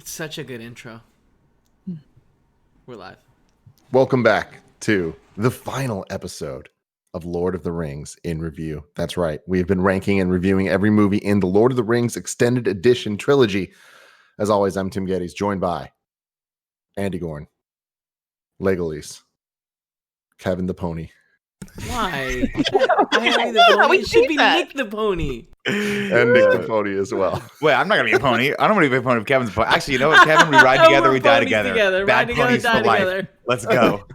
It's such a good intro. We're live. Welcome back to the final episode of Lord of the Rings in Review. That's right. We have been ranking and reviewing every movie in the Lord of the Rings Extended Edition trilogy. As always, I'm Tim Gettys, joined by Andy Gorn, Legolas, Kevin the Pony. Why? Why are we the pony? It should be Nick the Pony. And Nick the Pony as well. Wait, I'm not going to be a pony. I don't want to be a pony if Kevin's a pony. Actually, you know what, Kevin? We ride together, we die together. Bad ponies for life. Let's go.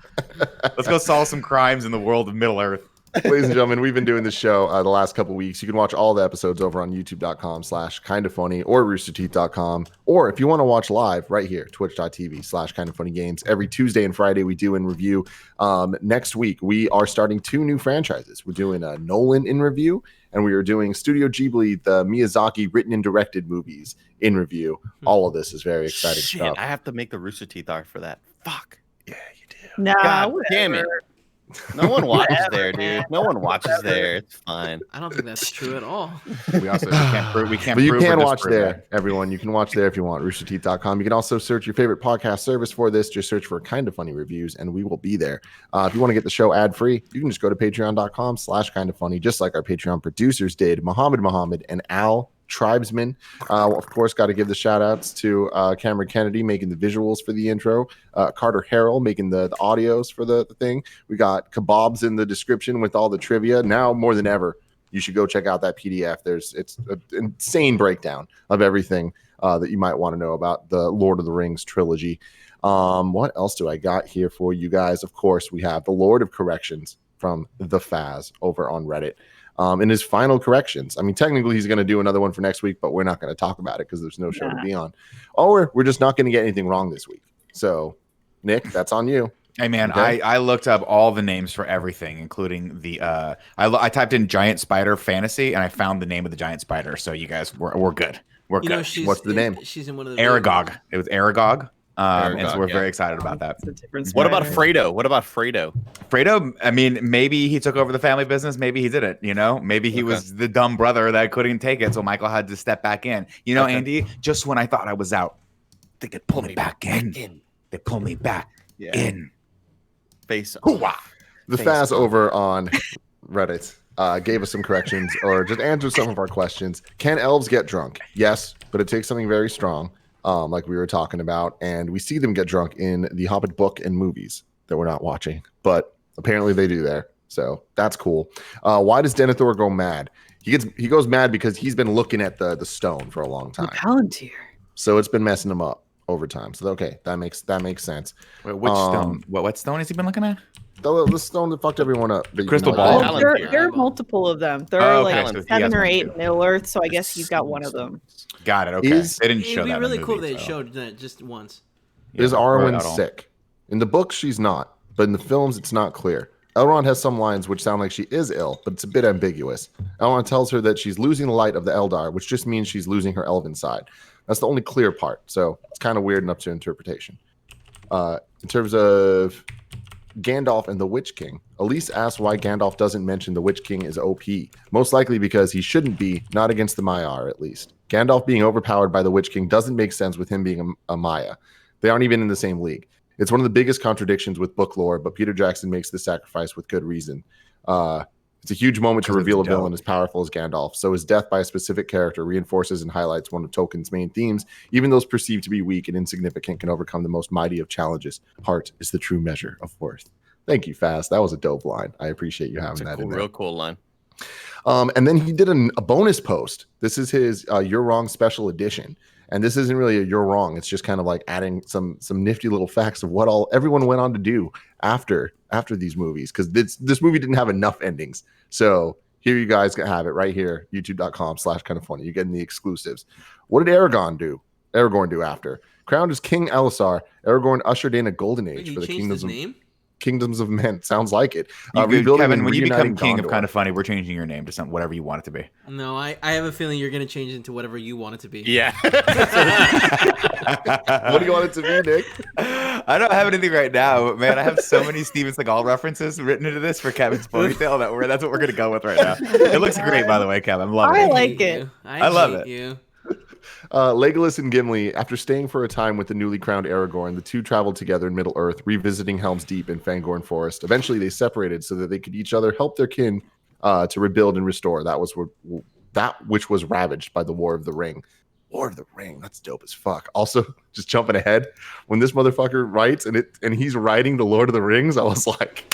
Let's go solve some crimes in the world of Middle-earth. Ladies and gentlemen, we've been doing this show the last couple weeks. You can watch all the episodes over on youtube.com/kindafunny or roosterteeth.com. Or if you want to watch live right here, twitch.tv/kindafunnygames. Every Tuesday and Friday, we do in review. Next week, we are starting 2 new franchises. We're doing a Nolan in review, and we are doing Studio Ghibli, the Miyazaki written and directed movies in review. All of this is very exciting stuff. I have to make the Rooster Teeth art for that. Fuck. Yeah, you do. No, God damn it. No one watches there, dude. No one watches there. It's fine. I don't think that's true at all. We can't prove. But you can watch there, everyone. You can watch there if you want. Roosterteeth.com. You can also search your favorite podcast service for this. Just search for Kinda Funny Reviews, and we will be there. If you want to get the show ad free, you can just go to patreon.com/kindafunny, just like our Patreon producers did, Muhammad, and Al Tribesman. Of course, got to give the shout outs to Cameron Kennedy making the visuals for the intro, Carter Harrell making the audios for the thing. We got kebabs in the description with all the trivia. Now more than ever, you should go check out that PDF. It's an insane breakdown of everything that you might want to know about the Lord of the Rings trilogy. What else do I got here for you guys? Of course, we have the Lord of Corrections from the Faz over on Reddit. In his final corrections. I mean, technically he's going to do another one for next week, but we're not going to talk about it because there's no show to be on. Or we're just not going to get anything wrong this week. So, Nick, that's on you. Hey, man, okay. I looked up all the names for everything, including the I typed in giant spider fantasy, and I found the name of the giant spider. So you guys, we're good. We're good. What's the name? She's in one of the Aragog. It was Aragog. And so we're very excited about that. What about Fredo? Fredo, I mean, maybe he took over the family business. Maybe he didn't, you know? Maybe he was the dumb brother that couldn't take it, so Michael had to step back in. You know, Andy, just when I thought I was out, they could pull me back in. They pull me back in. Face The Faz over on Reddit gave us some corrections or just answered some of our questions. Can elves get drunk? Yes, but it takes something very strong. Like we were talking about, and we see them get drunk in the Hobbit book and movies that we're not watching, but apparently they do there, so that's cool. Why does Denethor go mad? He goes mad because he's been looking at the stone for a long time. Palantir. So it's been messing him up over time. So okay, that makes sense. Wait, which stone? What stone has he been looking at? The stone that fucked everyone up. Crystal ball. There are multiple of them. There are like 7 or 8 in Middle Earth, so I guess he's got one of them. Got it. Okay. They didn't show that. It'd be really cool if they showed that just once. Is Arwen sick? In the books, she's not, but in the films, it's not clear. Elrond has some lines which sound like she is ill, but it's a bit ambiguous. Elrond tells her that she's losing the light of the Eldar, which just means she's losing her elven side. That's the only clear part, so it's kind of weird and up to interpretation. In terms of Gandalf and the Witch King, Elise asks why Gandalf doesn't mention the Witch King is OP. Most likely because he shouldn't be, not against the Maiar at least. Gandalf being overpowered by the Witch King doesn't make sense with him being a Maia. They aren't even in the same league. It's one of the biggest contradictions with book lore, but Peter Jackson makes the sacrifice with good reason. It's a huge moment to reveal a villain as powerful as Gandalf, so his death by a specific character reinforces and highlights one of Tolkien's main themes. Even those perceived to be weak and insignificant can overcome the most mighty of challenges. Heart is the true measure of worth. Thank you, Fast. That was a dope line. I appreciate you having that in there. Real cool line. And then he did a bonus post. This is his You're Wrong special edition. And this isn't really a You're Wrong. It's just kind of like adding some nifty little facts of what everyone went on to do after these movies. Because this movie didn't have enough endings. So here you guys have it right here, youtube.com/kindafunny. You're getting the exclusives. What did Aragorn do after? Crowned as King Elisar, Aragorn ushered in a golden age for the kingdoms of men. Sounds like it. Kevin, when you become king of Kind of Funny, we're changing your name to something, whatever you want it to be. No, I have a feeling you're going to change it into whatever you want it to be. Yeah. What do you want it to be, Nick? I don't have anything right now, but man, I have so many Steven Seagal references written into this for Kevin's ponytail that's what we're going to go with right now. It looks great, by the way, Kevin. I'm loving it. I like it. I love it. You. Legolas and Gimli, after staying for a time with the newly crowned Aragorn, the two traveled together in Middle Earth, revisiting Helm's Deep and Fangorn Forest. Eventually, they separated so that they could each other help their kin to rebuild and restore that which was ravaged by the War of the Ring. War of the Ring, that's dope as fuck. Also, just jumping ahead, when this motherfucker writes and he's writing the Lord of the Rings, I was like,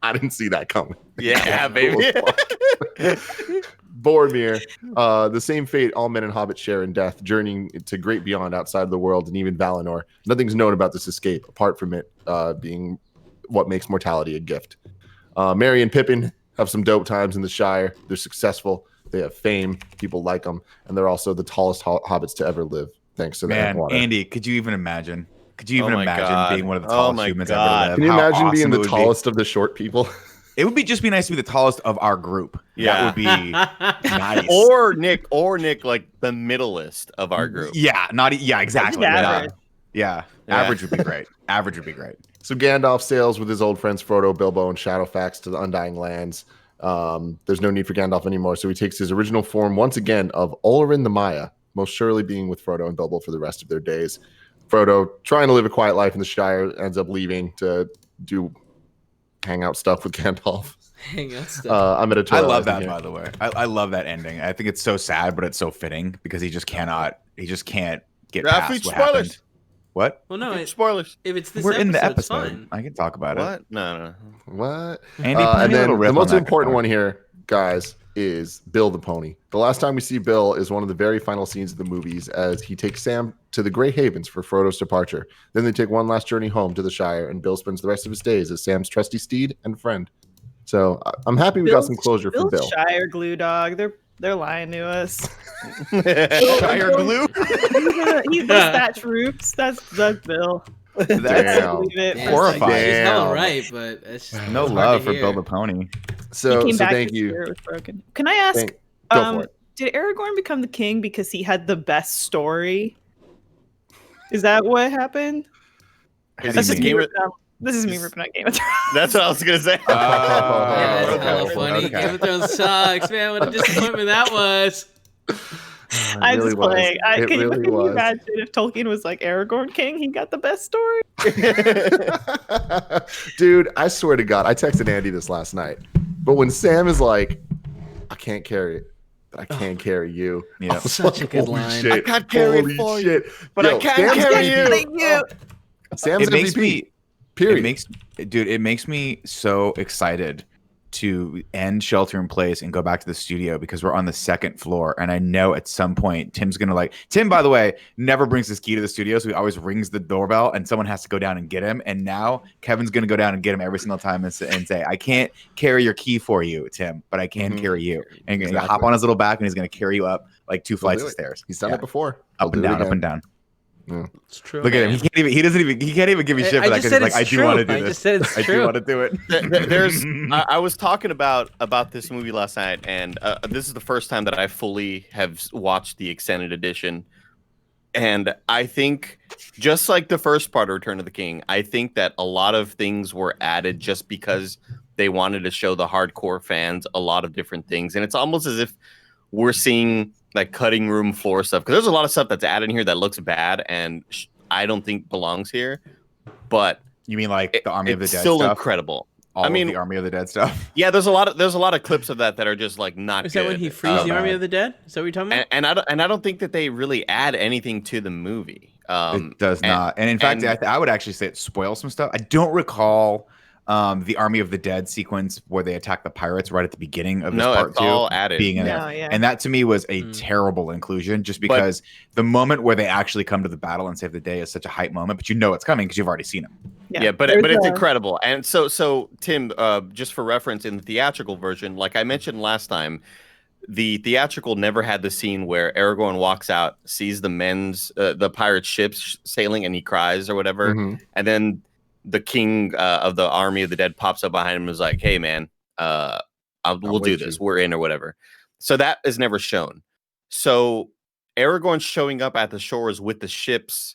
I didn't see that coming. Yeah, baby. Boromir, the same fate all men and hobbits share in death, journeying to great beyond outside of the world and even Valinor. Nothing's known about this escape, apart from it being what makes mortality a gift. Merry and Pippin have some dope times in the Shire. They're successful. They have fame. People like them. And they're also the tallest hobbits to ever live, thanks to their water. Andy, could you even imagine? Could you even imagine God. being one of the tallest humans ever to live? Can you How imagine awesome being the it would tallest of the short people? It would just be nice to be the tallest of our group. Yeah. That would be nice. Or Nick, like the middlest of our group. Yeah, exactly. Average. Yeah. Average would be great. Average would be great. So Gandalf sails with his old friends Frodo, Bilbo, and Shadowfax to the Undying Lands. There's no need for Gandalf anymore, so he takes his original form once again of Olorun the Maya, most surely being with Frodo and Bilbo for the rest of their days. Frodo, trying to live a quiet life in the Shire, ends up leaving to do hangout stuff with Gandalf. Hangout stuff. I'm I love that, by the way. I love that ending. I think it's so sad, but it's so fitting because he just can't get past what happened. What? Well, no, spoilers. If it's this We're in the it's episode. fine. I can talk about it. What? No. What? Andy, And then the most important one one here, guys, is Bill the Pony. The last time we see Bill is one of the very final scenes of the movies as he takes Sam to the Grey Havens for Frodo's departure. Then they take one last journey home to the Shire, and Bill spends the rest of his days as Sam's trusty steed and friend. So I'm happy we got some closure from Bill. Shire glue dog. They're lying to us. Shire glue. He's the thatch roofs. That's Bill. Damn. Horrifying. He's hella right, but it's just No hard love to for hear. Bill the Pony. So thank his you. spirit was broken. Can I ask? Go for it. Did Aragorn become the king because he had the best story? Is that what happened? This is me ripping out Game of Thrones. That's what I was gonna say. Yeah, that's Okay. hella funny. Okay. Game of Thrones sucks, man. What a disappointment that was. I'm just playing. Can you was. imagine if Tolkien was like Aragorn king? He got the best story. Dude, I swear to God, I texted Andy this last night. But when Sam is like, I can't carry it, but I can carry you. Yeah. Such a good Holy line. shit. I can't carry it Holy for you, shit. but I can Sam's carry MVP. you. Sam's It makes MVP. me Period. It makes me so excited to end Shelter in Place and go back to the studio because we're on the second floor, and I know at some point Tim's gonna Tim, by the way, never brings his key to the studio, so he always rings the doorbell and someone has to go down and get him. And now Kevin's gonna go down and get him every single time and say, I can't carry your key for you, Tim, but I can carry you. And he's gonna hop on his little back and he's gonna carry you up like 2 flights of stairs. He's done it before. Up and down, up and down. It's true. Look at him. He can't even give me shit for that because he's like, I do want to do this. I just said it's I true. do want to do it. I was talking about this movie last night, and this is the first time that I fully have watched the extended edition. And I think, just like the first part of Return of the King, I think that a lot of things were added just because they wanted to show the hardcore fans a lot of different things. And it's almost as if we're seeing like cutting room floor stuff, because there's a lot of stuff that's added in here that looks bad and I don't think belongs here. But You mean like the Army of the Dead still stuff? incredible. All of the Army of the Dead stuff. Yeah, there's a lot of clips of that are just like not. Is that when he frees the Army of the Dead? Is that what you're talking about? And I don't think that they really add anything to the movie. It does not. And in fact, I would actually say it spoils some stuff. I don't recall the Army of the Dead sequence where they attack the pirates right at the beginning of this part it's 2 all added. being in No, there. yeah. And that to me was a terrible inclusion, just because the moment where they actually come to the battle and save the day is such a hype moment, but you know it's coming because you've already seen them. Yeah, but it's incredible. And so Tim, just for reference, in the theatrical version, like I mentioned last time, the theatrical never had the scene where Aragorn walks out, sees the pirate ships sailing, and he cries or whatever, and then the king of the Army of the Dead pops up behind him and is like, "Hey, man, we'll do this. We're in," or whatever. So that is never shown. So Aragorn showing up at the shores with the ships,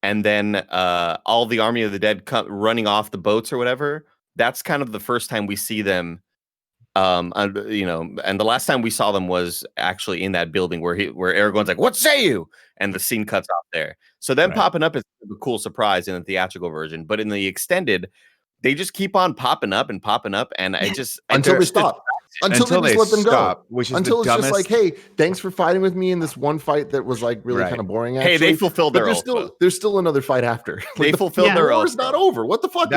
and then all the Army of the Dead running off the boats or whatever. That's kind of the first time we see them you know, and the last time we saw them was actually in that building where Aragorn's like, "What say you?" and the scene cuts off there. So them popping up is a cool surprise in the theatrical version, but in the extended, they just keep on popping up, and I just until they stop. Until they just let them stop, go. Which is until the it's dumbest. just like, hey, thanks for fighting with me in this one fight that was like really kind of boring. Actually. Hey, they fulfilled their oath. There's still another fight after. They fulfilled their oath. It's not over. What the fuck?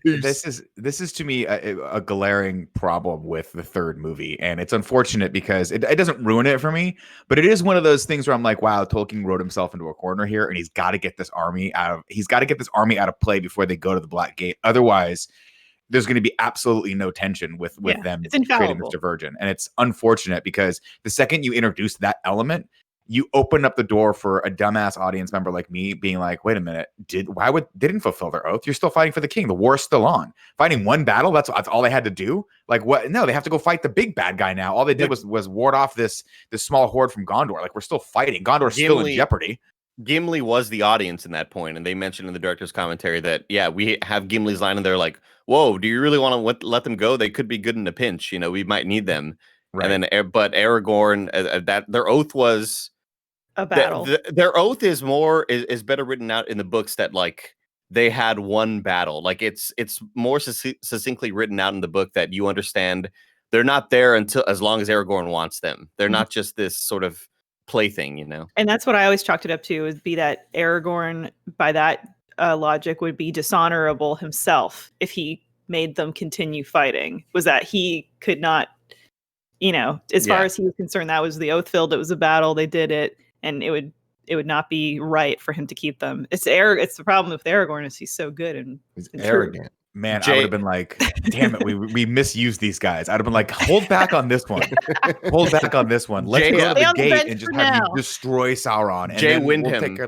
This is to me a glaring problem with the third movie, and it's unfortunate because it doesn't ruin it for me, but it is one of those things where I'm like, wow, Tolkien wrote himself into a corner here, and he's got to get this army out of play before they go to the Black Gate. Otherwise, there's going to be absolutely no tension with them creating Mr. Virgin. And it's unfortunate because the second you introduce that element, you open up the door for a dumbass audience member like me being like, wait a minute, they didn't fulfill their oath? You're still fighting for the king. The war's still on. Fighting one battle, that's all they had to do? Like what? No, they have to go fight the big bad guy now. All they did was ward off this small horde from Gondor. Like we're still fighting. Gondor's still in jeopardy. Gimli was the audience in that point, and they mentioned in the director's commentary that we have Gimli's line, and they're like, "Whoa, do you really want to let them go? They could be good in a pinch. You know, we might need them." Right. And then, but Aragorn, that their oath was a battle. Their oath is better written out in the books that like they had one battle. Like it's more succinctly written out in the book that you understand they're not there until as long as Aragorn wants them. They're not just this sort of plaything, you know. And that's what I always chalked it up to, would be that Aragorn, by that logic, would be dishonorable himself if he made them continue fighting. Was that he could not, you know, as far as he was concerned, that was the oath filled. It was a battle. They did it, and it would not be right for him to keep them. It's the problem with Aragorn is he's so good and he's arrogant. Man, I would have been like, damn it, we misused these guys. I'd have been like, hold back on this one. Hold back on this one. Let's go to the gate and just have you destroy Sauron. And Jay Windham.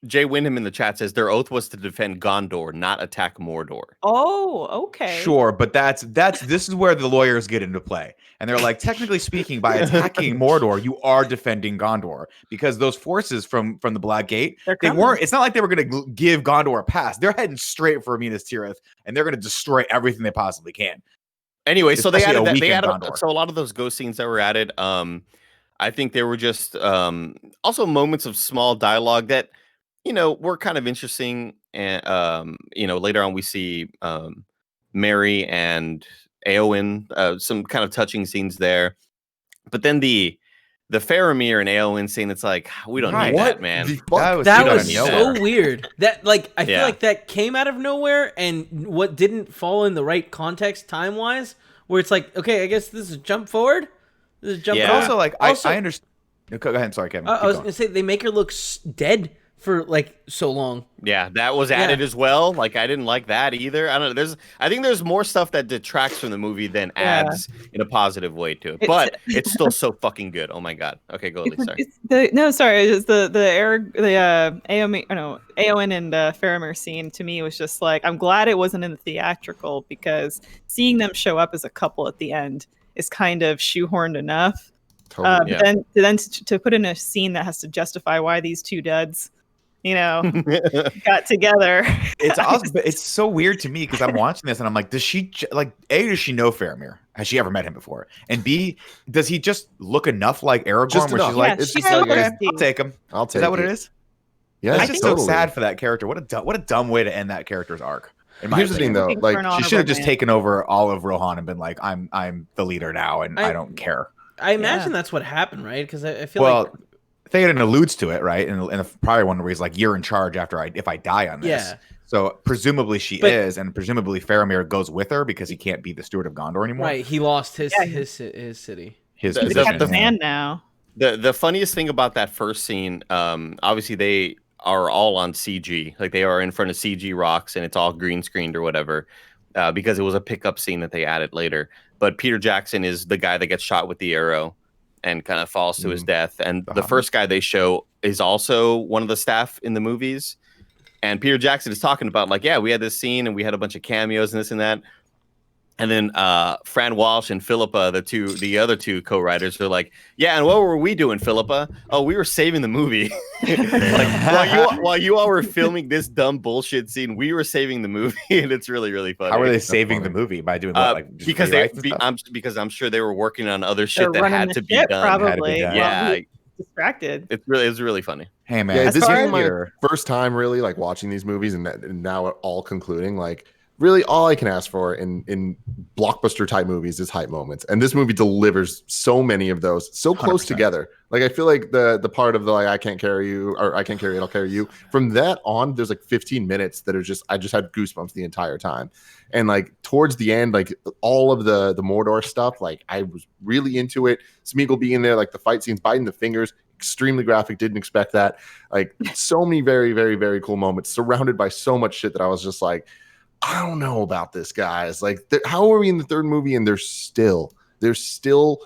Jay Windham in the chat says their oath was to defend Gondor, not attack Mordor. Oh, okay. Sure, but this is where the lawyers get into play. And they're like, technically speaking, by attacking Mordor, you are defending Gondor. Because those forces from the Black Gate, it's not like they were going to give Gondor a pass. They're heading straight for Minas Tirith, and they're going to destroy everything they possibly can. Anyway, so they added so a lot of those ghost scenes that were added, I think they were just also moments of small dialogue that, you know, were kind of interesting. And, you know, later on we see Merry and Éowyn, some kind of touching scenes there. But then the Faramir and Éowyn scene, it's like, we don't need that, man. That was so weird. That, like, I feel like that came out of nowhere, and what didn't fall in the right context time-wise, where it's like, okay, I guess this is jump forward? This is jump forward? Also, like, I understand. Go ahead, sorry, Kevin. I was going to say, they make her look dead for like so long. Yeah, that was added as well. Like I didn't like that either. I don't know. I think there's more stuff that detracts from the movie than adds in a positive way to it. But it's still so fucking good. Oh my god. Okay, go Lee. Sorry. It's the Éowyn and Faramir scene to me was just like, I'm glad it wasn't in the theatrical, because seeing them show up as a couple at the end is kind of shoehorned enough. Totally, then to put in a scene that has to justify why these two duds, you know, got together. It's awesome, but it's so weird to me because I'm watching this and I'm like, does she does she know Faramir? Has she ever met him before? And B, does he just look enough like Aragorn? Just where enough. She's like, okay, I'll take him. I'll take. Is that what it is? Yeah, it's just so sad for that character. What a dumb way to end that character's arc. Here's the thing, though, like she should have just taken over all of Rohan and been like, I'm the leader now, and I don't care. I imagine that's what happened, right? Because I feel like Theoden alludes to it, right? In the prior one where he's like, "You're in charge if I die on this." Yeah. So presumably she is, and presumably Faramir goes with her because he can't be the steward of Gondor anymore. Right. He lost his city. He's got the man now. The funniest thing about that first scene, obviously they are all on CG, like they are in front of CG rocks, and it's all green screened or whatever, because it was a pickup scene that they added later. But Peter Jackson is the guy that gets shot with the arrow and kind of falls to his death. And the first guy they show is also one of the staff in the movies. And Peter Jackson is talking about like, yeah, we had this scene and we had a bunch of cameos and this and that. And then Fran Walsh and Philippa, the other two co-writers, are like, yeah, and what were we doing, Philippa? Oh, we were saving the movie. Like while you all were filming this dumb bullshit scene, we were saving the movie, and it's really, really funny. How are they saving the movie by doing what? Like because I'm sure they were working on other shit that had to be done. Probably. Yeah. Distracted. It's really funny. Hey man, this is my first time really like watching these movies, and now all concluding like. Really, all I can ask for in blockbuster type movies is hype moments, and this movie delivers so many of those, so close 100%. Together. Like I feel like the part of the like I can't carry you or I can't carry it, I'll carry you. From that on, there's like 15 minutes that are I just had goosebumps the entire time, and like towards the end, like all of the Mordor stuff, like I was really into it. Smeagol being there, like the fight scenes, biting the fingers. Extremely graphic, didn't expect that. Like so many very, very, very cool moments, surrounded by so much shit that I was just like, I don't know about this, guys. Like, how are we in the third movie and there's still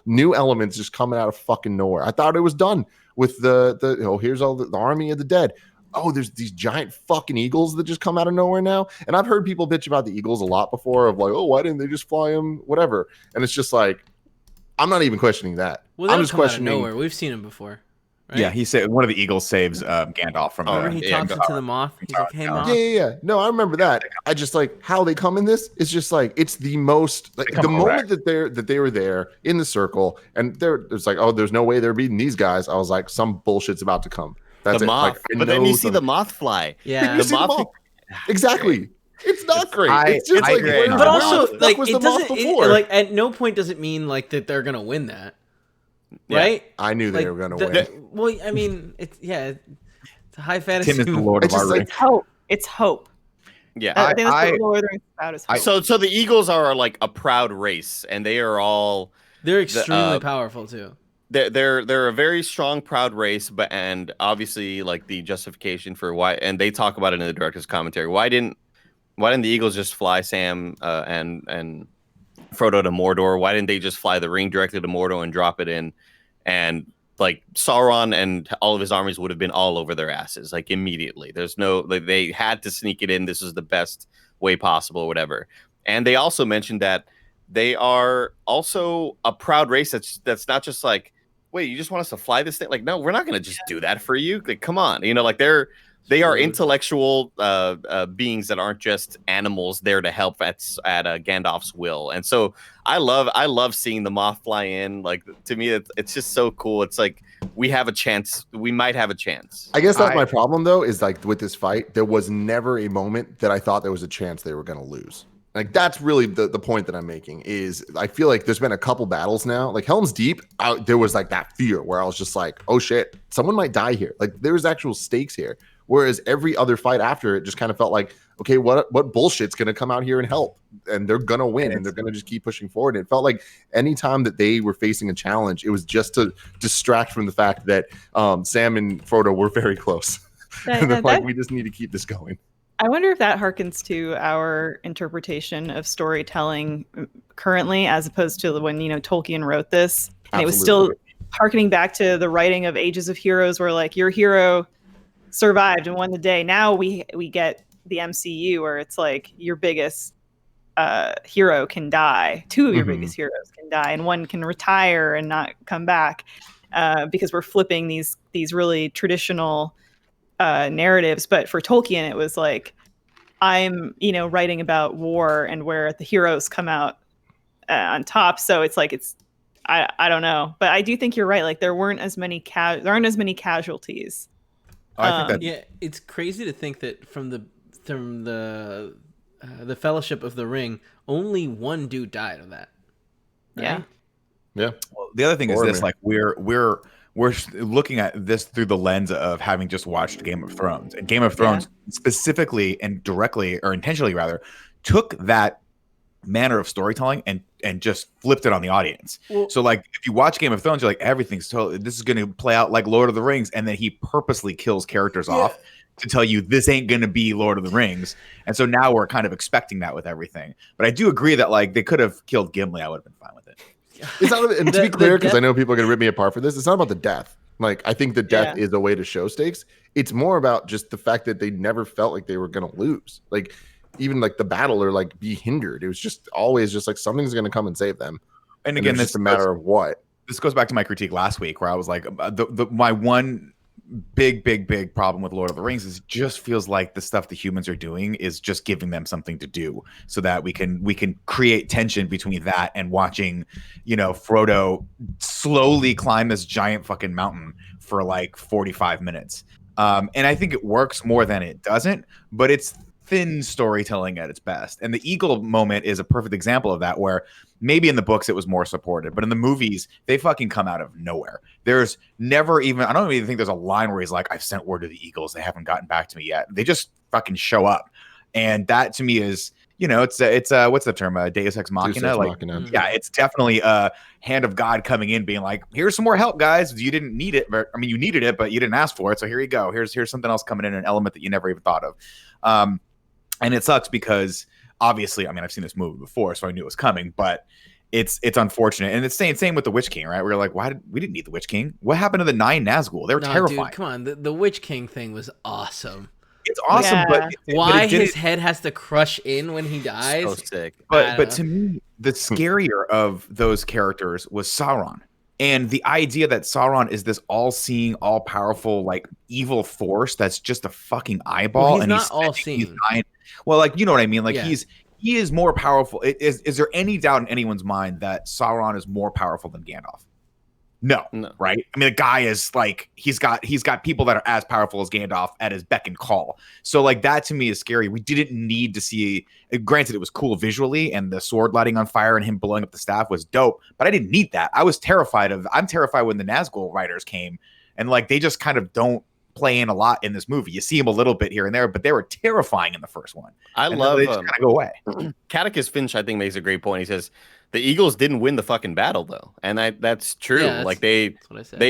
new elements just coming out of fucking nowhere? I thought it was done with here's all the army of the dead. Oh, there's these giant fucking eagles that just come out of nowhere now. And I've heard people bitch about the eagles a lot before of like, oh, why didn't they just fly them? Whatever. And it's just like, I'm not even questioning that. Well, I'm just questioning. Out of nowhere. We've seen them before. Right? Yeah, he said one of the eagles saves Gandalf from. Remember he talks into the moth. He's like, "Hey, moth." Yeah. No, I remember that. I just like how they come in this. It's just like it's the most like the moment that they were there in the circle, and it's like, oh, there's no way they're beating these guys. I was like, some bullshit's about to come. That's the it. moth, Like, but then you see the moth fly. Yeah, the moth. Exactly. It's not great. It's just I like, agree. But also, like, was it the moth doesn't. before? Like, at no point does it mean like that they're gonna win that. Right? I knew they were going to win. Well, I mean, it's a high fantasy. Tim is the Lord of our Rings. It's hope. It's hope. Yeah, I think that's what Lord of the Rings is about. Is hope. So the Eagles are like a proud race, and they are all they're extremely powerful too. They're a very strong, proud race, and obviously like the justification for why, and they talk about it in the director's commentary. Why didn't the Eagles just fly Sam and Frodo to Mordor? Why didn't they just fly the ring directly to Mordor and drop it in? And like Sauron and all of his armies would have been all over their asses like immediately. There's no like they had to sneak it in. This is the best way possible, or whatever. And they also mentioned that they are also a proud race that's not just like, wait, you just want us to fly this thing? Like, no, we're not gonna just do that for you. Like, come on, like they are intellectual beings that aren't just animals there to help at Gandalf's will. And so I love seeing the moth fly in. Like, to me, it's just so cool. It's like we have a chance. We might have a chance. I guess that's my problem, though, is like with this fight, there was never a moment that I thought there was a chance they were going to lose. Like, that's really the point that I'm making is I feel like there's been a couple battles now. Like Helm's Deep, there was like that fear where I was just like, oh, shit, someone might die here. Like, there's actual stakes here. Whereas every other fight after it just kind of felt like, okay, what bullshit's going to come out here and help? And they're going to win, and they're going to just keep pushing forward. And it felt like anytime that they were facing a challenge, it was just to distract from the fact that Sam and Frodo were very close. And they're like, we just need to keep this going. I wonder if that harkens to our interpretation of storytelling currently, as opposed to when, Tolkien wrote this. And It was still harkening back to the writing of Ages of Heroes, where like your hero survived and won the day. Now we get the MCU where it's like your biggest hero can die. Two of your biggest heroes can die, and one can retire and not come back because we're flipping these really traditional narratives. But for Tolkien, it was like, I'm writing about war and where the heroes come out on top. So it's like I don't know, but I do think you're right. Like there aren't as many casualties. I think that it's crazy to think that from the Fellowship of the Ring, only one dude died of that. Right? Yeah. Well, the other thing is this: like we're looking at this through the lens of having just watched Game of Thrones, and Game of Thrones specifically and directly, or intentionally rather, took that manner of storytelling and just flipped it on the audience. Well, so like if you watch Game of Thrones, you're like, everything's totally, this is going to play out like Lord of the Rings, and then he purposely kills characters off to tell you this ain't going to be Lord of the Rings. And so now we're kind of expecting that with everything. But I do agree that like they could have killed Gimli. I would have been fine with it. It's not, and to be clear, because I know people are going to rip me apart for this, it's not about the death. Like, I think the death is a way to show stakes. It's more about just the fact that they never felt like they were going to lose. Like, even like the battle or like be hindered. It was just always just like something's going to come and save them. And again, this is a matter of what. This goes back to my critique last week where I was like, my one big problem with Lord of the Rings is it just feels like the stuff the humans are doing is just giving them something to do so that we can create tension between that and watching, Frodo slowly climb this giant fucking mountain for like 45 minutes. And I think it works more than it doesn't, but it's thin storytelling at its best. And the eagle moment is a perfect example of that, where maybe in the books it was more supported, but in the movies, they fucking come out of nowhere. There's never even, I don't even think there's a line where he's like, I've sent word to the Eagles. They haven't gotten back to me yet. They just fucking show up. And that to me is, it's what's the term? Deus Ex Machina? Yeah, it's definitely a hand of God coming in being like, here's some more help, guys. You didn't need it. But, you needed it, but you didn't ask for it. So here you go. Here's something else coming in, an element that you never even thought of. And it sucks because obviously, I've seen this movie before, so I knew it was coming, but it's unfortunate. And it's same with the Witch King, right? We were like, we didn't need the Witch King. What happened to the 9 Nazgul? They were terrifying. Dude, come on. The Witch King thing was awesome. It's awesome, but why his head has to crush in when he dies? So sick. But to me, the scarier of those characters was Sauron. And the idea that Sauron is this all-seeing, all-powerful, like evil force that's just a fucking eyeball. Well, he's not all-seeing. Well, like, you know what I mean? Like, he is more powerful. Is there any doubt in anyone's mind that Sauron is more powerful than Gandalf? No, right? The guy is like, he's got people that are as powerful as Gandalf at his beck and call. So like that to me is scary. We didn't need to see, granted it was cool visually and the sword lighting on fire and him blowing up the staff was dope, but I didn't need that. I'm terrified when the Nazgul riders came and like, they just kind of don't play in a lot in this movie. You see them a little bit here and there, but they were terrifying in the first one. I love they just kind of go away. Catechus Finch, I think, makes a great point. He says the Eagles didn't win the fucking battle though, and that's true. Yeah, like they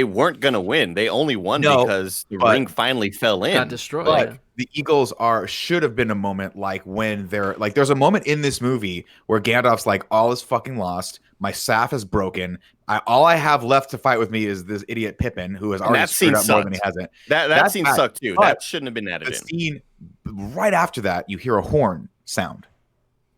weren't gonna win. They only won because the ring finally fell in. Got destroyed. But the Eagles should have been a moment like when they're like, there's a moment in this movie where Gandalf's like, all is fucking lost. My staff is broken. All I have left to fight with me is this idiot Pippin, who has already screwed up more than he hasn't. That scene sucked too. That shouldn't have been added in. Scene right after that, you hear a horn sound,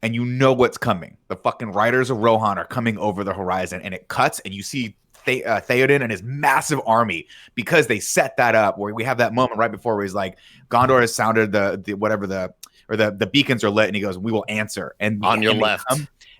and you know what's coming. The fucking riders of Rohan are coming over the horizon, and it cuts, and you see Theoden and his massive army, because they set that up where we have that moment right before where he's like, Gondor has sounded the beacons are lit, and he goes, we will answer. And on your left.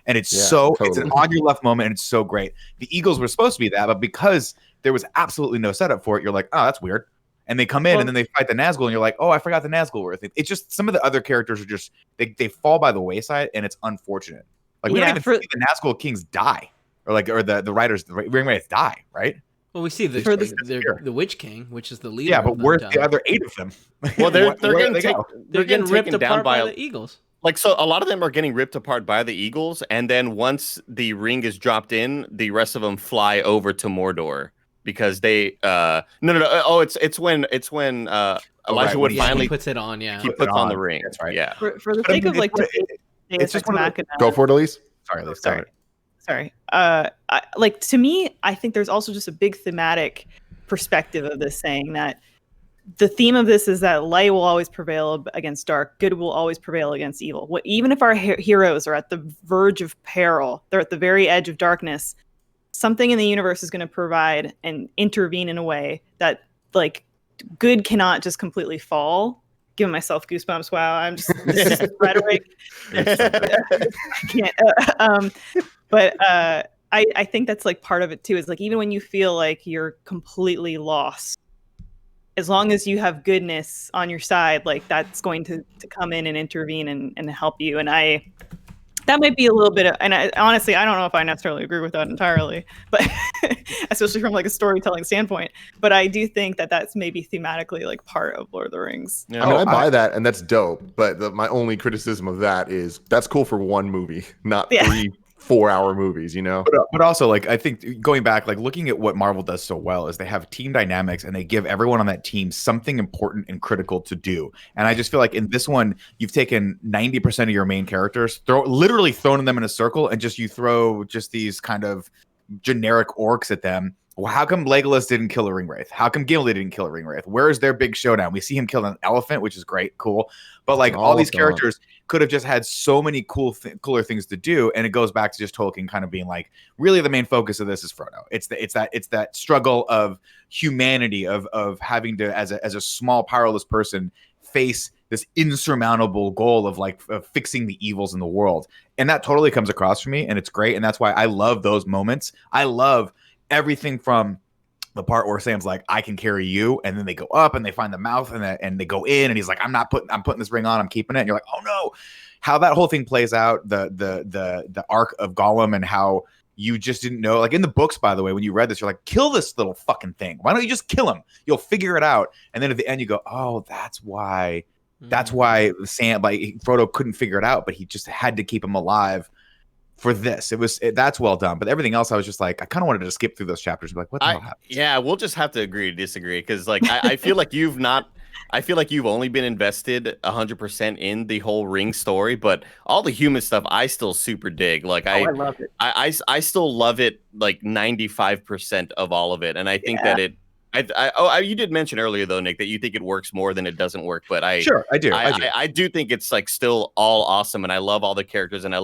And it's it's an on your left moment, and it's so great. The Eagles were supposed to be that, but because there was absolutely no setup for it, you're like, oh, that's weird. And they come in and then they fight the Nazgul, and you're like, oh, I forgot the Nazgul were a thing. It's just some of the other characters are just they fall by the wayside, and it's unfortunate. Like we don't even see the Nazgul kings die, or the riders, the ring wraiths die, right? Well, we see the Witch King, which is the leader. Yeah, but where's the other 8 of them? Well, they're getting ripped apart by the Eagles. Like, so a lot of them are getting ripped apart by the Eagles, and then once the ring is dropped in, the rest of them fly over to Mordor because they it's when Elijah Wood finally puts it on. He puts on the ring. That's right. Yeah. For the sake of like, it's just go for it, Elise. Sorry. Like, to me, I think there's also just a big thematic perspective of this, saying that the theme of this is that light will always prevail against dark, good will always prevail against evil. Even if our heroes are at the verge of peril, they're at the very edge of darkness, something in the universe is going to provide and intervene in a way that, like, good cannot just completely fall. Giving myself goosebumps. Wow, I'm just this is rhetoric. I can't. But I think that's like part of it too. Is like, even when you feel like you're completely lost, as long as you have goodness on your side, like, that's going to come in and intervene and help you. And that might be a little bit of, and honestly, I don't know if I necessarily agree with that entirely, but especially from like a storytelling standpoint. But I do think that that's maybe thematically like part of Lord of the Rings. Yeah. I buy that, and that's dope. But my only criticism of that is that's cool for one movie, not 3 4-hour movies, But also, like, I think going back, like, looking at what Marvel does so well is they have team dynamics, and they give everyone on that team something important and critical to do. And I just feel like in this one, you've taken 90% of your main characters, literally thrown them in a circle, and you throw just these kind of generic orcs at them, Well, how come Legolas didn't kill a ring wraith? How come Gimli didn't kill a ring wraith? Where's their big showdown? We see him kill an elephant, which is great, cool. But like all these characters could have just had so many cooler things to do, and it goes back to just Tolkien kind of being like, really, the main focus of this is Frodo. It's that struggle of humanity of having to as a small powerless person face this insurmountable goal of of fixing the evils in the world, and that totally comes across for me, and it's great, and that's why I love those moments. I love everything from the part where Sam's like, I can carry you, and then they go up and they find the mouth and they go in, and he's like, I'm putting this ring on, I'm keeping it. And you're like, oh no, how that whole thing plays out, the arc of Gollum, and how you just didn't know. Like in the books, by the way, when you read this, you're like, kill this little fucking thing. Why don't you just kill him? You'll figure it out. And then at the end, you go, oh, that's why Sam, like Frodo couldn't figure it out, but he just had to keep him alive. For this, that's well done, but everything else, I was just like, I kind of wanted to skip through those chapters. Like, what the hell happened? Yeah, we'll just have to agree to disagree, because like I feel like you've only been invested 100% in the whole ring story, but all the human stuff I still super dig. Like I love it. I still love it, like 95% of all of it, and I think that it. You did mention earlier though, Nick, that you think it works more than it doesn't work, but I do. I do think it's like still all awesome, and I love all the characters, and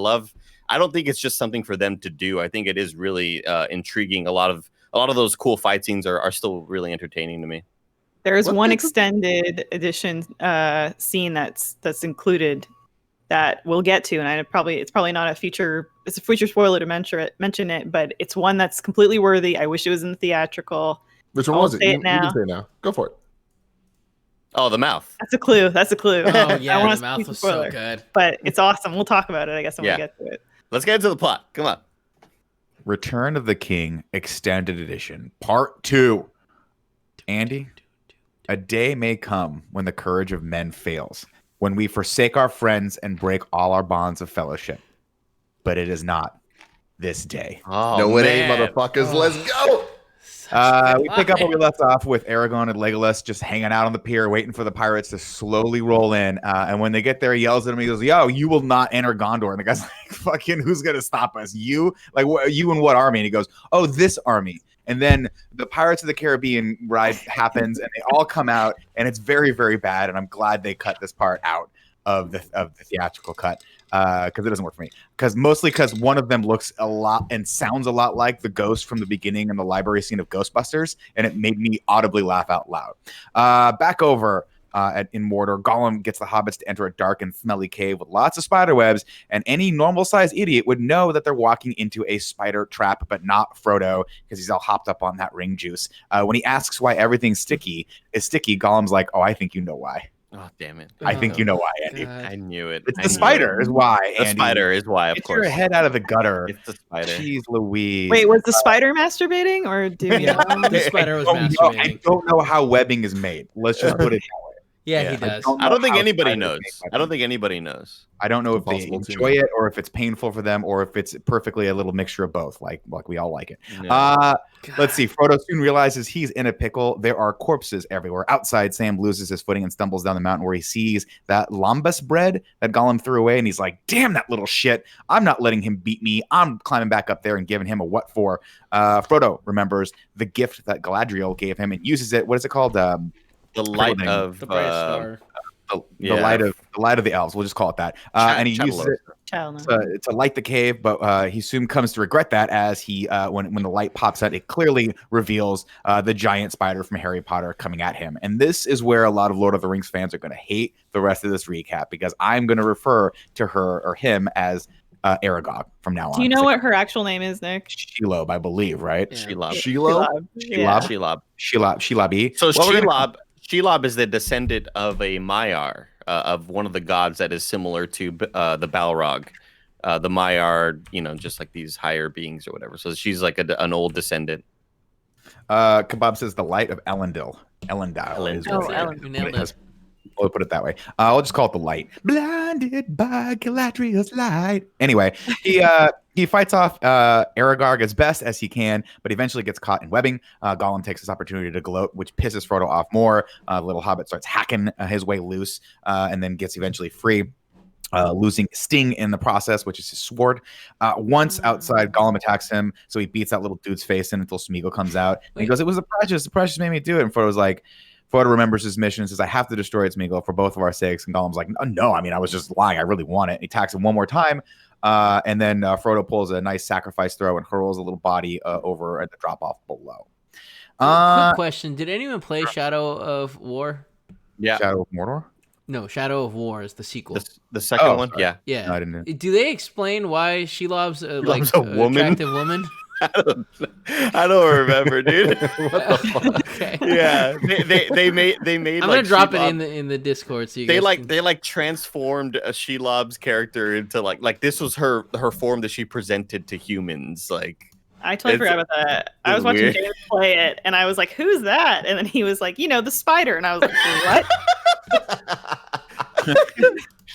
I don't think it's just something for them to do. I think it is really intriguing. A lot of those cool fight scenes are still really entertaining to me. There's one extended edition scene that's included that we'll get to, and it's probably not a future spoiler to mention it, but it's one that's completely worthy. I wish it was in the theatrical. Which one was it? You can say it now. Go for it. Oh, the mouth. That's a clue. Oh yeah, the mouth was so good. But it's awesome. We'll talk about it, I guess, when we get to it. Let's get into the plot. Come on. Return of the King Extended Edition, Part 2. Andy, a day may come when the courage of men fails, when we forsake our friends and break all our bonds of fellowship. But it is not this day. Oh, no, it ain't, motherfuckers. Let's go. We pick up where we left off with Aragorn and Legolas just hanging out on the pier, waiting for the pirates to slowly roll in. And when they get there, he yells at him. He goes, "Yo, you will not enter Gondor." And the guy's like, "Fucking, who's gonna stop us? You? Like, you and what army?" And he goes, "Oh, this army." And then the Pirates of the Caribbean ride happens, and they all come out, and it's very, very bad. And I'm glad they cut this part out of the theatrical cut. Because it doesn't work for me. Mostly because one of them looks a lot and sounds a lot like the ghost from the beginning in the library scene of Ghostbusters, and it made me audibly laugh out loud. Back over in Mordor, Gollum gets the hobbits to enter a dark and smelly cave with lots of spider webs, and any normal-sized idiot would know that they're walking into a spider trap, but not Frodo, because he's all hopped up on that ring juice. When he asks why everything's sticky, Gollum's like, "Oh, I think you know why." Oh, damn it. I think you know why, Andy. God. I knew it. It's the spider is why, Andy. The spider is why, of Get course. your head out of the gutter. It's the spider. Jeez Louise. Wait, was the spider masturbating, or do we know? The spider was I masturbating. don't know how webbing is made. Let's just put it that way. Yeah, he does. I don't think how anybody spiders knows. make I don't think anybody knows. I don't know if they Impossible to enjoy know. it or if it's painful for them or if it's perfectly a little mixture of both, like we all like it. No. Let's see. Frodo soon realizes he's in a pickle. There are corpses everywhere. Outside, Sam loses his footing and stumbles down the mountain where he sees that lambus bread that Gollum threw away, and he's like, "Damn that little shit! I'm not letting him beat me. I'm climbing back up there and giving him a what for." Frodo remembers the gift that Galadriel gave him and uses it. What is it called? The light of The bright star. The light of the elves. We'll just call it that. And he uses it to light the cave, but he soon comes to regret that as he when the light pops out, it clearly reveals the giant spider from Harry Potter coming at him. And this is where a lot of Lord of the Rings fans are going to hate the rest of this recap, because I'm going to refer to her or him as Aragog from now on. Do you know what her actual name is, Nick? Shelob, I believe, right? Yeah. Shelob. Shelob. So Shelob is the descendant of a Maiar, of one of the gods that is similar to the Balrog. The Maiar, just like these higher beings or whatever. So she's like an old descendant. Kebab says the light of Elendil. Elendil. We nailed it. We'll put it that way. I'll just call it the light. Blinded by Galadriel's light. Anyway, he fights off Aragog as best as he can, but eventually gets caught in webbing. Gollum takes this opportunity to gloat, which pisses Frodo off more. Little Hobbit starts hacking his way loose and then gets eventually free. losing Sting in the process, which is his sword. Once outside, Gollum attacks him, so he beats that little dude's face in until Smeagol comes out. And he goes, "It was the Precious made me do it." And Frodo's like, Frodo remembers his mission and says, "I have to destroy it, Smeagol, for both of our sakes." And Gollum's like, "No, I mean, I was just lying. I really want it." And he attacks him one more time. And then Frodo pulls a nice sacrifice throw and hurls a little body over at the drop-off below. Quick question. Did anyone play Shadow of War? Yeah. Shadow of Mordor? No, Shadow of War is the sequel. The second one? Sorry. Yeah. Yeah. No, I didn't know. Do they explain why Shelob's a woman? attractive woman? I don't remember, dude. What the fuck? Okay. Yeah, they made. I'm gonna drop it in the Discord. So you they guys transformed Shelob's character into like this was her form that she presented to humans. Like I totally forgot about that. I was watching James play it, and I was like, "Who's that?" And then he was like, the spider, and I was like, "What?"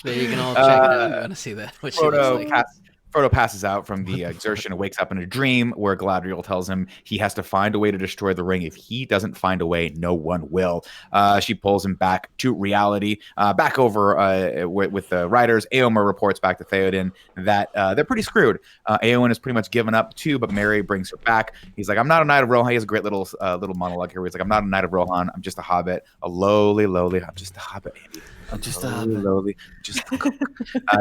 So you can all check it out if you want to see that. What she looks like. Frodo passes out from the exertion and wakes up in a dream where Galadriel tells him he has to find a way to destroy the ring. If he doesn't find a way, no one will. She pulls him back to reality. Back over with the writers, Éomer reports back to Theoden that they're pretty screwed. Éowyn is pretty much given up too, but Merry brings her back. He's like, "I'm not a knight of Rohan." He has a great little monologue here where he's like, "I'm not a knight of Rohan. I'm just a hobbit. I'm just a hobbit, Andy. I'm just lowly. He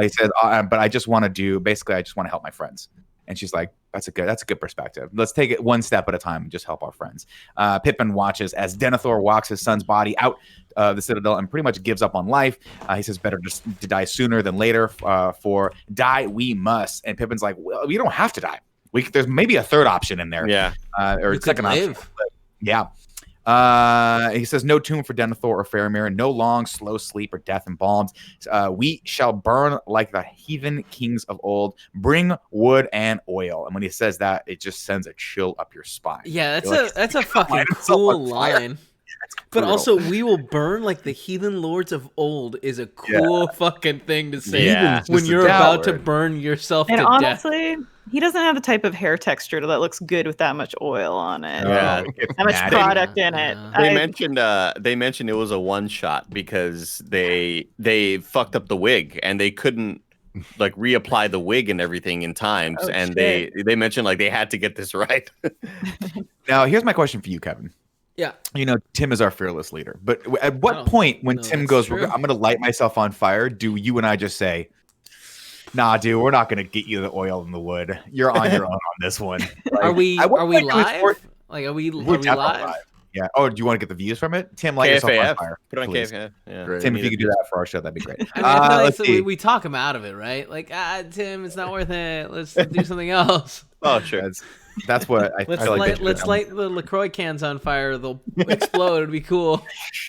says, "But I just want to do. Basically, I just want to help my friends." And she's like, "That's a good perspective. Let's take it one step at a time and just help our friends." Pippin watches as Denethor walks his son's body out the citadel and pretty much gives up on life. He says, "Better just to die sooner than later. For die we must." And Pippin's like, "Well, you don't have to die. There's maybe a third option in there. Yeah, or second option. Yeah." He says, "No tomb for Denethor or Faramir, no long, slow sleep or death embalmed. We shall burn like the heathen kings of old. Bring wood and oil." And when he says that, it just sends a chill up your spine. Yeah, that's a fucking cool line. But also, "we will burn like the heathen lords of old" is a cool fucking thing to say when you're about to burn yourself to honestly, death. He doesn't have the type of hair texture that looks good with that much oil on it. Yeah, that much product in it. They mentioned it was a one shot because they fucked up the wig and they couldn't like reapply the wig and everything in times, and they mentioned like they had to get this right. Now, here's my question for you, Kevin. Yeah. Tim is our fearless leader. But at what point when Tim goes, "I'm going to light myself on fire," do you and I just say, "Nah, dude, we're not going to get you the oil and the wood. You're on your own on this one"? Like, are we live? Like, are we live? Yeah. Oh, do you want to get the views from it? Tim, light yourself on fire. Put on KFAF. Yeah. Tim, if you could do that for our show, that'd be great. I mean, we talk him out of it, right? Like, Tim, it's not worth it. Let's do something else. Oh, sure. That's what I feel like. Let's light the LaCroix cans on fire. They'll explode. It'd be cool.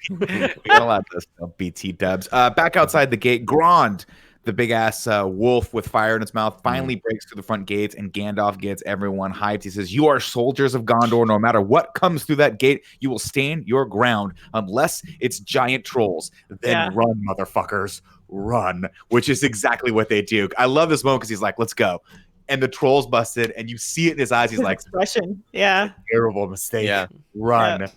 We got a lot of this BT dubs. Back outside the gate, Grond, the big ass wolf with fire in its mouth, finally breaks through the front gates, and Gandalf gets everyone hyped. He says, "You are soldiers of Gondor. No matter what comes through that gate, you will stand your ground unless it's giant trolls. Then run, motherfuckers, run." Which is exactly what they do. I love this moment because he's like, "Let's go." And the troll's busted, and you see it in his eyes. He's like, expression. Yeah. Terrible mistake. Yeah. Run.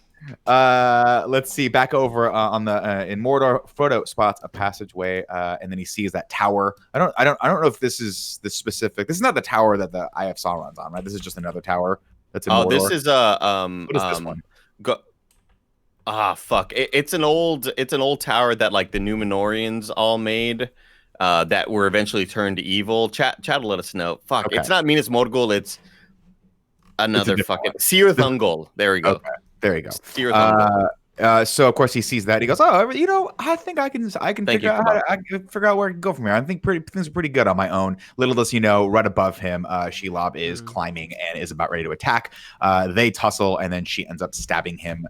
Yeah. Let's see. Back over on the in Mordor, Frodo spots a passageway, and then he sees that tower. I don't know if this is the specific. This is not the tower that the Eye of Sauron's on, right? This is just another tower that's in Mordor. This is what is this one? Fuck. It's an old tower that like the Númenóreans all made. That were eventually turned evil. Chat will let us know. Fuck, okay. It's not Minas Morgul. It's another fucking Cirith Ungol. There we go. Okay. There you go. Cirith Ungol. So of course he sees that. He goes, "Oh, I think I can figure out where to go from here. I think things are pretty good on my own." Little does he know, right above him, Shelob is climbing and is about ready to attack. They tussle, and then she ends up stabbing him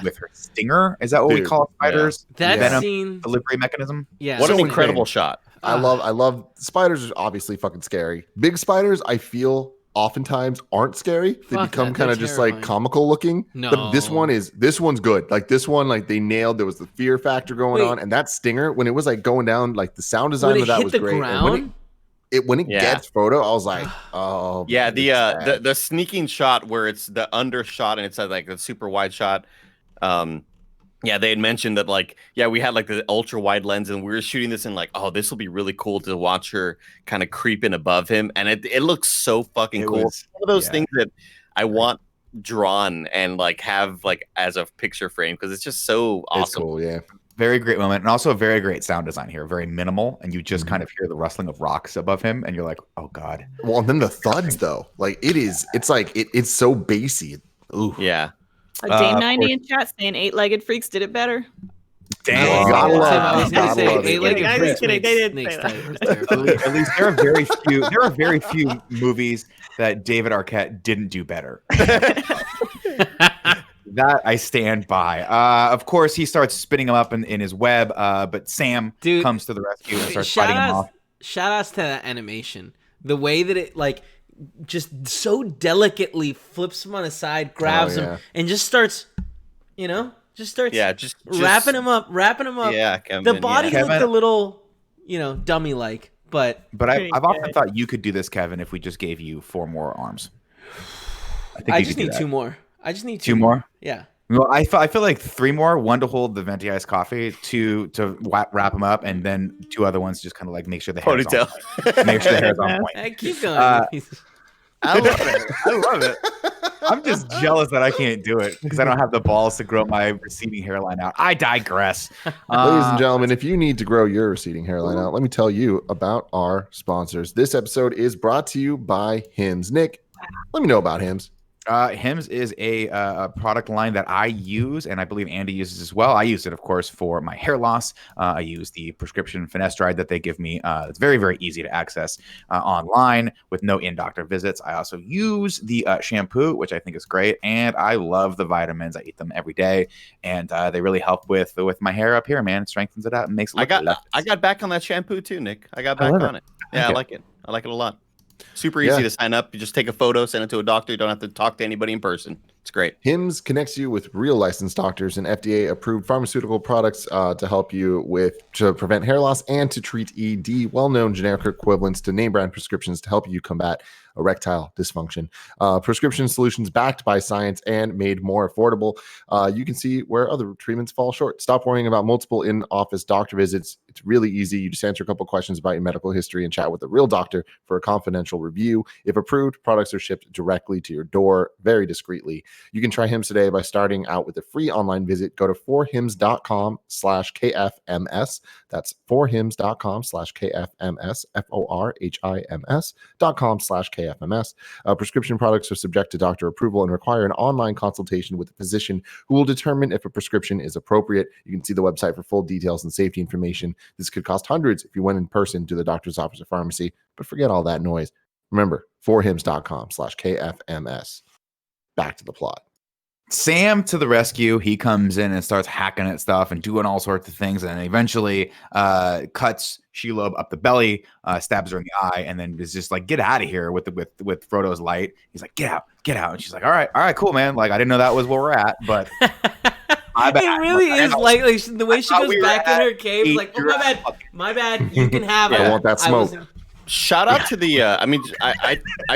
with her stinger. Is that what we call spiders? Yeah. That venom scene delivery mechanism. Yeah. What an incredible shot. I love spiders are obviously fucking scary. Big spiders, I feel oftentimes aren't scary. They become kind of just like comical looking. No. But this one's good. Like this one, like they nailed. There was the fear factor going on, and that stinger when it was like going down, like the sound design of that was great. Ground? And when it gets Frodo, I was like, oh yeah. The sneaking shot where it's the undershot and it's like a super wide shot. Yeah, they had mentioned that we had like the ultra wide lens and we were shooting this in like, oh, this will be really cool to watch her kind of creeping above him. And it looks so fucking cool. It's one of those things that I want drawn and like have like as a picture frame because it's just so awesome. It's cool, yeah. Very great moment, and also a very great sound design here. Very minimal, and you just kind of hear the rustling of rocks above him, and you're like, "Oh God!" Well, and then the thuds, though, like it's like it's so bassy. Ooh, yeah. Dame 90 in chat saying 8-legged freaks did it better. Damn, I was gonna say 8-legged freaks. They did makes say Tight. At least there are very few. There are very few movies that David Arquette didn't do better. That I stand by. Of course, he starts spinning him up in his web, but Sam comes to the rescue and starts fighting him off. Shout outs to that animation. The way that it like just so delicately flips him on his side, grabs him, and just starts, just wrapping him up. Yeah, Kevin, the body looked a little, dummy-like, but I've often thought you could do this, Kevin, if we just gave you 4 more arms. I just need 2 more. I just need 2 more. Yeah. Well, I feel like 3 more. 1 to hold the venti iced coffee, 2 to wrap them up, and then 2 other ones just kind of like make sure the hair's on. Make sure the hair's on point. I keep going. I love it. I love it. I'm just jealous that I can't do it because I don't have the balls to grow my receding hairline out. I digress. Ladies and gentlemen, if you need to grow your receding hairline out, let me tell you about our sponsors. This episode is brought to you by Hims. Nick, let me know about Hims. Hims is a product line that I use, and I believe Andy uses as well. I use it, of course, for my hair loss. I use the prescription finasteride that they give me. It's very, very easy to access online with no in-doctor visits. I also use the shampoo, which I think is great, and I love the vitamins. I eat them every day, and they really help with my hair up here, man. It strengthens it out and makes it look I got back on that shampoo too, Nick. I got back on it. Yeah, I like it. I like it a lot. Super easy to sign up. You just take a photo, send it to a doctor. You don't have to talk to anybody in person. It's great. Hims connects you with real licensed doctors and FDA-approved pharmaceutical products to help you to prevent hair loss and to treat ED, well-known generic equivalents to name brand prescriptions to help you combat erectile dysfunction. Prescription solutions backed by science and made more affordable. You can see where other treatments fall short. Stop worrying about multiple in-office doctor visits. It's really easy. You just answer a couple questions about your medical history and chat with a real doctor for a confidential review. If approved, products are shipped directly to your door very discreetly. You can try Hims today by starting out with a free online visit. Go to forhims.com/KFMS. That's forhims.com/KFMS, forhims.com/KFMS. Prescription products are subject to doctor approval and require an online consultation with a physician who will determine if a prescription is appropriate. You can see the website for full details and safety information. This could cost hundreds if you went in person to the doctor's office or pharmacy, but forget all that noise. Remember, forhims.com/KFMS. Back to the plot. Sam to the rescue. He comes in and starts hacking at stuff and doing all sorts of things, and eventually cuts Shelob up the belly, stabs her in the eye, and then is just like, "Get out of here!" with Frodo's light. He's like, "Get out, get out!" And she's like, "All right, cool, man. Like, I didn't know that was where we're at, but." It really is like the way she goes back in her cave. Like, oh, my bad. You can have it. I want that smoke. Shout out to the I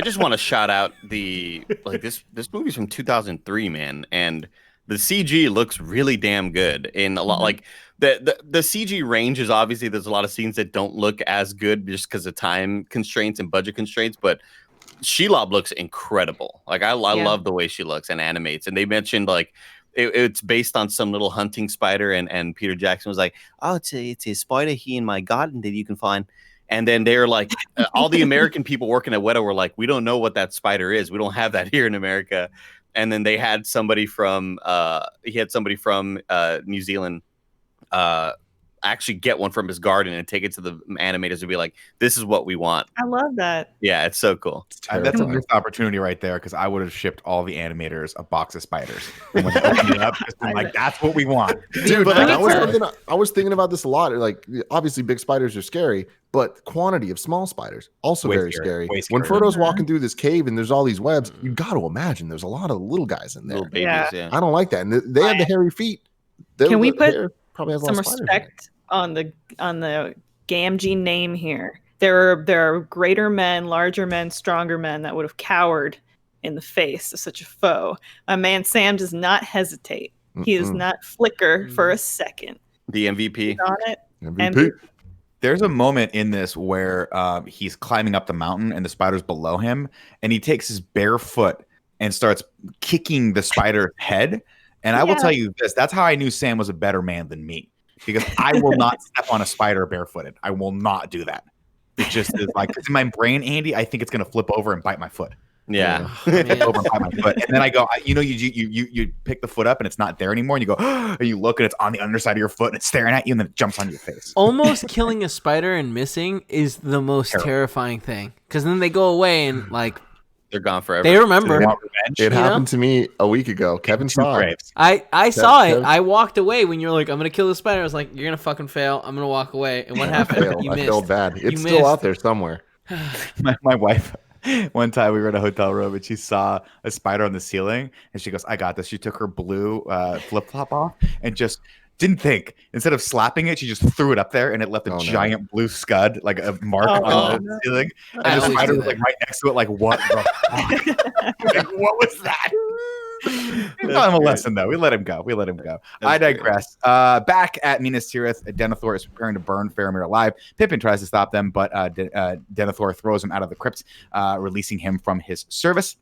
just want to shout out this movie's from 2003, man, and the CG looks really damn good in a lot. Like the CG range is obviously, there's a lot of scenes that don't look as good just because of time constraints and budget constraints, but Shelob looks incredible. Like I love the way she looks and animates. And they mentioned like it's based on some little hunting spider, and Peter Jackson was like, "Oh, it's a spider here in my garden that you can find." And then they're like, all the American people working at Weta were like, "We don't know what that spider is. We don't have that here in America." And then they had somebody from New Zealand actually get one from his garden and take it to the animators and be like, "This is what we want." I love that. Yeah, it's so cool. That's a missed opportunity right there, because I would have shipped all the animators a box of spiders. And when they opened it up, just been like, "That's what we want." Dude, but I was thinking about this a lot. Like, obviously big spiders are scary, but quantity of small spiders also very scary. When Frodo's walking through this cave and there's all these webs, you got to imagine there's a lot of little guys in there. Little babies, yeah. I don't like that. And they have the hairy feet. Can we put probably has some respect on the Gamgee name here? There are greater men, larger men, stronger men that would have cowered in the face of such a foe. My man Sam does not hesitate. He does not flicker for a second. The MVP. He's on it. MVP. There's a moment in this where he's climbing up the mountain and the spider's below him, and he takes his bare foot and starts kicking the spider's head. And I will tell you this, that's how I knew Sam was a better man than me, because I will not step on a spider barefooted. I will not do that. It just is like, in my brain, Andy, I think it's going to flip over and bite my foot. Yeah. Over and bite my foot. And then I go, you pick the foot up and it's not there anymore. And you go, and you look and it's on the underside of your foot and it's staring at you and then it jumps on your face. Almost killing a spider and missing is the most terrifying thing. Because then they go away and like, they're gone forever. they remember. They want revenge. It happened to me a week ago. Kevin saw it. I saw it. I walked away when you're like, I'm going to kill the spider. I was like, you're going to fucking fail. I'm going to walk away. And what happened? You I missed. felt bad. It's still out there somewhere. My wife, one time we were in a hotel room and she saw a spider on the ceiling and she goes, I got this. She took her blue flip-flop off and just didn't think. Instead of slapping it, she just threw it up there and it left a giant blue scud, like a mark on the ceiling. And the spider was like right next to it, like, what the fuck? Like, what was that? We taught him a lesson, though. We let him go. I digress. Back at Minas Tirith, Denethor is preparing to burn Faramir alive. Pippin tries to stop them, but Denethor throws him out of the crypt, releasing him from his service.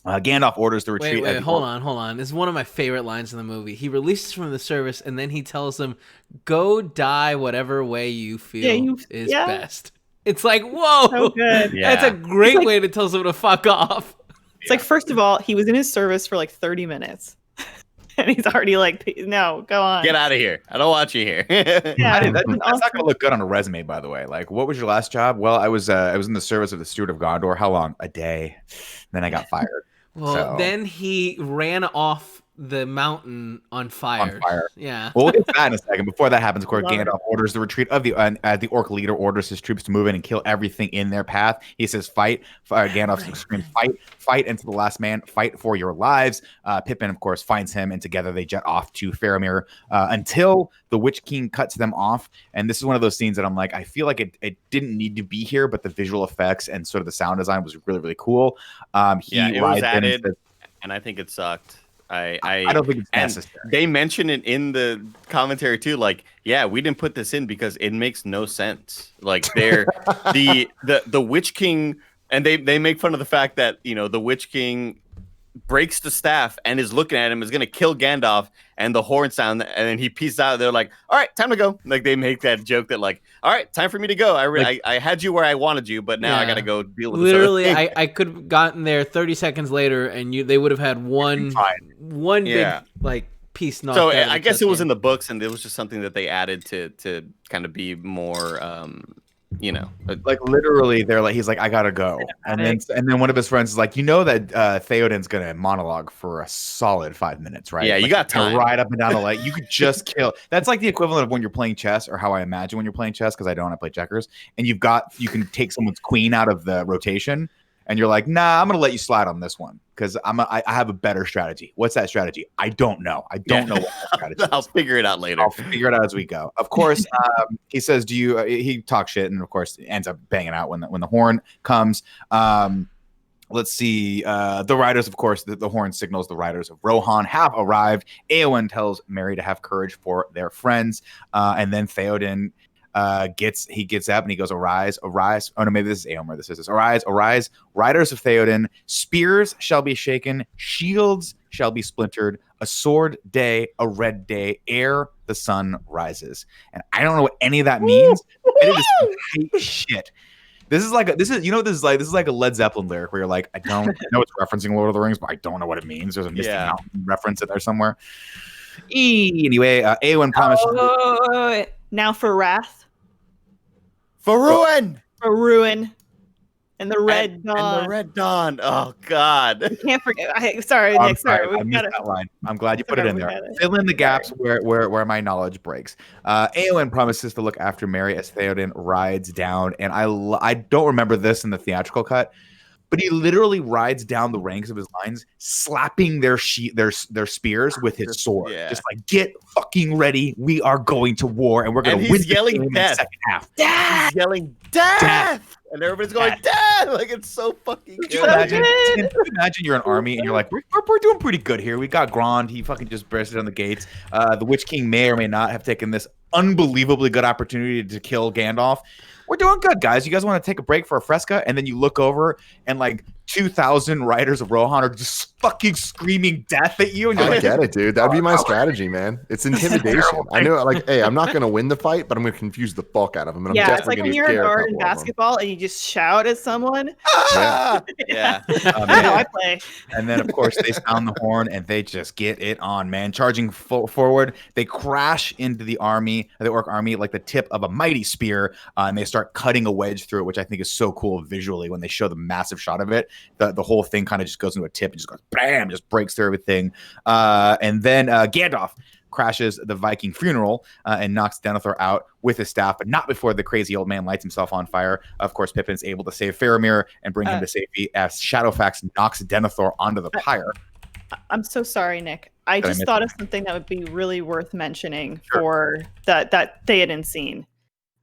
Gandalf orders the retreat. Wait, hold on. This is one of my favorite lines in the movie. He releases from the service, and then he tells them, "Go die whatever way you feel is best." It's like, whoa, So good. That's a great way to tell someone to fuck off. It's like, first of all, he was in his service for like 30 minutes. And he's already like, no, go on. Get out of here. I don't want you here. That's not going to look good on a resume, by the way. Like, what was your last job? Well, I was in the service of the Steward of Gondor. How long? A day. Then I got fired. Well, then he ran off the mountain on fire. Yeah. Well, we'll get to that in a second. Before that happens, of course, Gandalf orders the retreat of the orc leader orders his troops to move in and kill everything in their path. He says, fight. Gandalf screams, fight into the last man, fight for your lives. Pippin, of course, finds him, and together they jet off to Faramir until the Witch King cuts them off. And this is one of those scenes that I'm like, I feel like it didn't need to be here, but the visual effects and sort of the sound design was really, really cool. It was added, and I think it sucked. I don't think it's necessary. They mention it in the commentary too. Like, yeah, we didn't put this in because it makes no sense. Like, they're the Witch King, and they make fun of the fact that the Witch King breaks the staff and is looking at him, is gonna kill Gandalf, and the horn sound, and then he peaces out. They're like, all right, time to go. Like, they make that joke that like, all right, time for me to go. I had you where I wanted you, but now I gotta go deal with literally this. I could have gotten there 30 seconds later and they would have had one big like piece knocked so out. I guess it was in the books, and it was just something that they added to kind of be more like literally they're like, he's like, I gotta go, and then one of his friends is like, that Theoden's gonna monologue for a solid 5 minutes, right? Yeah, like, you got time to ride up and down the lake. You could just kill. That's like the equivalent of when you're playing chess, or how I imagine when you're playing chess, because I play checkers, and you can take someone's queen out of the rotation, and you're like, nah, I'm gonna let you slide on this one because I have a better strategy. What's that strategy? I don't know. What that strategy is. I'll figure it out later. I'll figure it out as we go. Of course, he says, "Do you?" He talks shit, and of course, ends up banging out when the horn comes. Let's see. The riders, of course, the horn signals the riders of Rohan have arrived. Eowyn tells Merry to have courage for their friends, and then Theoden gets up and he goes, arise. Oh no, maybe this is Eomer. This is arise, riders of Theoden. Spears shall be shaken, shields shall be splintered. A sword day, a red day, ere the sun rises. And I don't know what any of that means. It is hate shit. This is like a Led Zeppelin lyric where you're like, I know it's referencing Lord of the Rings, but I don't know what it means. There's a Misty Mountain reference in there somewhere. Anyway, Eowyn promised. Now for wrath. For ruin. And the Red Dawn. And the Red Dawn. Oh, God. I can't forget. Sorry, Nick. I missed that line. I'm glad you put it in there. Fill in the gaps where my knowledge breaks. Eowyn promises to look after Merry as Theoden rides down. And I don't remember this in the theatrical cut, but he literally rides down the ranks of his lines, slapping their spears with his sword. Yeah. Just like, get fucking ready. We are going to war, and we're going to win. He's yelling death. In the second half. He's yelling death. and everybody's going, Dad! Like, it's so fucking good. Imagine you're an army and you're like, we're doing pretty good here. We got Grond. He fucking just bursted on the gates. The Witch King may or may not have taken this unbelievably good opportunity to kill Gandalf. We're doing good, guys. You guys want to take a break for a fresca? And then you look over and like 2,000 riders of Rohan are just fucking screaming death at you. And you're I like, get it, dude. That'd be my strategy, man. It's intimidation. I know, like, hey, I'm not going to win the fight, but I'm going to confuse the fuck out of them. And I'm it's like when you're a guard in basketball and you just shout at someone. Yeah. I play. And then, of course, they sound the horn and they just get it on, man. Charging forward, they crash into the orc army, like the tip of a mighty spear, and they start cutting a wedge through it, which I think is so cool visually when they show the massive shot of it. The whole thing kind of just goes into a tip and just goes bam, just breaks through everything. And then Gandalf crashes the Viking funeral and knocks Denethor out with his staff, but not before the crazy old man lights himself on fire. Of course, Pippin's able to save Faramir and bring him to safety as Shadowfax knocks Denethor onto the pyre. I'm so sorry, Nick. I just thought of something that would be really worth mentioning for that Theoden scene.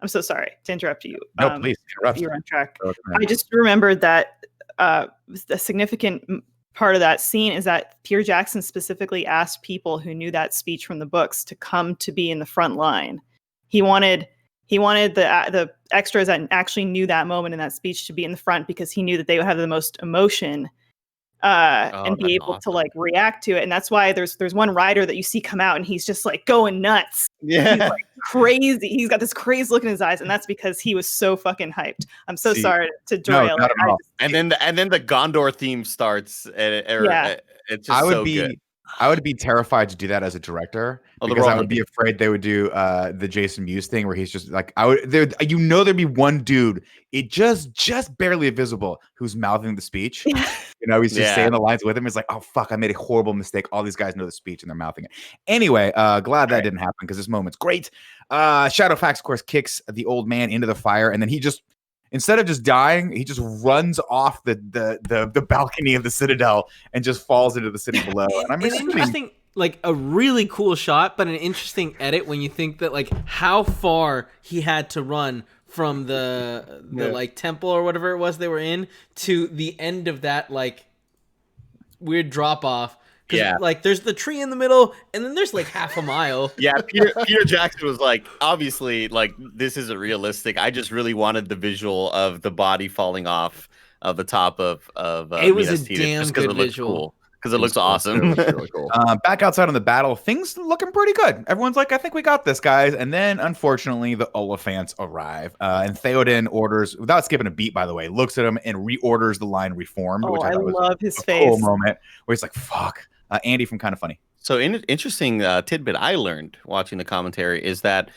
I'm so sorry to interrupt you. No, please interrupt. You're on track. I just remembered that the significant part of that scene is that Peter Jackson specifically asked people who knew that speech from the books to come to be in the front line. He wanted the extras that actually knew that moment in that speech to be in the front because he knew that they would have the most emotion and be able to like react to it. And that's why there's one rider that you see come out and he's just like going nuts. Yeah. He's like crazy. He's got this crazy look in his eyes, and that's because he was so fucking hyped. I'm so sorry to derail. No, and then the Gondor theme starts. It's just good. I would be terrified to do that as a director because I would be afraid they would do the Jason Mewes thing where he's just like there'd be one dude, it just barely visible, who's mouthing the speech. He's just saying the lines with him. It's like, oh fuck, I made a horrible mistake. All these guys know the speech and they're mouthing it. Anyway, glad that didn't happen because this moment's great. Shadowfax, of course, kicks the old man into the fire, and then he just, instead of just dying, he just runs off the balcony of the Citadel and just falls into the city below. And I'm interesting, like a really cool shot, but an interesting edit when you think that like how far he had to run from the like temple or whatever it was they were in to the end of that like weird drop off. Yeah, like there's the tree in the middle, and then there's like half a mile. Yeah, Peter Jackson was like, obviously, like this isn't realistic. I just really wanted the visual of the body falling off of the top of it was Minas a Tirith, damn just good it looks visual. cool. Because it looks awesome. Really cool. Back outside on the battle, things looking pretty good. Everyone's like, I think we got this, guys. And then, unfortunately, the Oliphants arrive. And Theoden orders, without skipping a beat, by the way, looks at him and reorders the line Reformed, which I thought was love his a face. cool moment where he's like, fuck. Andy from Kind of Funny. So, interesting tidbit I learned watching the commentary is that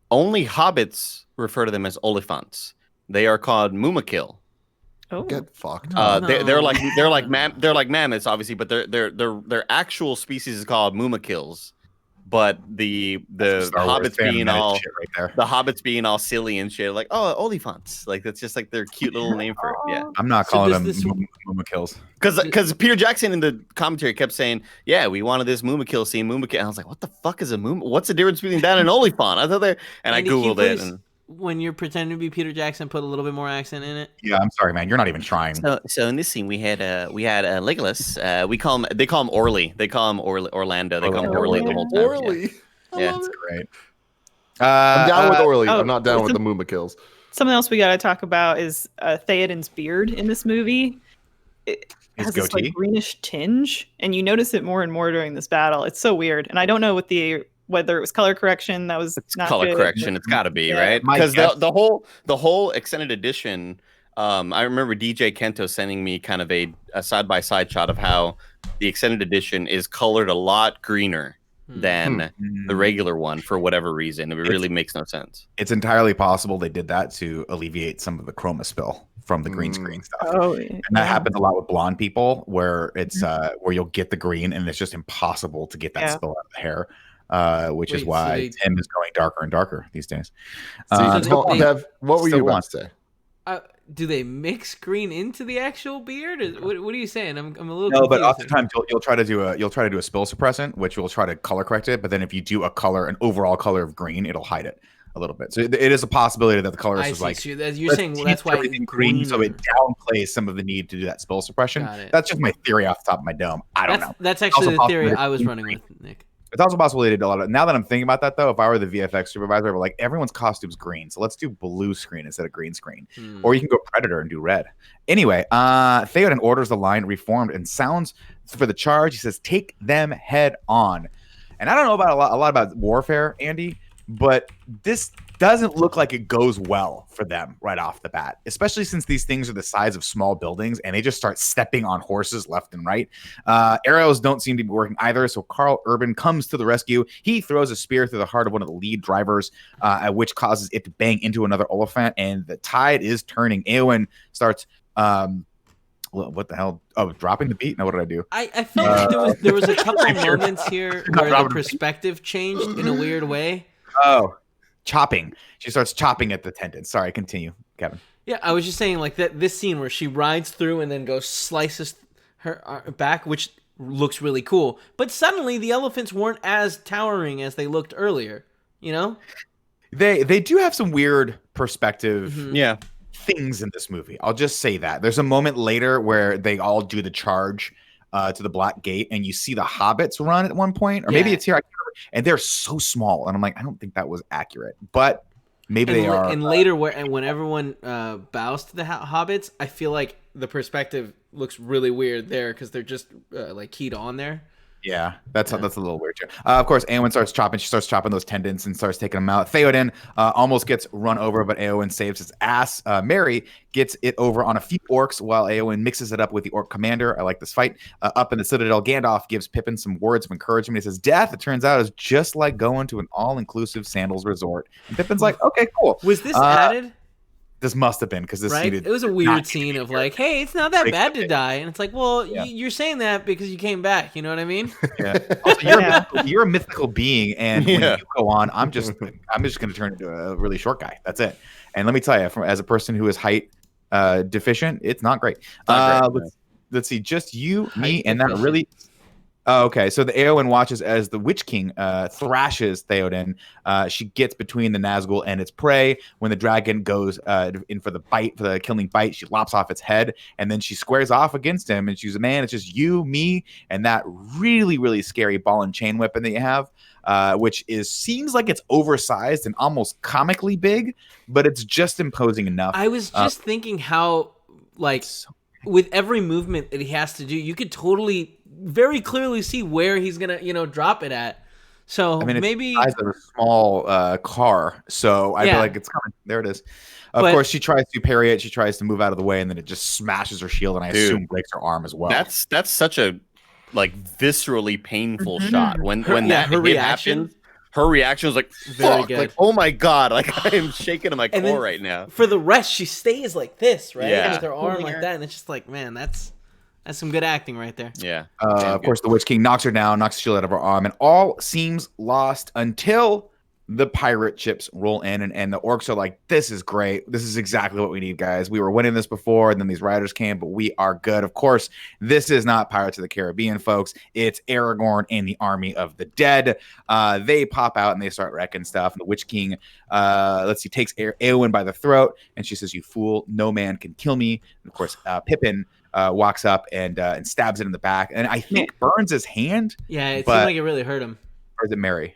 only hobbits refer to them as Oliphants. They are called Mumakil. Oh. Get fucked. They're like mammoths, obviously, but their actual species is called Mumakils. But the hobbits being all the hobbits being all silly and shit, like Oliphants, like that's just like their cute little name for it. Yeah, I'm not calling them Mumakils because Peter Jackson in the commentary kept saying, "Yeah, we wanted this Mumakil scene, Mumakil." And I was like, "What the fuck is a Mum? What's the difference between that and Oliphant?" I thought there, and I googled it. And when you're pretending to be Peter Jackson, put a little bit more accent in it. Yeah, I'm sorry, man. You're not even trying. So in this scene, we had Legolas. They call him Orly. They call him Orlando. They call him Orly the whole time. Orly. Yeah, that's great. I'm down with Orly. I'm not down with the Mumakils. Something else we got to talk about is Theoden's beard in this movie. It has this like greenish tinge, and you notice it more and more during this battle. It's so weird, and I don't know whether it was color correction that was not color good. correction. It's got to be right because the whole extended edition. I remember DJ Kento sending me kind of a side by side shot of how the extended edition is colored a lot greener than the regular one for whatever reason. It really makes no sense. It's entirely possible they did that to alleviate some of the chroma spill from the green screen stuff. And that happens a lot with blonde people where it's where you'll get the green and it's just impossible to get that spill out of the hair. Which is why Tim is going darker and darker these days. Dev, what were you about to say? Do they mix green into the actual beard? What are you saying? I'm a little. No, but oftentimes you'll try to do a spill suppressant, which will try to color correct it. But then if you do an overall color of green, it'll hide it. a little bit. So it is a possibility that the colorist was like, so you're saying, well, that's why everything green, so it downplays some of the need to do that spell suppression. That's just my theory off the top of my dome. I don't know. That's actually the theory I was running with, Nick. It's also possible they did a lot of. Now that I'm thinking about that, though, if I were the VFX supervisor, I'd be like, everyone's costume's green, so let's do blue screen instead of green screen. Or you can go Predator and do red. Anyway, Theoden orders the line reformed and sounds for the charge. He says, "Take them head on." And I don't know about a lot about warfare, Andy, but this doesn't look like it goes well for them right off the bat, especially since these things are the size of small buildings and they just start stepping on horses left and right. Arrows don't seem to be working either, so Carl Urban comes to the rescue. He throws a spear through the heart of one of the lead drivers, which causes it to bang into another Oliphant, and the tide is turning. Eowyn starts... what the hell? Oh, dropping the beat? No, what did I do? I felt like there was a couple of moments here where the perspective changed in a weird way. Oh, chopping. She starts chopping at the tendons. Sorry, continue, Kevin. Yeah, I was just saying like that. This scene where she rides through and then goes slices her back, which looks really cool. But suddenly the elephants weren't as towering as they looked earlier. You know, they do have some weird perspective. Yeah. Things in this movie. I'll just say that. There's a moment later where they all do the charge to the Black Gate, and you see the hobbits run at one point, or maybe it's here, I can't remember, and they're so small, and I'm like, I don't think that was accurate, but maybe they are. And later, when everyone bows to the hobbits, I feel like the perspective looks really weird there because they're just like keyed on there. Yeah, that's a little weird too. Of course, Eowyn starts chopping. She starts chopping those tendons and starts taking them out. Theoden almost gets run over, but Eowyn saves his ass. Merry gets it over on a few orcs while Eowyn mixes it up with the orc commander. I like this fight. Up in the Citadel, Gandalf gives Pippin some words of encouragement. He says, "Death, it turns out, is just like going to an all-inclusive sandals resort." And Pippin's like, "Okay, cool." Was this added? This must have been because this it was a weird scene of like, hey, it's not that bad to die, and it's like, well, you're saying that because you came back. You know what I mean? Yeah. Also, you're a mythical being, and when you go on, I'm just going to turn into a really short guy. That's it. And let me tell you, as a person who is height deficient, it's not great. Let's see, just you, me, and that really. Oh, okay. So the Eowyn watches as the Witch King thrashes Theoden. She gets between the Nazgul and its prey. When the dragon goes in for the killing bite, she lops off its head, and then she squares off against him. And she's, man, it's just you, me, and that really, really scary ball and chain weapon that you have, which seems like it's oversized and almost comically big, but it's just imposing enough. I was just thinking how, like, with every movement that he has to do, you could totally very clearly see where he's gonna drop it at. So maybe it's the size of a small car, so I feel like it's coming. There it is. Of course, she tries to parry it. She tries to move out of the way, and then it just smashes her shield, and I assume breaks her arm as well. That's such a viscerally painful shot. When that hit happens, her reaction was like, very good. Like, oh my god, like I am shaking in my core right now. For the rest, she stays like this, right? Yeah. With her arm like that, and it's just like, man, that's some good acting right there. Yeah. Of course, the Witch King knocks her down, knocks the shield out of her arm, and all seems lost until the pirate ships roll in, and the orcs are like, this is great. This is exactly what we need, guys. We were winning this before, and then these riders came, but we are good. Of course, this is not Pirates of the Caribbean, folks. It's Aragorn and the Army of the Dead. They pop out, and they start wrecking stuff. And the Witch King, takes Eowyn by the throat, and she says, "You fool, no man can kill me." And of course, Pippin walks up and stabs it in the back, and I think burns his hand. Yeah, it seemed like it really hurt him. Or is it Merry?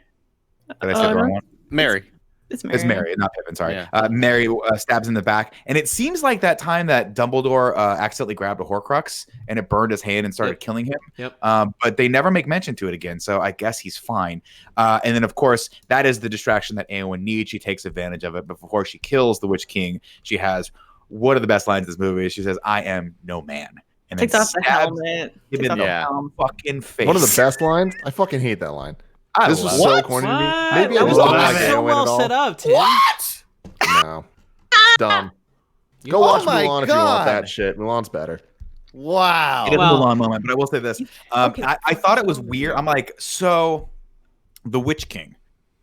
Did I say the wrong one? Merry. It's Merry. It's Merry, not Pippin. Sorry. Yeah. Merry stabs in the back, and it seems like that time that Dumbledore accidentally grabbed a Horcrux and it burned his hand and started killing him. Yep. But they never make mention to it again, so I guess he's fine. And then, of course, that is the distraction that Eowyn needs. She takes advantage of it, but before she kills the Witch King, she has one of the best lines in this movie. She says, "I am no man." And takes off the helmet. Takes off the fucking face. One of the best lines. I fucking hate that line. This was so corny to me. Maybe it was so well set up, Tim. What? No. Dumb. Go watch Mulan if you want that shit. Mulan's better. Wow. It is a Mulan moment, but I will say this. I thought it was weird. I'm like, so the Witch King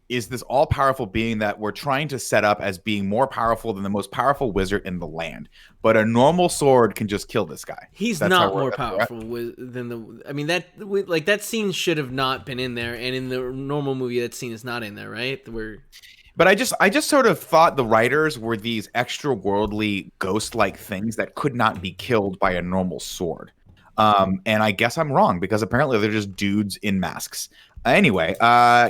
is this all-powerful being that we're trying to set up as being more powerful than the most powerful wizard in the land. But a normal sword can just kill this guy. He's not more powerful than the... I mean, that scene should have not been in there. And in the normal movie, that scene is not in there, right? But I just sort of thought the writers were these extra-worldly ghost-like things that could not be killed by a normal sword. And I guess I'm wrong because apparently they're just dudes in masks. Anyway,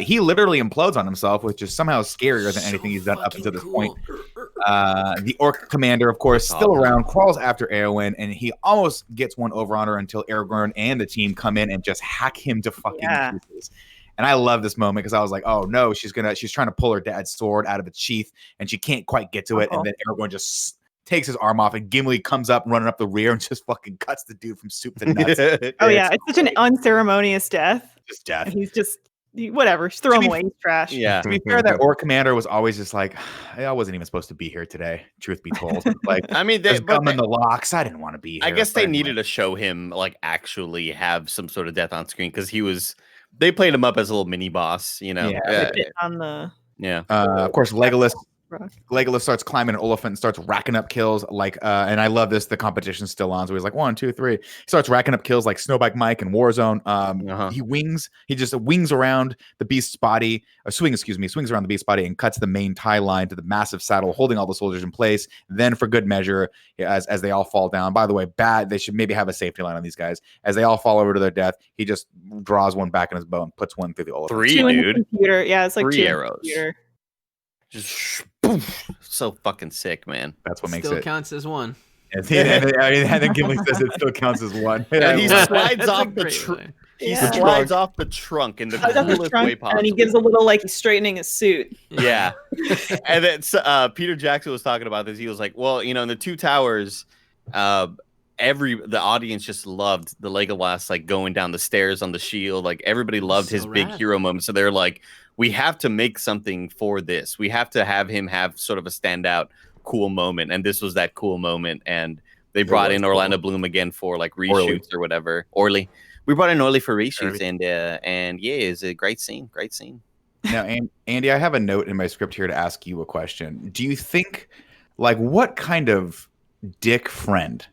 he literally implodes on himself, which is somehow scarier than anything he's done up until this point. The orc commander, of course, still around, crawls after Eowyn, and he almost gets one over on her until Aragorn and the team come in and just hack him to fucking pieces. And I love this moment because I was like, oh no, she's trying to pull her dad's sword out of its sheath, and she can't quite get to it, and then Aragorn just takes his arm off, and Gimli comes up running up the rear and just fucking cuts the dude from soup to nuts. It's such an unceremonious death. Just death. And he's just whatever, just throw him away. He's trash. Yeah. To be fair, that orc commander was always just like, I wasn't even supposed to be here today. Truth be told, like, I mean, there's gum in the locks. I didn't want to be here. I guess they needed to show him like actually have some sort of death on screen because they played him up as a little mini boss, you know. Of course, Legolas starts climbing an elephant and starts racking up kills like and I love this, the competition's still on, so he's like 1 2 3, he starts racking up kills like Snowbike Mike and Warzone. He just wings around the beast's body, swings around the beast's body and cuts the main tie line to the massive saddle holding all the soldiers in place. Then for good measure, as they all fall down, by the way, they should maybe have a safety line on these guys, as they all fall over to their death, he just draws one back in his bow and puts one through the elephant. 3, dude. It's like 3 arrows. Just so fucking sick, man. That's what makes still it counts as 1. And then Gimli says it still counts as 1. Yeah, he slides off the trunk. He slides off the trunk in the coolest way possible. And he gives a little like he's straightening his suit. Yeah. And then Peter Jackson was talking about this. He was like, well, you know, in the Two Towers, the audience just loved the Legolas like going down the stairs on the shield. Like everybody loved his big hero moment. So they're like, we have to make something for this. We have to have him have sort of a standout cool moment. And this was that cool moment. And they brought in Orlando Bloom again for like reshoots or whatever. Orly. We brought in Orly for reshoots and yeah, it's a great scene. Great scene. Now, Andy, I have a note in my script here to ask you a question. Do you think, like, what kind of dick friend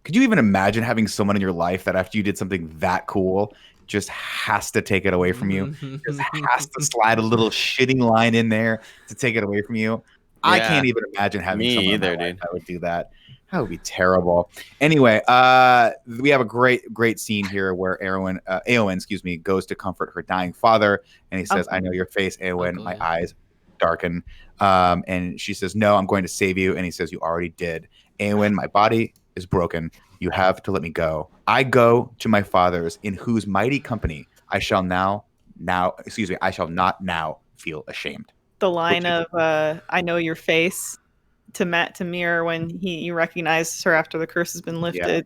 could you even imagine having someone in your life that after you did something that cool just has to take it away from you, just has to slide a little shitting line in there to take it away from you? Yeah. I can't even imagine having someone in my life that would do that. That would be terrible. Anyway, we have a great scene here where Eowyn, goes to comfort her dying father, and he says, "I know your face, Eowyn." My eyes darken, and she says, "No, I'm going to save you." And he says, "You already did, Eowyn. My body is broken. You have to let me go. I go to my fathers, in whose mighty company I shall not now feel ashamed." The line of "I know your face" to Matt Tamir when you recognize her after the curse has been lifted.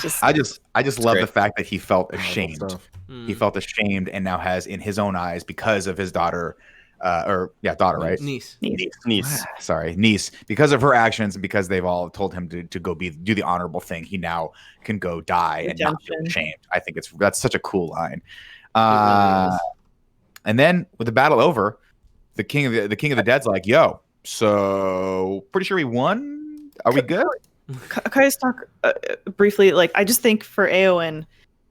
Yeah. I just love the fact that he felt ashamed. He felt ashamed, and now has in his own eyes, because of his daughter, right? Niece. Sorry, niece. Because of her actions, and because they've all told him to go do the honorable thing, he now can go die and not feel ashamed. I think that's such a cool line. And then with the battle over, the king of the dead's like, "Yo, so pretty sure we won. Are we good?" Can I just talk briefly? Like, I just think for Eowyn,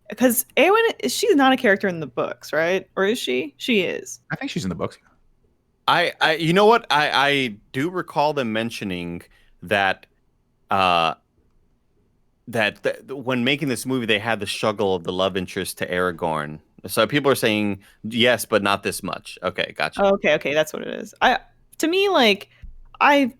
because Eowyn, she's not a character in the books, right? Or is she? She is. I think she's in the books. I you know what? I do recall them mentioning that when making this movie, they had the struggle of the love interest to Aragorn. So people are saying yes, but not this much. Okay, gotcha. Oh, okay, that's what it is. To me, like, I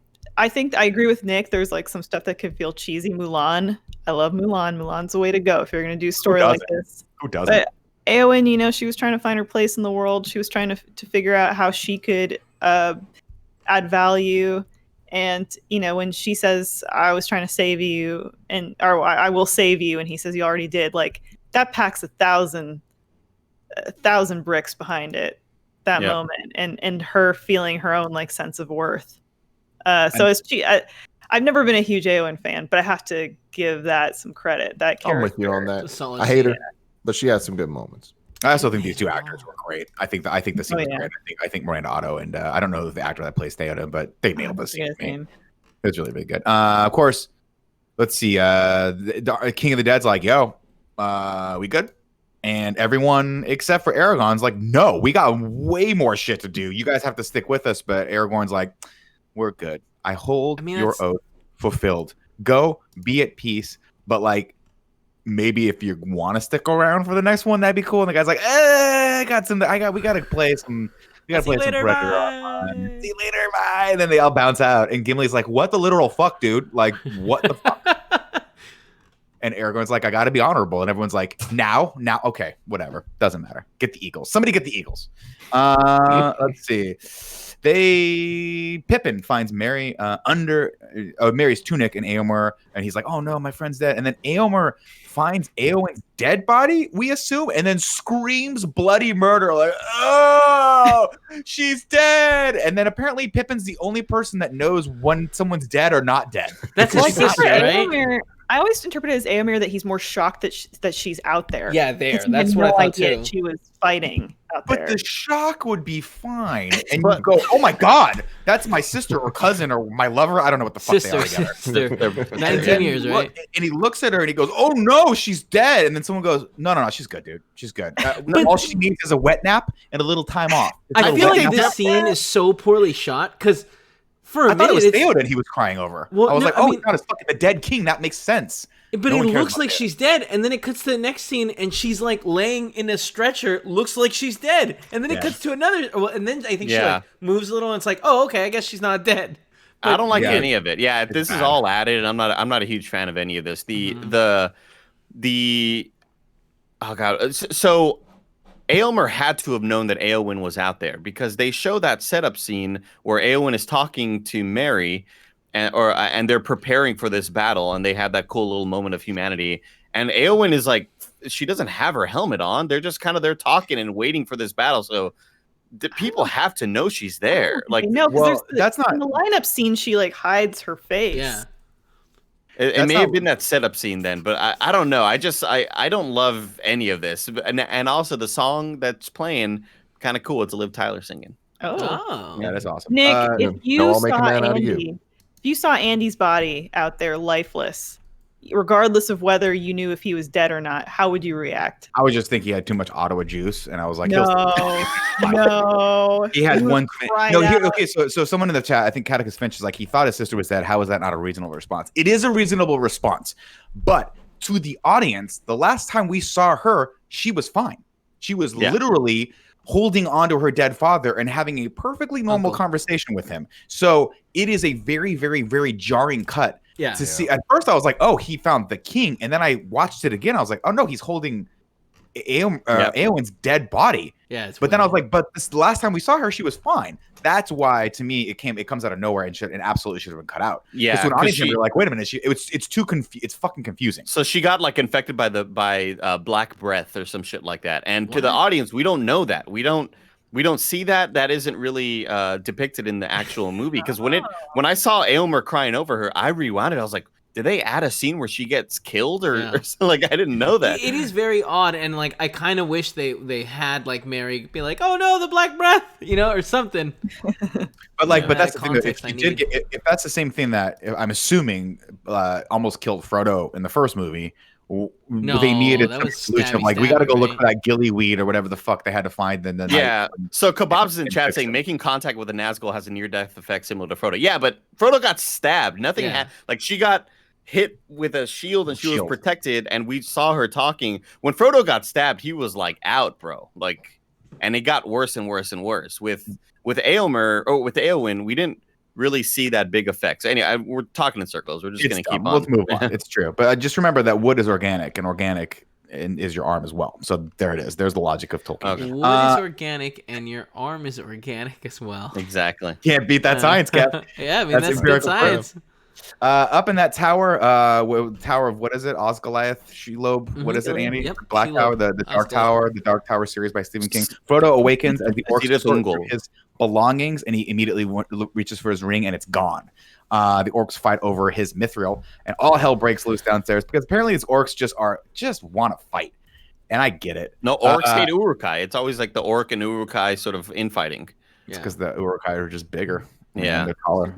think I agree with Nick. There's like some stuff that could feel cheesy. Mulan, I love Mulan. Mulan's the way to go if you're gonna do a story like this. Who doesn't? But Eowyn, she was trying to find her place in the world. She was trying to figure out how she could add value. And when she says, "I was trying to save you," or "I will save you," and he says, "You already did," like that packs 1,000 bricks behind it. That moment, and her feeling her own like sense of worth. I've never been a huge Eowyn fan, but I have to give that some credit. That character, I'm with you on that. I hate her, but she had some good moments. I also think these two actors were great. I think the scene was great. I think Miranda Otto and I don't know the actor that plays Theoden, but they nailed the scene. It was really, really good. Of course, let's see. The King of the Dead's like, "Yo, we good?" And everyone except for Aragorn's like, no, we got way more shit to do. You guys have to stick with us. But Aragorn's like, we're good. I hold your oath fulfilled. Go, be at peace. But like, maybe if you want to stick around for the next one, that'd be cool. And the guy's like, we gotta play some. We gotta play some Predator. See you later, bye. And then they all bounce out. And Gimli's like, what the literal fuck, dude? Like, what the fuck? And Aragorn's like, I gotta be honorable. And everyone's like, now, okay, whatever. Doesn't matter. Get the eagles. Somebody get the eagles. Let's see. Pippin finds Merry under Merry's tunic in Éomer, and he's like, oh no, my friend's dead. And then Éomer finds Éowyn's dead body, we assume, and then screams bloody murder, like, oh, she's dead. And then apparently Pippin's the only person that knows when someone's dead or not dead. That's his sister, right? I always interpreted as Éomer that he's more shocked that she's out there. Yeah, there. That's what I thought too. She was fighting out there. But the shock would be fine. And you go, oh my God, that's my sister or cousin or my lover. I don't know what the fuck they are together. Sister. 19 years, right? And he looks at her and he goes, oh no, she's dead. And then someone goes, no, she's good, dude. She's good. All she needs is a wet nap and a little time off. I feel like this scene is so poorly shot because I thought it was Theoden he was crying over. Well, I was he's not fucking the dead king. That makes sense. But it looks like she's dead, and then it cuts to the next scene, and she's like laying in a stretcher. Looks like she's dead, and then it cuts to another. And then I think she like moves a little, and it's like, oh, okay, I guess she's not dead. But I don't like any of it. Yeah, this is all added, and I'm not a huge fan of any of this. Oh god, so Éomer had to have known that Éowyn was out there because they show that setup scene where Éowyn is talking to Merry. And they're preparing for this battle, and they have that cool little moment of humanity. And Éowyn is like, she doesn't have her helmet on. They're just kind of there talking and waiting for this battle. So people have to know she's there. Like, no, well, that's not in the lineup scene. She like hides her face. Yeah, it may have been that setup scene then, but I don't know. I don't love any of this, and also the song that's playing kind of cool. It's Liv Tyler singing. Oh, yeah, that's awesome. Nick, if you saw Andy. If you saw Andy's body out there lifeless, regardless of whether you knew if he was dead or not, how would you react? I would just think he had too much Ottawa juice, and I was like, no. He had one. Okay, so someone in the chat, I think Catechus Finch is like, he thought his sister was dead. How is that not a reasonable response? It is a reasonable response, but to the audience, the last time we saw her, she was fine. She was literally holding on to her dead father and having a perfectly normal conversation with him. So it is a very, very, very jarring cut to see. At first I was like, oh, he found the king. And then I watched it again. I was like, oh no, he's holding Éowyn's dead body. Yeah. But then I was like, but this last time we saw her, she was fine. That's why, to me, it comes out of nowhere and absolutely should have been cut out. Yeah, because when audience members are like, wait a minute, it's fucking confusing. So she got like infected by black breath or some shit like that. And to the audience, we don't know that. We don't see that. That isn't really depicted in the actual movie. Because when I saw Éomer crying over her, I rewound it. I was like, did they add a scene where she gets killed or something? Like, I didn't know that. It is very odd, and like I kind of wish they had like Merry be like, "Oh no, the black breath," or something. But that's the thing. If that's the same thing that I'm assuming almost killed Frodo in the first movie, they needed a solution of like, we got to go look for that gillyweed or whatever the fuck they had to find. And then so Kebab's in chat saying making contact with a Nazgul has a near-death effect similar to Frodo. Yeah, but Frodo got stabbed. Nothing like she got hit with a shield and she was protected, and we saw her talking. When Frodo got stabbed, he was like out, bro. Like, and it got worse and worse and worse. With Éowyn, we didn't really see that big effects. Anyway, we're talking in circles. We're just going to keep on. Let's move on. It's true. But just remember that wood is organic, and organic is your arm as well. So there it is. There's the logic of Tolkien. Okay. Wood is organic, and your arm is organic as well. Exactly. Can't beat that science, Kev. Yeah, I mean, that's good science. Up in that tower, tower of what is it? Osgiliath, Shelob. What is it, Andy? Yep. Black Tower, the Dark Tower, the Dark Tower series by Stephen King. Frodo awakens as the orcs sort through his belongings, and he immediately reaches for his ring, and it's gone. The orcs fight over his mithril, and all hell breaks loose downstairs because apparently these orcs just want to fight, and I get it. No, orcs hate Uruk-hai. It's always like the orc and Uruk-hai sort of infighting. It's because the Uruk-hai are just bigger. Yeah, they're taller.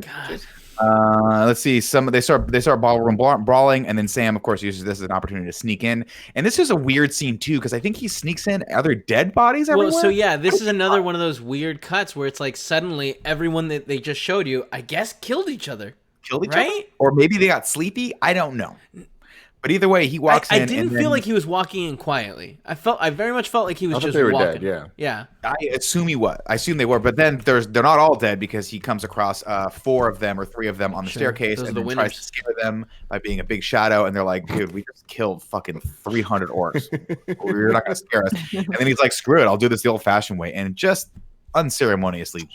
Let's see. They start ballroom brawling, and then Sam, of course, uses this as an opportunity to sneak in. And this is a weird scene too, because I think he sneaks in other dead bodies everywhere. Well, so yeah, this is another one of those weird cuts where it's like suddenly everyone that they just showed you, I guess, killed each other. Right? Or maybe they got sleepy. I don't know. But either way, he walks in. I didn't feel like he was walking in quietly. I very much felt like he was just they were walking. dead, yeah. I assume he was. I assume they were. But then they're not all dead because he comes across 4 of them or 3 of them on the staircase and then tries to scare them by being a big shadow. And they're like, dude, we just killed fucking 300 orcs. You're not going to scare us. And then he's like, screw it. I'll do this the old-fashioned way. And just unceremoniously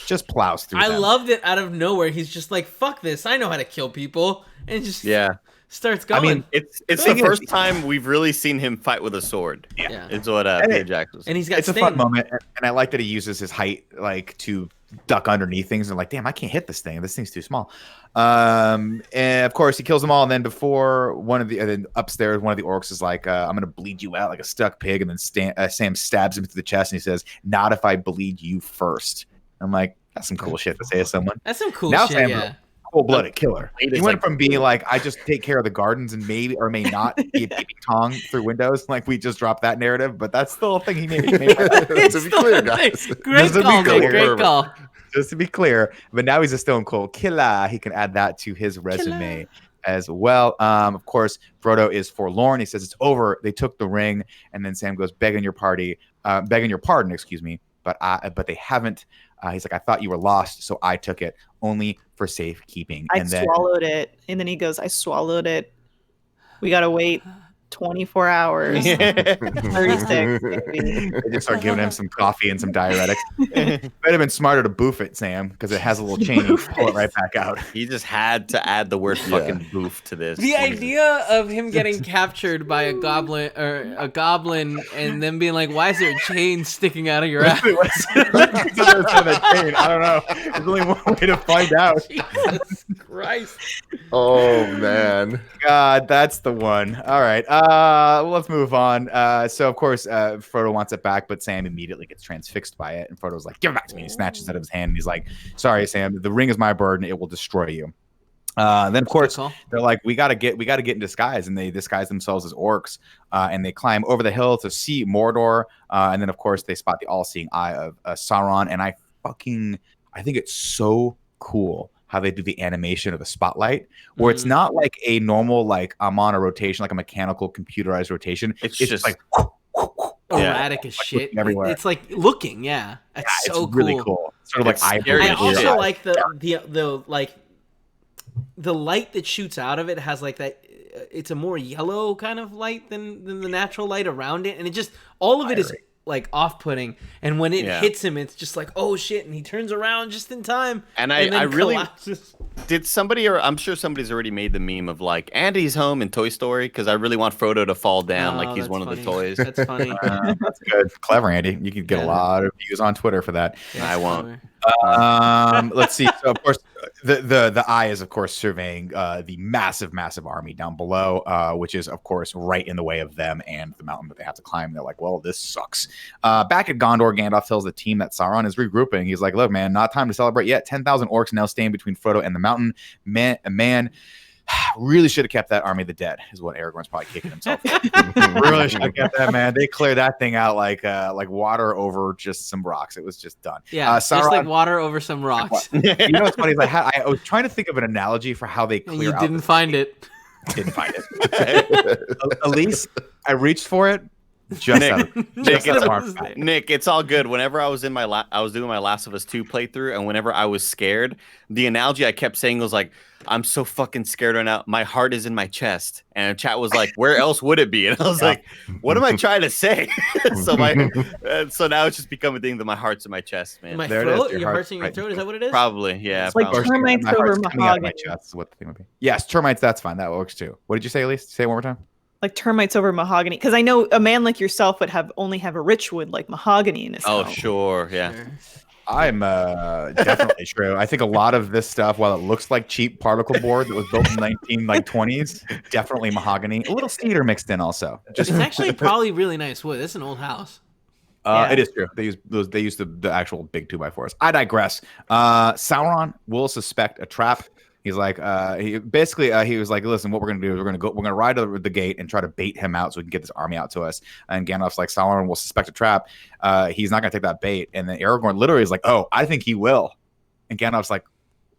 just plows through them. Loved it out of nowhere. He's just like, fuck this. I know how to kill people. And just starts going. I mean, it's the first time we've really seen him fight with a sword. Yeah. It's what Peter Jackson was. And he's got It's a fun moment. And I like that he uses his height like to duck underneath things and like, damn, I can't hit this thing. This thing's too small. And of course he kills them all. And then before upstairs, one of the orcs is like, I'm going to bleed you out like a stuck pig. And then Sam stabs him through the chest and he says, not if I bleed you first. I'm like, that's some cool shit to say to someone. That's some cool now shit, Sam, cold-blooded killer. He went from being like, I just take care of the gardens and maybe or may not be a peeping Tom through windows. Like we just dropped that narrative, but that's still a thing he made. To be clear, guys. Great call. Just to be clear, but now he's a stone cold killer. He can add that to his resume as well. Of course, Frodo is forlorn. He says it's over. They took the ring, and then Sam goes begging your pardon, excuse me. But they haven't. He's like, I thought you were lost, so I took it only for safekeeping. I swallowed it. And then he goes, I swallowed it. We got to wait 24 hours. 36. They just start giving him some coffee and some diuretics. Might have been smarter to boof it, Sam, because it has a little chain. You pull it right back out. He just had to add the word fucking boof to this. The idea of him getting captured by a goblin and then being like, why is there a chain sticking out of your ass? I don't know. There's only one way to find out. Jesus Christ. Oh, man. God, that's the one. All right. Let's move on. So, of course, Frodo wants it back, but Sam immediately gets transfixed by it. And Frodo's like, give it back to me. He snatches it out of his hand. And he's like, sorry, Sam. The ring is my burden. It will destroy you. Then, of course, they're like, we gotta get in disguise. And they disguise themselves as orcs. And they climb over the hill to see Mordor. And then, of course, they spot the all-seeing eye of Sauron. And I think it's so cool how they do the animation of the spotlight, where it's not like a normal, like I'm on a rotation, like a mechanical computerized rotation. It's just like erratic as shit. Everywhere. It's like looking, it's so it's really cool. Sort of like I also like the like the light that shoots out of it has like that. It's a more yellow kind of light than the natural light around it, and it just all of it is like off-putting, and when it hits him, it's just like, oh shit, and he turns around just in time. And I really did somebody, or I'm sure somebody's already made the meme of like Andy's home in Toy Story, because I really want Frodo to fall down like he's one of the toys. That's funny. That's good, clever, Andy. You can get a lot of views on Twitter for that. I won't. Let's see. So of course, the eye is of course surveying the massive army down below, which is of course right in the way of them and the mountain that they have to climb. They're like, well, this sucks. Back at Gondor, Gandalf tells the team that Sauron is regrouping. He's like, look, man, not time to celebrate yet. 10,000 orcs now stand between Frodo and the mountain. Man, really should have kept that army of the dead, is what Aragorn's probably kicking himself. Really should have kept that, man. They cleared that thing out like water over just some rocks. It was just done. Yeah, Sauron, just like water over some rocks. You know what's funny is I was trying to think of an analogy for how they clear out. You didn't find it. Didn't find it. Elise, I reached for it. Nick, it's all good. Whenever I was in I was doing my Last of Us 2 playthrough, and whenever I was scared, the analogy I kept saying was like, I'm so fucking scared right now. My heart is in my chest. And chat was like, where else would it be? And I was like, what am I trying to say? So now it's just become a thing that my heart's in my chest, man. My throat? Your heart's in your throat? Is that what it is? Probably, yeah. It's like termites over mahogany. That's what the thing would be. Yes, termites, that's fine. That works too. What did you say, Elise? Say it one more time. Like termites over mahogany, because I know a man like yourself would only have a rich wood like mahogany in his home. Oh, sure, yeah. Sure. I'm definitely true. I think a lot of this stuff, while it looks like cheap particle board that was built in 1920s, definitely mahogany. A little cedar mixed in also. It's actually probably really nice wood. It's an old house. It is true. They use the actual big 2x4s. I digress. Sauron will suspect a trap. He's like, he was like, listen, what we're gonna do is we're gonna ride over the gate and try to bait him out so we can get this army out to us. And Gandalf's like, Sauron will suspect a trap. He's not gonna take that bait. And then Aragorn literally is like, oh, I think he will. And Gandalf's like,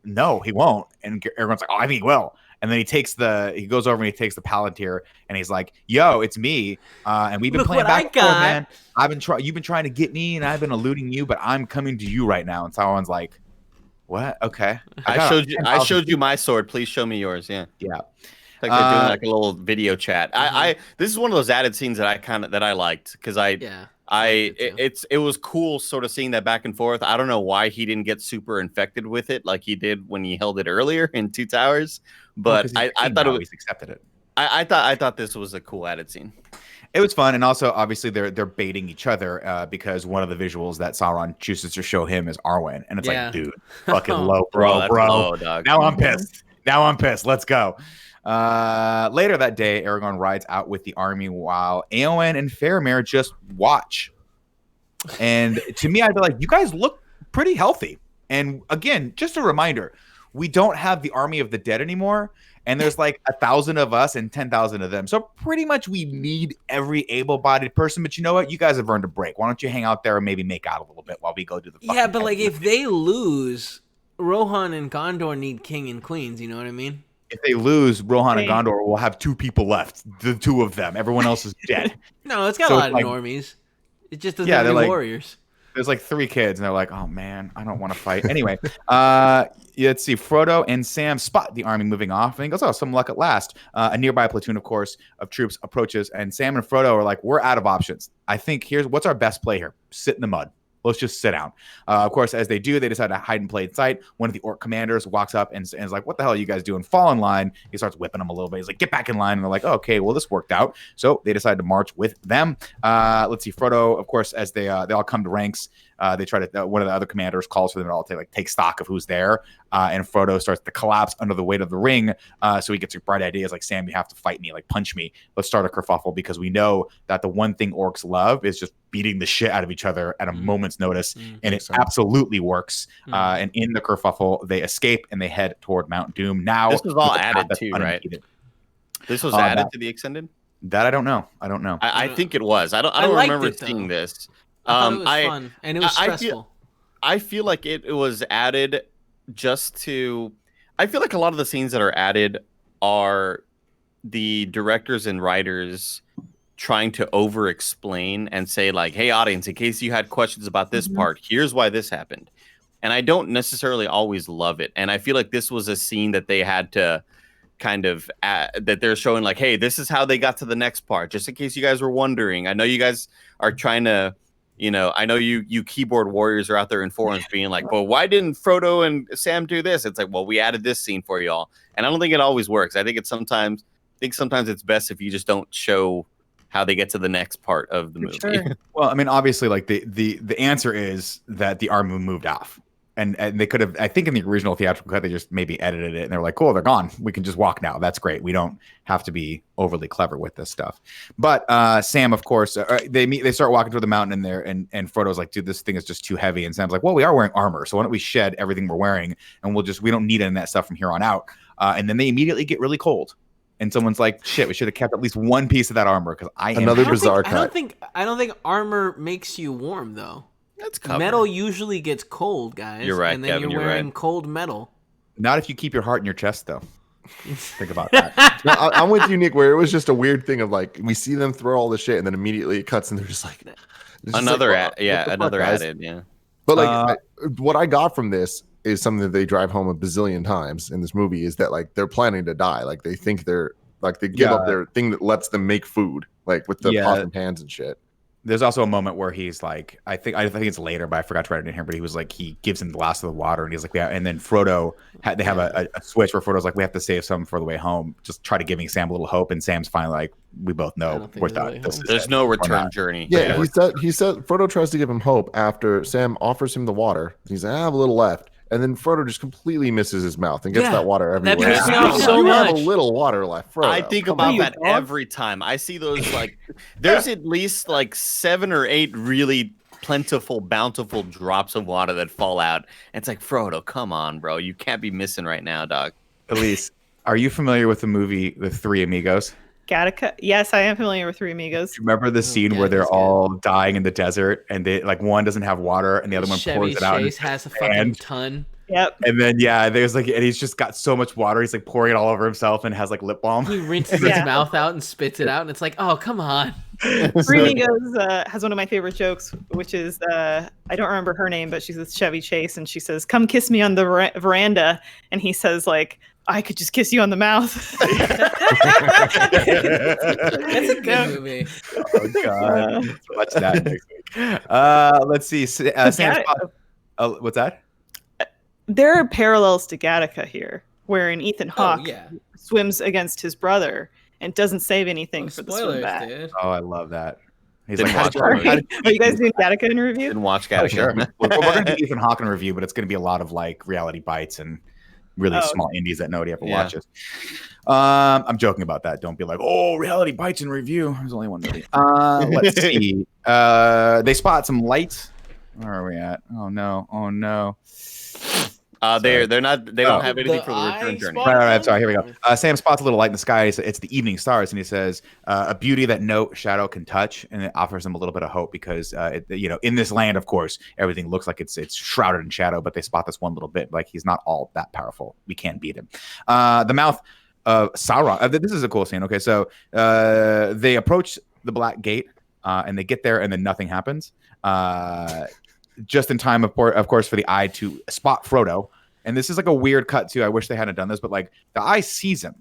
no, he won't. And Aragorn's like, oh, I think he will. And then he goes over and he takes the Palantir and he's like, yo, it's me. And we've been playing back and forth, man. You've been trying to get me and I've been eluding you, but I'm coming to you right now. And Sauron's like, what? Okay. I showed you my sword. Please show me yours. Yeah. Yeah. It's like they're doing like a little video chat. This is one of those added scenes that I liked because it was cool sort of seeing that back and forth. I don't know why he didn't get super infected with it like he did when he held it earlier in Two Towers, but I thought he's accepted it. I thought this was a cool added scene. It was fun, and also obviously they're baiting each other because one of the visuals that Sauron chooses to show him is Arwen, and it's like, dude, fucking low, bro. Low, dog. Now I'm pissed. Let's go. Later that day, Aragorn rides out with the army while Éowyn and Faramir just watch. And to me, I'd be like, you guys look pretty healthy. And again, just a reminder, we don't have the army of the dead anymore. And there's like 1,000 of us and 10,000 of them. So pretty much we need every able-bodied person. But you know what? You guys have earned a break. Why don't you hang out there and maybe make out a little bit while we go do the Yeah, but like if they lose, Rohan and Gondor need king and queens. You know what I mean? If they lose, Rohan and Gondor will have 2 people left. The 2 of them. Everyone else is dead. No, it's got a lot of normies. It just doesn't have any warriors. There's like 3 kids, and they're like, oh, man, I don't want to fight. Anyway, let's see. Frodo and Sam spot the army moving off, and he goes, oh, some luck at last. A nearby platoon, of course, of troops approaches, and Sam and Frodo are like, we're out of options. I think what's our best play here? Sit in the mud. Let's just sit down. Of course, as they do, they decide to hide in plain sight. One of the orc commanders walks up and is like, what the hell are you guys doing? Fall in line. He starts whipping them a little bit. He's like, get back in line. And they're like, oh, okay, well, this worked out. So they decide to march with them. Let's see. Frodo, of course, as they all come to ranks, they try to, one of the other commanders calls for them all to take stock of who's there. And Frodo starts to collapse under the weight of the ring. So he gets a bright idea. He's like, Sam, you have to fight me, like punch me. Let's start a kerfuffle because we know that the one thing orcs love is just beating the shit out of each other at a moment's notice. And it absolutely works. And in the kerfuffle, they escape and they head toward Mount Doom. Now this was all added too, right? This was added to the extended? That I don't know. I think it was. I don't remember seeing this. I thought it was fun and it was stressful. I feel like it was added just to. I feel like a lot of the scenes that are added are the directors and writers trying to over explain and say like, hey audience, in case you had questions about this part, here's why this happened. And I don't necessarily always love it. And I feel like this was a scene that they had to kind of that they're showing like, hey, this is how they got to the next part, just in case you guys were wondering. I know you guys are trying to, I know you keyboard warriors are out there in forums being like, well, why didn't Frodo and Sam do this? It's like, well, we added this scene for y'all. And I don't think it always works. I think sometimes it's best if you just don't show how they get to the next part of the movie. Sure. Well, I mean, obviously, like the answer is that the army moved off. And they could have, I think in the original theatrical cut, they just maybe edited it and they're like, cool, they're gone. We can just walk now. That's great. We don't have to be overly clever with this stuff. But Sam, of course, they start walking through the mountain in there and Frodo's like, dude, this thing is just too heavy. And Sam's like, well, we are wearing armor. So why don't we shed everything we're wearing and we don't need any of that stuff from here on out. And then they immediately get really cold. And someone's like, shit, we should have kept at least one piece of that armor because another bizarre cut. I don't think armor makes you warm though. That's covered. Metal usually gets cold, guys. You're right, and then Kevin, you're wearing cold metal. Not if you keep your heart in your chest, though. Think about that. No, I'm with you, Nick, where it was just a weird thing of like, we see them throw all the shit and then immediately it cuts and they're just like... Another added, yeah. But like, what I got from this is something that they drive home a bazillion times in this movie is that like, they're planning to die. Like, they think they give up their thing that lets them make food, like with the pots and pans and shit. There's also a moment where he's like, I think it's later, but I forgot to write it in here. But he was like, he gives him the glass of the water, and he's like, yeah. And then Frodo, they have a switch where Frodo's like, we have to save some for the way home. Just try to giving Sam a little hope, and Sam's finally like, we both know we're done. There's no return journey. Yeah, he said Frodo tries to give him hope after Sam offers him the water. He's like, I have a little left. And then Frodo just completely misses his mouth and gets that water everywhere. That pisses me off so you much. have a little water left, Frodo. I think about that every time. I see those like There's at least like 7 or 8 really plentiful, bountiful drops of water that fall out. And it's like, Frodo, come on, bro. You can't be missing right now, dog. Elise, are you familiar with the movie The Three Amigos? Gattaca. Yes, I am familiar with Three Amigos. Do you remember the scene where they're all dying in the desert and they like one doesn't have water and the other one pours it out? Chase has a fucking ton. Yep. And then there's like, and he's just got so much water, he's like pouring it all over himself and has like lip balm. He rinses his mouth out and spits it out, and it's like, oh, come on. Three Amigos has one of my favorite jokes, which is I don't remember her name, but she's with Chevy Chase, and she says, "Come kiss me on the veranda," and he says like, "I could just kiss you on the mouth." That's a good movie. Oh God, watch that next week. Let's see. Sam, what's that? There are parallels to Gattaca here, wherein Ethan Hawke swims against his brother and doesn't save anything for the swim back. Dude. Oh, I love that. He's Didn't like, watch it. Are you guys doing Gattaca in review? Didn't watch Gattaca. Sure. We're going to do Ethan Hawke in review, but it's going to be a lot of like reality bites and really small indies that nobody ever watches. I'm joking about that. Don't be like, oh, reality bites in review. There's only one movie. Let's see. They spot some lights. Where are we at? Oh no. They're not. They don't have anything for the return journey. Right. Sorry. Here we go. Sam spots a little light in the sky. It's the evening stars, and he says, "A beauty that no shadow can touch," and it offers them a little bit of hope because, in this land, of course, everything looks like it's shrouded in shadow. But they spot this one little bit, like he's not all that powerful. We can't beat him. The mouth of Sauron. This is a cool scene. Okay, so they approach the Black Gate, and they get there, and then nothing happens. Just in time, of course, for the eye to spot Frodo. And this is like a weird cut too. I wish they hadn't done this, but like the eye sees him,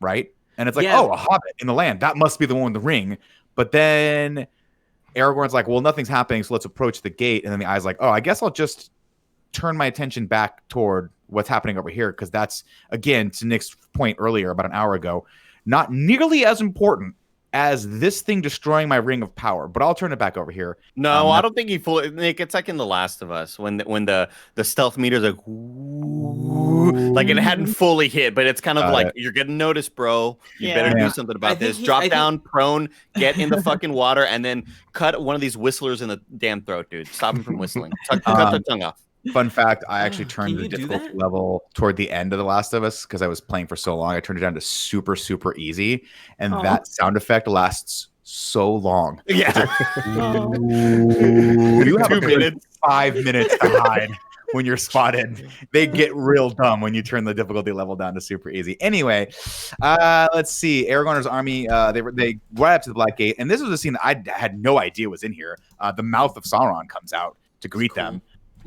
right? And it's like, oh, a hobbit in the land. That must be the one with the ring. But then Aragorn's like, well, nothing's happening, so let's approach the gate. And then the eye's like, oh, I guess I'll just turn my attention back toward what's happening over here. Because that's, again, to Nick's point earlier about an hour ago, not nearly as important as this thing destroying my ring of power, but I'll turn it back over here. No, I don't think he fully. Nick, it's like in The Last of Us when the stealth meter's like, like it hadn't fully hit, but it's kind of like you're getting noticed, bro. You better do something about this. Drop down, prone, get in the fucking water, and then cut one of these whistlers in the damn throat, dude. Stop him from whistling. Cut their tongue off. Fun fact, I actually turned the difficulty level toward the end of The Last of Us because I was playing for so long. I turned it down to super, super easy. And that sound effect lasts so long. Yeah. You have 2 minutes, 5 minutes to hide when you're spotted. They get real dumb when you turn the difficulty level down to super easy. Anyway, let's see. Aragorn's army, they right up to the Black Gate. And this was a scene that I had no idea was in here. The Mouth of Sauron comes out to greet them.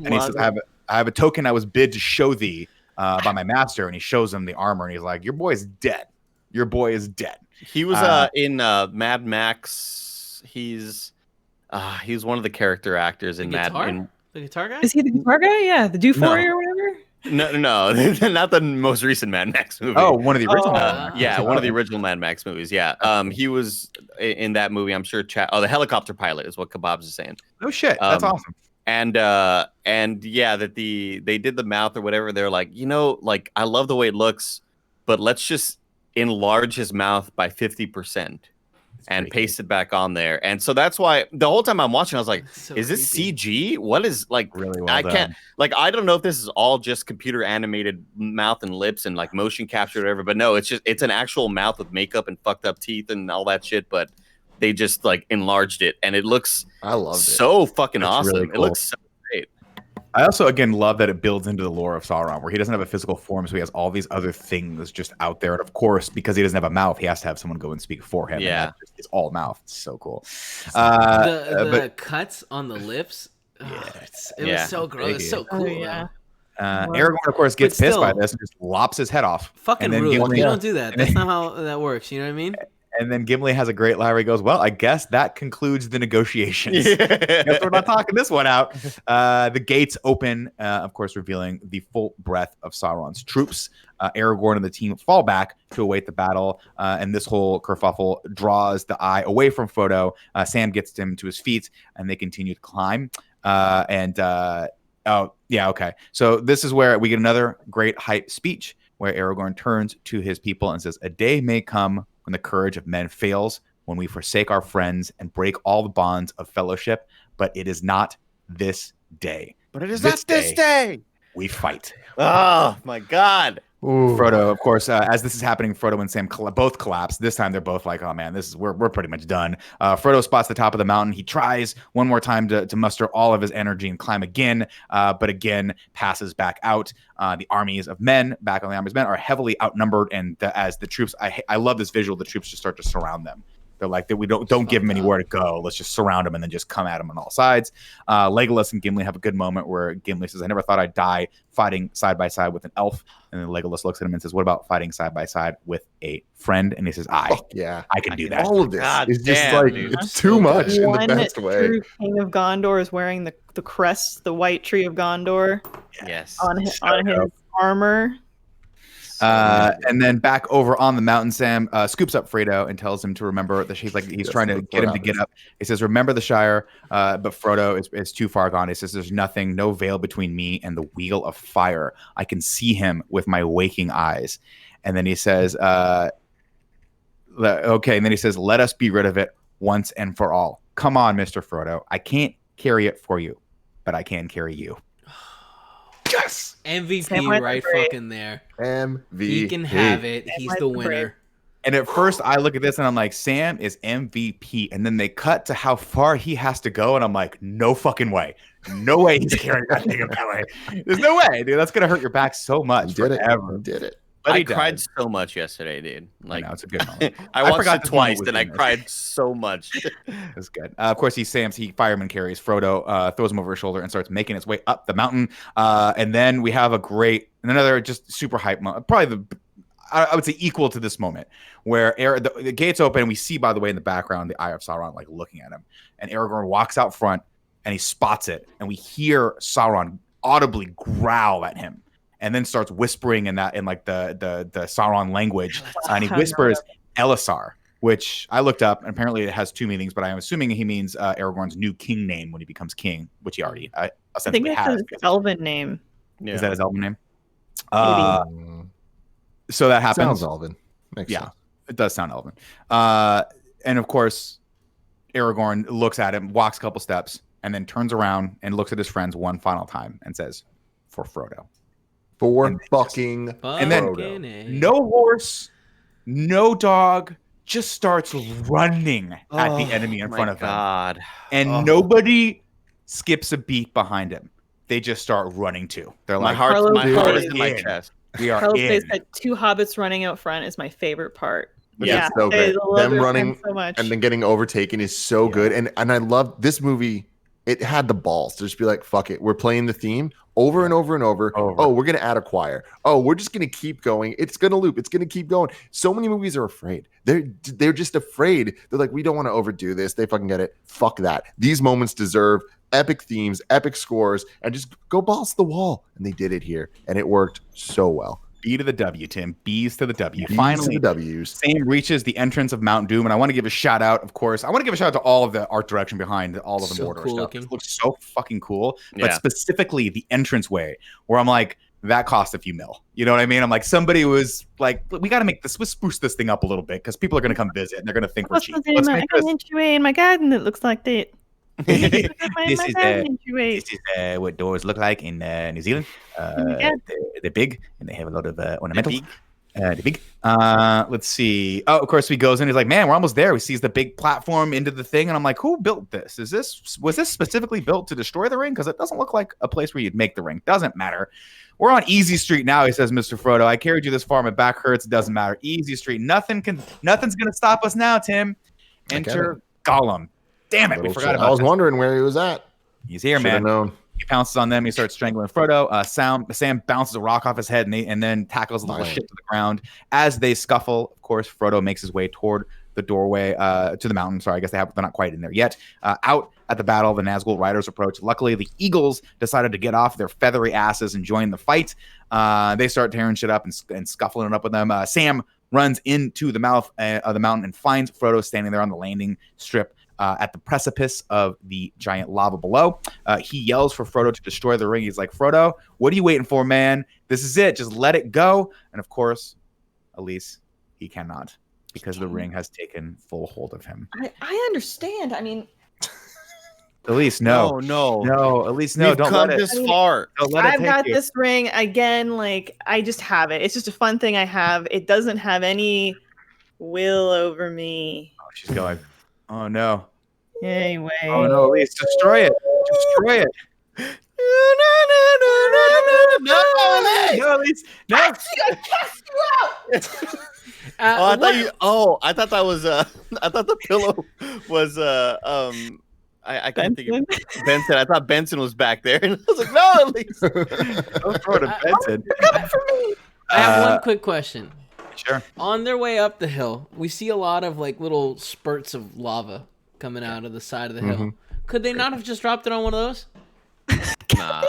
And he says, I have a token I was bid to show thee by my master. And he shows him the armor. And he's like, your boy is dead. Your boy is dead. He was in Mad Max. He's one of the character actors in Mad Max. The guitar guy? Is he the guitar guy? Yeah, the Doofory or whatever? No, not the most recent Mad Max movie. Oh, one of the original. One of the original Mad Max movies. Yeah, he was in that movie. I'm sure. The helicopter pilot is what Kebabs is saying. Oh shit, that's awesome. And that they did the mouth or whatever. They're like, like I love the way it looks, but let's just enlarge his mouth by 50% and paste it back on there. And so that's why the whole time I'm watching, I was like, is this CG? What is like? Really well I done. can't I don't know if this is all just computer animated mouth and lips and like motion capture or whatever. But no, it's an actual mouth with makeup and fucked up teeth and all that shit. But they just like enlarged it, and it looks so fucking awesome. Really cool. It looks so great. I also again love that it builds into the lore of Sauron, where he doesn't have a physical form, so he has all these other things just out there. And of course, because he doesn't have a mouth, he has to have someone go and speak for him. Yeah, it's all mouth. It's so cool. The cuts on the lips. It was so gross. So cool. Aragorn, of course, gets pissed by this and just lops his head off. Fucking rude. You don't do that. That's not how that works. You know what I mean? And then Gimli has a great line where he goes, well, I guess that concludes the negotiations. Guess we're not talking this one out. The gates open, of course, revealing the full breadth of Sauron's troops. Aragorn and the team fall back to await the battle. And this whole kerfuffle draws the eye away from Frodo. Sam gets him to his feet, and they continue to climb. Okay. So this is where we get another great hype speech where Aragorn turns to his people and says, a day may come when the courage of men fails, when we forsake our friends and break all the bonds of fellowship, but it is not this day. But it is not this day. We fight. Oh my God. Ooh. Frodo, of course, as this is happening, Frodo and Sam both collapse. This time they're both like, oh man, we're pretty much done. Frodo spots the top of the mountain. He tries one more time to muster all of his energy and climb again, but again passes back out. The armies of men, back on the armies of men, are heavily outnumbered, and as the troops, I love this visual, the troops just start to surround them. They're like, we don't give them anywhere to go. Let's just surround them and then just come at them on all sides. Legolas and Gimli have a good moment where Gimli says, I never thought I'd die fighting side by side with an elf. And then Legolas looks at him and says, what about fighting side by side with a friend? And he says, I can do that. All of this is just like, dude. it's too much in the best way. True King of Gondor is wearing the crest, the white tree of Gondor. Yes. On his armor. And then back over on the mountain, Sam scoops up Frodo and tells him to remember that he's trying to get him to get up. He says, remember the Shire, but Frodo is too far gone. He says, there's nothing, no veil between me and the wheel of fire. I can see him with my waking eyes. And then he says, okay. And then he says, let us be rid of it once and for all. Come on, Mr. Frodo. I can't carry it for you, but I can carry you. Yes! MVP right fucking there. MVP. He can have it. He's the winner. And at first I look at this and I'm like, Sam is MVP. And then they cut to how far he has to go. And I'm like, no fucking way. No way he's carrying that thing up that way. There's no way, dude. That's going to hurt your back so much. Did Did it. But I cried so much yesterday, dude. Like, I know, it's a good moment. I watched forgot it this twice moment was and I in this. cried so much. That's good. Of course, he fireman carries Frodo, throws him over his shoulder and starts making his way up the mountain. And then we have another just super hype moment. Probably I would say equal to this moment where the gates open and we see, by the way, in the background, the Eye of Sauron like looking at him. And Aragorn walks out front and he spots it. And we hear Sauron audibly growl at him. And then starts whispering in like the Sauron language, and he whispers Elisar, which I looked up, and apparently it has two meanings. But I'm assuming he means Aragorn's new king name when he becomes king, which he already essentially has. I think it's his elven name. Yeah. Is that his elven name? Maybe. So that happens. Sounds elven. Makes sense. It does sound elven. And of course, Aragorn looks at him, walks a couple steps, and then turns around and looks at his friends one final time and says, "For Frodo." And then no horse, no dog, just starts running at the enemy in front of him. And nobody skips a beat behind him. They just start running too. They're like, my heart is in my chest. We are Carlos in. said two hobbits running out front is my favorite part. Yeah, so I good. love Them their running friends so much. and then getting overtaken is so good. And I love this movie. It had the balls to just be like, fuck it. We're playing the theme over and over and over. Oh, we're going to add a choir. Oh, we're just going to keep going. It's going to loop. It's going to keep going. So many movies are afraid. They're just afraid. They're like, we don't want to overdo this. They fucking get it. Fuck that. These moments deserve epic themes, epic scores, and just go balls to the wall. And they did it here. And it worked so well. B to the W, Tim. B's to the W. B's Finally, to the W's. Sam reaches the entrance of Mount Doom, and I want to give a shout out, of course. I want to give a shout out to all of the art direction behind all of the Mordor cool stuff. looking. It looks so fucking cool, but specifically the entranceway, where I'm like, that cost a few mil. You know what I mean? I'm like, somebody was like, we got to make this, let's spruce this thing up a little bit because people are going to come visit and they're going to think we're cheap. I got an entryway in my garden that looks like that. This is what doors look like in New Zealand. They're big and they have a lot of ornamental. They're big. Let's see. Oh, of course, he goes in. He's like, man, we're almost there. He sees the big platform into the thing, and I'm like, who built this? Was this specifically built to destroy the ring? Because it doesn't look like a place where you'd make the ring. Doesn't matter. We're on Easy Street now, he says, Mr. Frodo. I carried you this far. My back hurts. It doesn't matter. Easy Street. Nothing's gonna stop us now, Tim. Enter Gollum. Damn it, we forgot about I was wondering where he was at. He's here, Should've man. known. He pounces on them. He starts strangling Frodo. Sam bounces a rock off his head and then tackles the little shit to the ground. As they scuffle, of course, Frodo makes his way toward the doorway to the mountain. Sorry, I guess they're not quite in there yet. Out at the battle, the Nazgul riders approach. Luckily, the eagles decided to get off their feathery asses and join the fight. They start tearing shit up and scuffling it up with them. Sam runs into the mouth of the mountain and finds Frodo standing there on the landing strip. At the precipice of the giant lava below. He yells for Frodo to destroy the ring. He's like, Frodo, what are you waiting for, man? This is it. Just let it go. And of course, Elise, he cannot. because the ring has taken full hold of him. I understand. I mean, Elise, no. Elise, no. We've don't come let it. this far. Don't let it I've take got you. this ring again. Like, I just have it. It's just a fun thing I have. It doesn't have any will over me. Oh, she's going. Oh no. Anyway. Oh no, Elise, destroy it. Destroy it. No, Elise. No. I cast you out. I thought that was I thought the pillow was I couldn't think of Benson. I thought Benson was back there, and I was like, no, at least Don't throw it at Benson. I have one quick question. Sure. On their way up the hill, we see a lot of like little spurts of lava coming out of the side of the hill. Could they not have just dropped it on one of those? nah.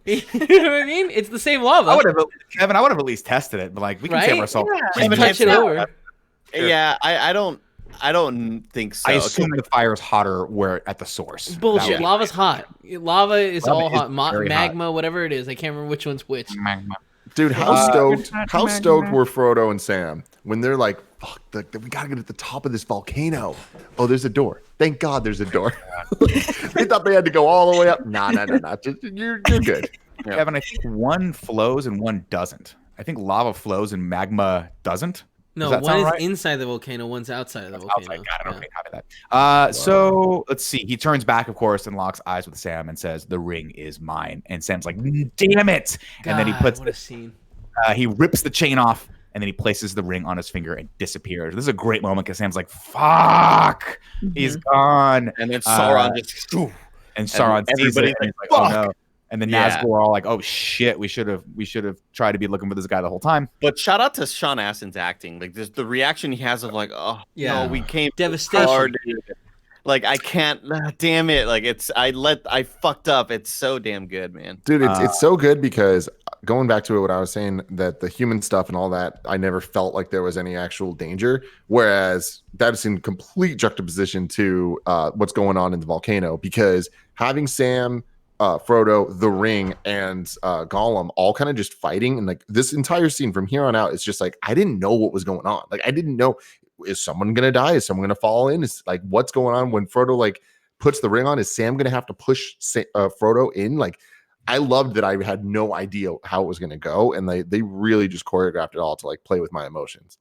You know what I mean? It's the same lava. Kevin, I would have at least tested it, but like we can save ourselves. Just touch it over. Yeah, I don't think so. I assume the fire is hotter where at the source. Bullshit. Lava's hot. Lava is all hot. Very Magma, hot. whatever it is. I can't remember which one's which. Magma. Dude, how stoked were Frodo and Sam when they're like, fuck, we gotta get at the top of this volcano. Oh, there's a door. Thank God there's a door. They thought they had to go all the way up. Nah. You're good. Yeah. Kevin, I think one flows and one doesn't. I think lava flows and magma doesn't. No, one is inside the volcano, one's outside of the volcano. Outside. Got it. Okay, copy that. So let's see. He turns back, of course, and locks eyes with Sam and says, "The ring is mine." And Sam's like, "Damn it!" God, and then he puts what a scene. He rips the chain off, and then he places the ring on his finger and disappears. This is a great moment because Sam's like, "Fuck, he's gone." And then Sauron just and Sauron sees it, and he's like, "Oh no." And then Yeah. Nazgul are all like, "Oh shit, we should have tried to be looking for this guy the whole time." But shout out to Sean Astin's acting. Like the reaction he has of like, oh Yeah. no, we came Devastation. hard. Like I can't. Damn it! Like I fucked up. It's so damn good, man. Dude, it's so good because going back to what I was saying, that the human stuff and all that, I never felt like there was any actual danger. Whereas that is in complete juxtaposition to what's going on in the volcano, because having Sam, Frodo, the ring, and Gollum all kind of just fighting, and like this entire scene from here on out is just like I didn't know what was going on. Like I didn't know, is someone gonna die? Is someone gonna fall in? Is like what's going on when Frodo like puts the ring on? Is Sam gonna have to push Frodo in? Like I loved that I had no idea how it was gonna go, and they really just choreographed it all to like play with my emotions.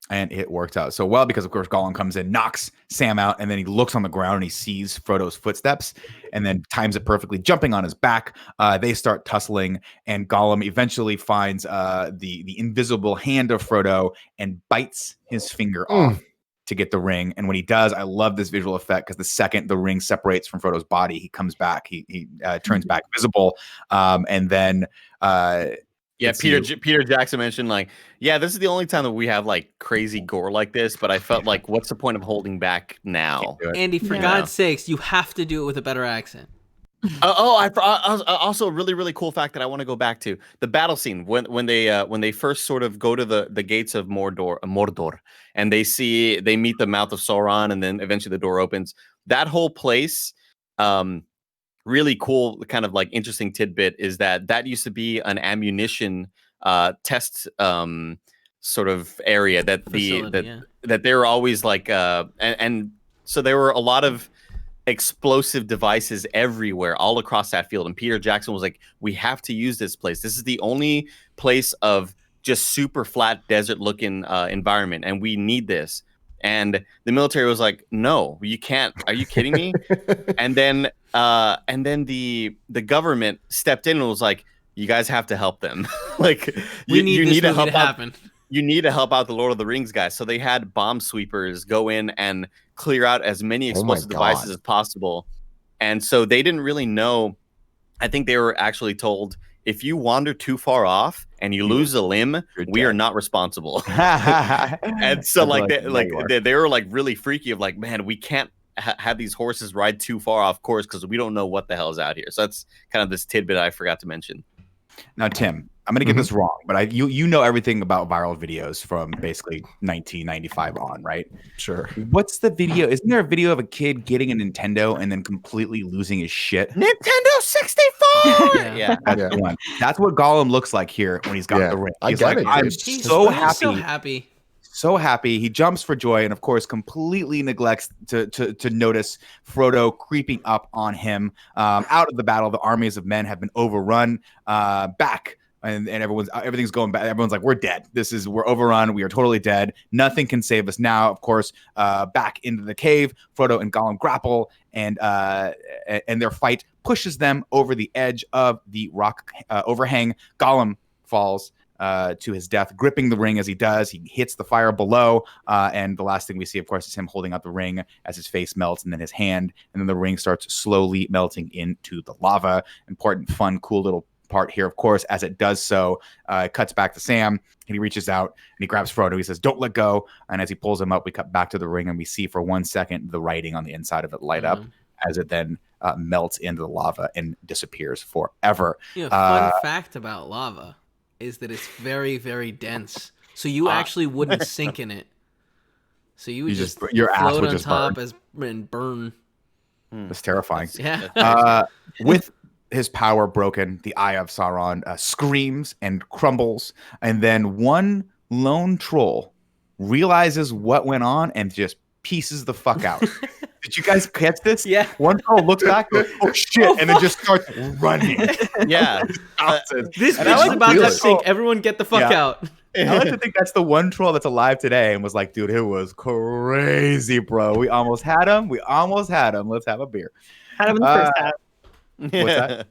And it worked out so well because, of course, Gollum comes in, knocks Sam out, and then he looks on the ground and he sees Frodo's footsteps and then times it perfectly, jumping on his back. They start tussling, and Gollum eventually finds the invisible hand of Frodo and bites his finger off to get the ring. And when he does, I love this visual effect because the second the ring separates from Frodo's body, he comes back. He turns back visible. And then... Yeah, Peter Jackson mentioned like, yeah, this is the only time that we have like crazy gore like this, but I felt like, what's the point of holding back now? Andy, for God's sakes, you have to do it with a better accent. Also a really, really cool fact that I want to go back to the battle scene when they first sort of go to the gates of Mordor, and they meet the Mouth of Sauron, and then eventually the door opens. That whole place, really cool, kind of like interesting tidbit is that used to be an ammunition test sort of area that that they were always like and so there were a lot of explosive devices everywhere all across that field, and Peter Jackson was like, we have to use this place. This is the only place of just super flat desert looking environment, and we need this. And the military was like, no, you can't. Are you kidding me? And then the government stepped in and was like, you guys have to help them. Like you need to help happen. You need to help out the Lord of the Rings guys. So they had bomb sweepers go in and clear out as many explosive devices as possible. And so they didn't really know. I think they were actually told, if you wander too far off and you lose a limb, we are not responsible. And so they were like really freaky of like, man, we can't have these horses ride too far off course because we don't know what the hell is out here. So that's kind of this tidbit I forgot to mention. Now, Tim, I'm going to get this wrong, but you know everything about viral videos from basically 1995 on, right? Sure. What's the video? Isn't there a video of a kid getting a Nintendo and then completely losing his shit? Nintendo 64! Yeah. That's the one. That's what Gollum looks like here when he's got the ring. He's like, I'm so happy. so happy. He jumps for joy and, of course, completely neglects to notice Frodo creeping up on him. Out of the battle, the armies of men have been overrun. Back. And everything's going back. Everyone's like, we're dead. We're overrun. We are totally dead. Nothing can save us now. Of course, back into the cave, Frodo and Gollum grapple, and their fight pushes them over the edge of the rock overhang. Gollum falls to his death, gripping the ring as he does. He hits the fire below, and the last thing we see, of course, is him holding out the ring as his face melts, and then his hand, and then the ring starts slowly melting into the lava. Important, fun, cool little part here, of course. As it does so, it cuts back to Sam, and he reaches out and he grabs Frodo. He says, "Don't let go." And as he pulls him up, we cut back to the ring, and we see for 1 second the writing on the inside of it light up as it then melts into the lava and disappears forever. Fun fact about lava is that it's very, very dense, so you actually wouldn't sink in it. So you would just your ass float would on just top burn. and burn. It's terrifying. Yeah. With his power broken, the Eye of Sauron screams and crumbles, and then one lone troll realizes what went on and just pieces the fuck out. Did you guys catch this? Yeah. One troll looks back, goes, "Oh shit," and then just starts running. Yeah. This bitch is about to sink. Everyone get the fuck out. I like to think that's the one troll that's alive today and was like, dude, it was crazy, bro. We almost had him. Let's have a beer. Had him in the first half. What's that?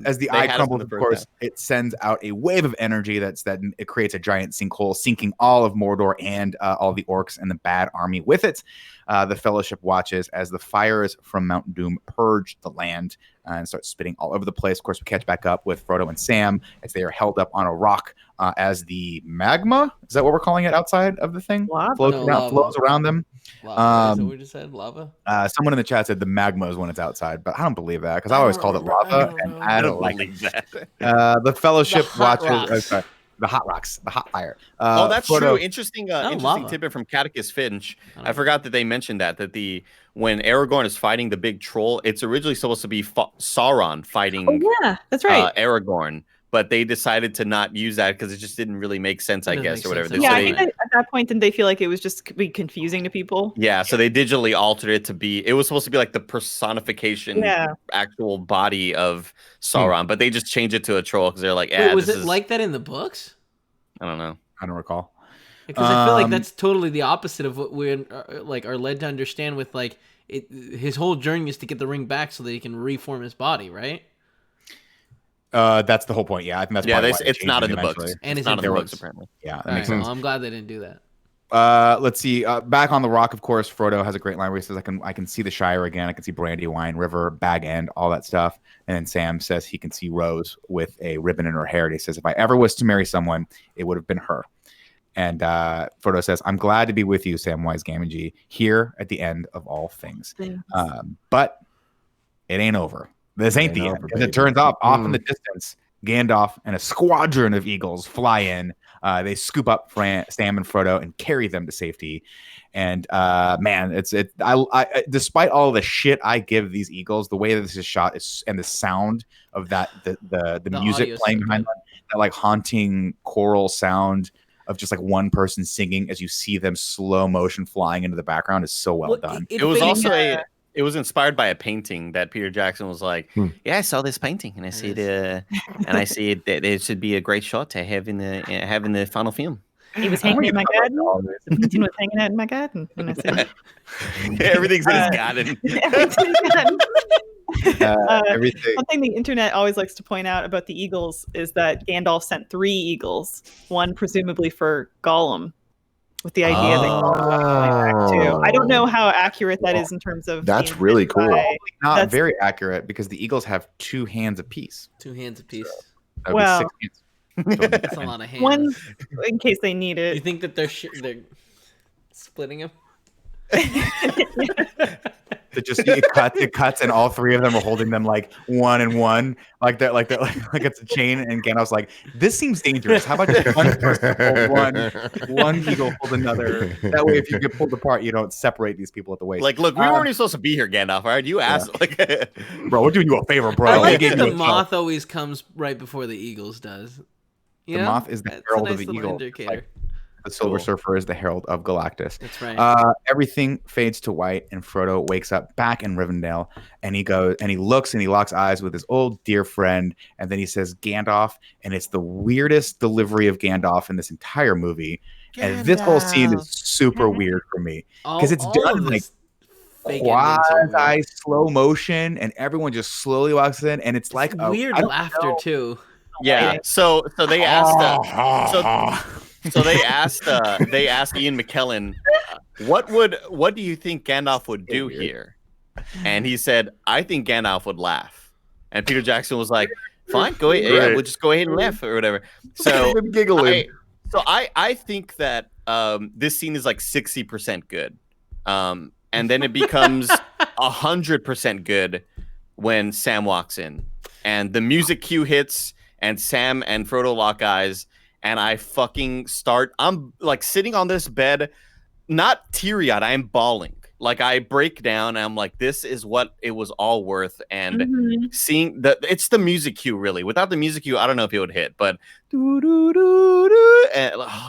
As the eye crumbles, of course, it sends out a wave of energy that it creates a giant sinkhole, sinking all of Mordor and all the orcs and the bad army with it. The Fellowship watches as the fires from Mount Doom purge the land and start spitting all over the place. Of course, we catch back up with Frodo and Sam as they are held up on a rock as the magma, is that what we're calling it, outside of the thing? Flows around them. Lava. Is that what we just said? Lava? Someone in the chat said the magma is when it's outside, but I don't believe that because I always called it lava, and I don't like that. The Fellowship watches. The hot rocks, the hot fire. That's true. Interesting tidbit from Catechus Finch. I forgot that they mentioned that when Aragorn is fighting the big troll, it's originally supposed to be Sauron fighting. Oh yeah, that's right. Aragorn, but they decided to not use that because it just didn't really make sense, I guess, or whatever. Yeah, I think at that point, didn't they feel like it was just confusing to people? Yeah, so they digitally altered it to be. It was supposed to be like the personification, actual body of Sauron, but they just changed it to a troll because they're like, Wait, was it like that in the books? I don't know. I don't recall. Because I feel like that's totally the opposite of what we are led to understand with his whole journey is to get the ring back so that he can reform his body, right? That's the whole point. Yeah, I think that's it's not in the books. And it's not in the books apparently. Yeah, that makes sense. Well, I'm glad they didn't do that. Let's see. Back on the rock, of course, Frodo has a great line where he says, I can see the Shire again. I can see Brandywine, River, Bag End, all that stuff. And then Sam says he can see Rose with a ribbon in her hair. And he says, if I ever was to marry someone, it would have been her. And Frodo says, I'm glad to be with you, Samwise Gamgee, here at the end of all things. But it ain't over. This ain't the end. As it turns off in the distance, Gandalf and a squadron of eagles fly in. They scoop up Sam and Frodo and carry them to safety. And man, I despite all the shit I give these eagles, the way that this is shot and the sound of that, the music playing behind that like haunting choral sound of just like one person singing as you see them slow motion flying into the background is so well done. It was also it was inspired by a painting that Peter Jackson was like, yeah, I saw this painting and I see that it should be a great shot to have in the final film. He was hanging in my garden. The painting was hanging out in my garden. And I said, everything's in his garden. Everything. One thing the internet always likes to point out about the eagles is that Gandalf sent 3 eagles, one presumably for Gollum, with the idea that Gollum was going back too. I don't know how accurate that is in terms of. That's really cool. Not very accurate because the eagles have 2 hands apiece. 2 hands apiece. So well, 6 hands. That's a lot of hands. One in case they need it. You think that they're splitting them? It cuts, and all 3 of them are holding them like one and one, like that, like it's a chain. And Gandalf's like, "This seems dangerous. How about just one person hold one eagle hold another? That way, if you get pulled apart, you don't separate these people at the waist." Like, look, we weren't even supposed to be here, Gandalf. All right, you asked. Yeah. Bro, we're doing you a favor, bro. I like that the moth always comes right before the eagles does. The moth is the herald of the eagle. the Silver Surfer is the Herald of Galactus. That's right. Everything fades to white, and Frodo wakes up back in Rivendell, and he goes and he looks and he locks eyes with his old dear friend, and then he says Gandalf, and it's the weirdest delivery of Gandalf in this entire movie. And this whole scene is super weird for me because it's done like quasi slow motion, and everyone just slowly walks in, and it's like weird laughter too. Yeah. So they asked. So they asked Ian McKellen, what do you think Gandalf would do here? And he said, I think Gandalf would laugh. And Peter Jackson was like, fine, go ahead. Yeah, we'll just go ahead and laugh or whatever. So giggling. I think that this scene is like 60% good. And then it becomes 100% good when Sam walks in and the music cue hits and Sam and Frodo lock eyes, and I fucking start. I'm like sitting on this bed, not teary-eyed. I am bawling. Like I break down, and I'm like, "This is what it was all worth." And seeing it's the music cue, really. Without the music cue, I don't know if it would hit. But and,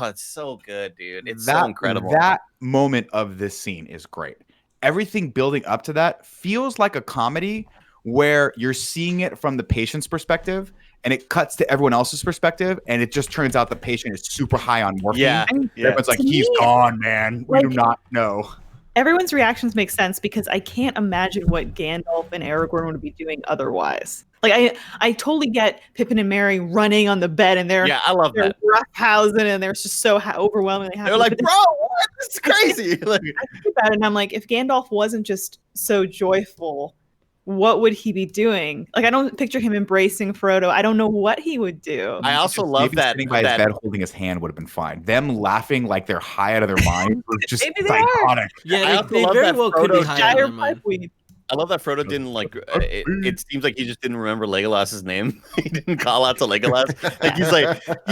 it's so good, dude. It's so incredible. That moment of this scene is great. Everything building up to that feels like a comedy where you're seeing it from the patient's perspective. And it cuts to everyone else's perspective, and it just turns out the patient is super high on morphine. Yeah. Everyone's like, he's gone, man. We do not know. Everyone's reactions make sense because I can't imagine what Gandalf and Aragorn would be doing otherwise. Like I totally get Pippin and Merry running on the bed, and they're I love that roughhousing, and they're just so overwhelmingly happy. They're like, bro, what? This is crazy. Like, I think about it, and I'm like, if Gandalf wasn't just so joyful, what would he be doing? Like, I don't picture him embracing Frodo. I don't know what he would do. I also love that sitting by his bed holding his hand would have been fine. Them laughing like they're high out of their mind was just iconic. Yeah, they very well could be high out of their mind. I love that Frodo didn't like. It seems like he just didn't remember Legolas's name. He didn't call out to Legolas. Like he's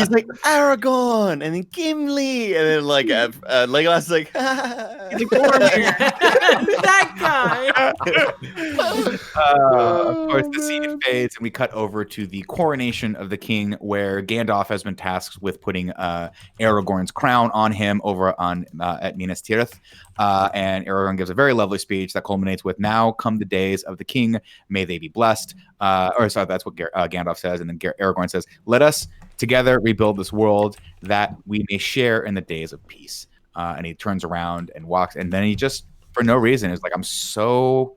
like Aragorn, and then Gimli, and then like Legolas is like that guy. Of course, the scene fades, and we cut over to the coronation of the king, where Gandalf has been tasked with putting Aragorn's crown on him over on at Minas Tirith. And Aragorn gives a very lovely speech that culminates with, "Now come the days of the king, may they be blessed." That's what Gandalf says, and then Aragorn says, "Let us together rebuild this world that we may share in the days of peace." And he turns around and walks, and then he just, for no reason, is like, "I'm so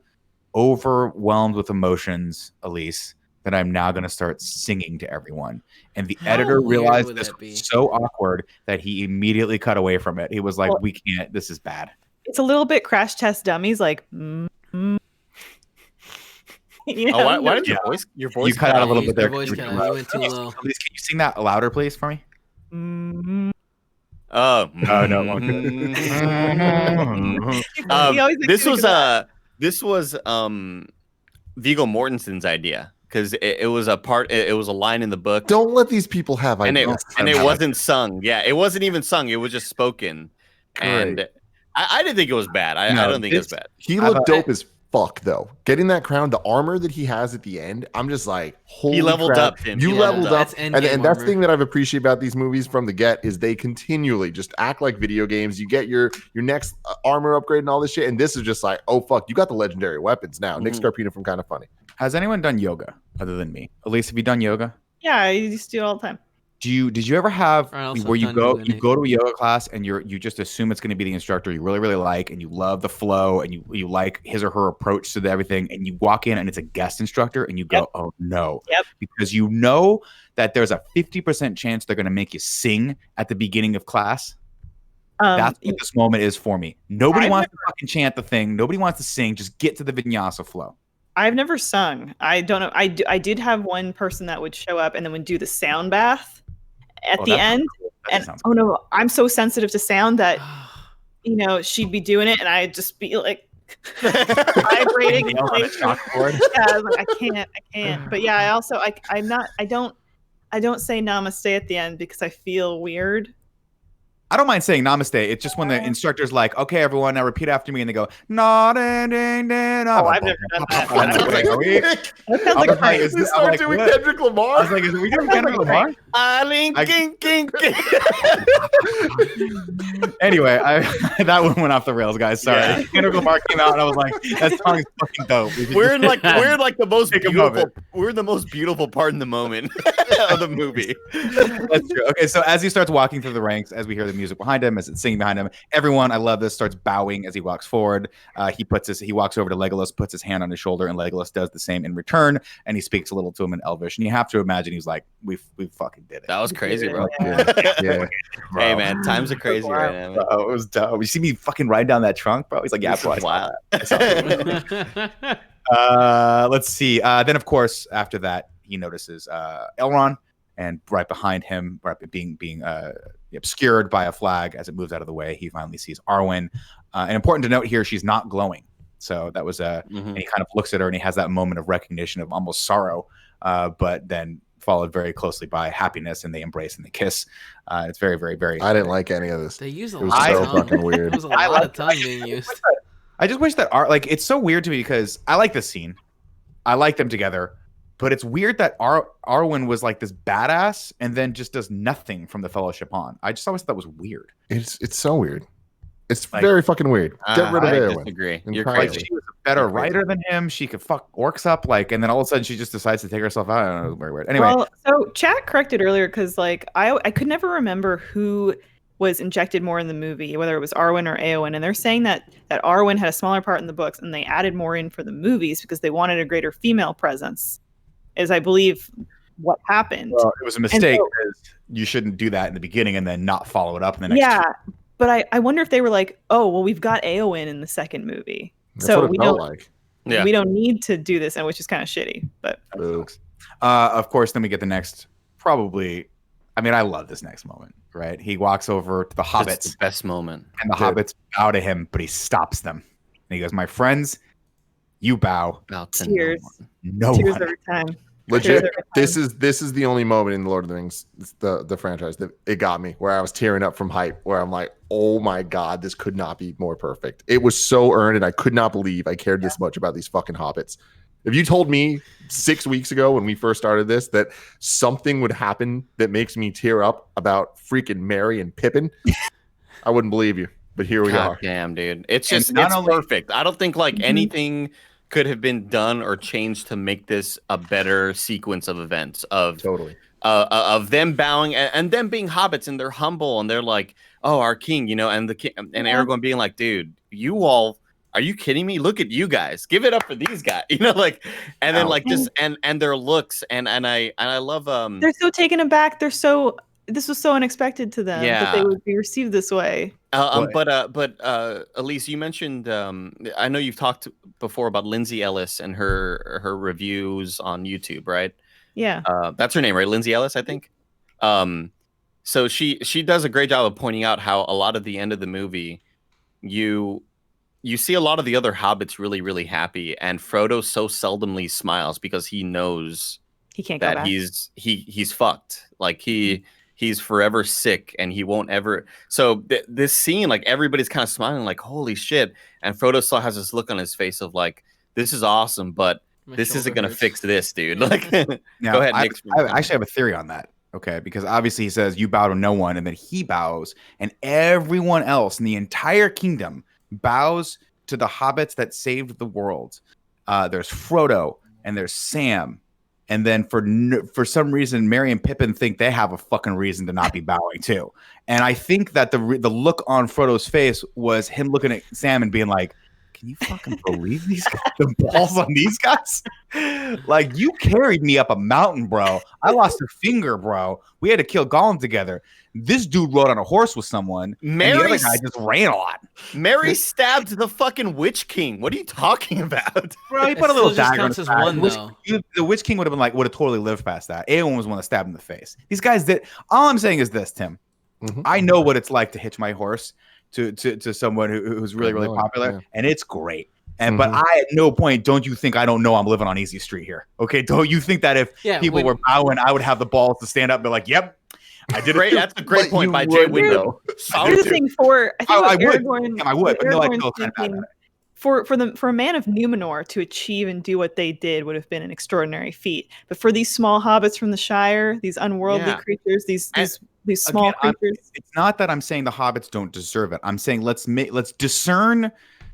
overwhelmed with emotions, Elise, that I'm now going to start singing to everyone." And the editor realized this was so awkward that he immediately cut away from it. He was like, "We can't. This is bad." It's a little bit Crash Test Dummies, like. You know, why did your voice? You cut out a little bit there. You went too low. Please, can you sing that louder, please, for me? Oh no. This was Viggo Mortensen's idea, because it was a line in the book. Don't let these people have ideas. And it wasn't sung. Yeah, it wasn't even sung. It was just spoken. And I didn't think it was bad. I don't think it was bad. He looked dope as fuck, though. Getting that crown, the armor that he has at the end, I'm just like, holy he leveled crap. up. Tim. You leveled up. And that's the thing that I've appreciated about these movies from the get is they continually just act like video games. You get your next armor upgrade and all this shit. And this is just like, oh, fuck, you got the legendary weapons now. Nick Scarpino from Kind of Funny. Has anyone done yoga other than me? Elise, have you done yoga? Yeah, I used to do it all the time. Did you ever have where you go to a yoga class and you just assume it's going to be the instructor you really, really like, and you love the flow, and you like his or her approach to everything, and you walk in and it's a guest instructor and you go, oh no, because you know that there's a 50% chance they're going to make you sing at the beginning of class. That's what this moment is for me. Nobody wants to fucking chant the thing. Nobody wants to sing. Just get to the vinyasa flow. I've never sung. I don't know. I did have one person that would show up and then would do the sound bath at the end. Cool. And oh no, I'm so sensitive to sound that she'd be doing it and I'd just be like vibrating. Yeah, I was like, I can't. But yeah, I don't say namaste at the end because I feel weird. I don't mind saying namaste. It's just when the instructor's like, "Okay, everyone, now repeat after me," and they go, "No, ding, ding, ding." Oh, I've never done that. That sounds like crazy. Is this start doing Kendrick Lamar? I was like, "Is we doing Kendrick Lamar?" That's Anyway, that one went off the rails, guys. Sorry. Yeah. Integral Mark came out, and I was like, "That song is fucking dope." We're in like the most Take a beautiful. moment. We're in the most beautiful part in the moment of the movie. That's true. Okay, so as he starts walking through the ranks, as we hear the music behind him, as it's singing behind him, everyone, I love this, starts bowing as he walks forward. He walks over to Legolas, puts his hand on his shoulder, and Legolas does the same in return, and he speaks a little to him in Elvish. And you have to imagine he's like, "We fucking did it." That was crazy, bro. Yeah. Hey man, times are crazy right now. Man. Bro, it was dope. You see me fucking ride down that trunk, bro? He's like, "Yeah, bro." Wow. Let's see. Then, of course, after that, he notices Elrond, and right behind him, being obscured by a flag as it moves out of the way, he finally sees Arwen. And important to note here, she's not glowing. So that was and he kind of looks at her, and he has that moment of recognition of almost sorrow, but then followed very closely by happiness, and they embrace and they kiss. It's very, very, very. I didn't like any of this. They use a It was lot so of tongue. fucking weird. There was a lot of tongue being used. I just wish that it's so weird to me because I like this scene. I like them together, but it's weird that Arwen was like this badass and then just does nothing from the Fellowship on. I just always thought that was weird. It's so weird. It's very fucking weird. Get rid of I Eowyn. disagree. And You're Kylo. Like crazy. she was a better writer than him. She could fuck orcs up, and then all of a sudden she just decides to take herself out. I don't know, it was very weird. Anyway, Well, so chat corrected earlier because like I could never remember who was injected more in the movie, whether it was Arwen or Eowyn, and they're saying that Arwen had a smaller part in the books and they added more in for the movies because they wanted a greater female presence, is I believe what happened. well, it was a mistake so- because you shouldn't do that in the beginning and then not follow it up in the next. Yeah, but I wonder if they were like, oh well, we've got Eowyn in the second movie, That's so what it we felt don't like. Yeah. we don't need to do this, and which is kind of shitty. But Boo. Of course, then we get the next. Probably, I mean, I love this next moment. Right, he walks over to the It's hobbits. the best moment. And the hobbits bow to him, but he stops them. And he goes, "My friends, you bow. About to tears, No tears one." every time. Legit. Tears every This is the only moment in the Lord of the Rings, the franchise, that it got me where I was tearing up from hype, where I'm like, oh my God, this could not be more perfect. It was so earned, and I could not believe I cared this much about these fucking hobbits. If you told me 6 weeks ago when we first started this that something would happen that makes me tear up about freaking Merry and Pippin, I wouldn't believe you. But here we God are. damn, dude. It's And just not it's only- perfect. I don't think like anything could have been done or changed to make this a better sequence of events of Totally. them bowing and them being hobbits and they're humble and they're like, oh, our king, and the king and Aragorn being like, dude, you all. Are you kidding me? Look at you guys. Give it up for these guys. And then like just and their looks and I love They're so taken aback. This was so unexpected to them that they Yeah. would be received this way. but Elise, you mentioned I know you've talked before about Lindsay Ellis and her reviews on YouTube, right? Yeah. That's her name, right? Lindsay Ellis, I think. So she does a great job of pointing out how a lot of the end of the movie you see a lot of the other hobbits really, really happy, and Frodo so seldomly smiles because he knows He can't go that back. he's fucked. Like he's forever sick, and he won't ever. So this scene, like everybody's kind of smiling, like holy shit, and Frodo still has this look on his face of like, this is awesome, but My this isn't shoulder gonna hurts. fix this, dude. Yeah. Like, Now, go ahead, I Nick. actually have a theory on that. Okay, because obviously he says you bow to no one, and then he bows, and everyone else in the entire kingdom bows to the hobbits that saved the world. There's Frodo and there's Sam, and then for some reason, Merry and Pippin think they have a fucking reason to not be bowing too. And I think that the look on Frodo's face was him looking at Sam and being like, "Can you fucking believe these guys? The balls on these guys? Like, you carried me up a mountain, bro. I lost a finger, bro. We had to kill Gollum together. This dude rode on a horse with someone. And the other guy just ran a lot. Mary stabbed the fucking Witch King. What are you talking about? Bro, he It put a little still just dagger on counts his as back. one, though. The Witch King would have totally lived past that. Aegon was the one that stabbed him in the face. These guys did. All I'm saying is this, Tim. Mhm. I know what it's like to hitch my horse to someone who's really, really know it, popular, yeah. and it's great. And but I at no point don't you think I don't know I'm living on easy street here. Okay, don't you think that if people were bowing, I would have the balls to stand up and be like, "Yep, I did it." That's a great But point you by Jay would, Window. Here's the thing for I think I what would. Aragorn, Yeah, I would, but no, I Aragorn's feel kind of bad thinking at it. for a man of Numenor to achieve and do what they did would have been an extraordinary feat. But for these small hobbits from the Shire, these unworldly creatures, these small creatures, it's not that I'm saying the hobbits don't deserve it. I'm saying let's discern.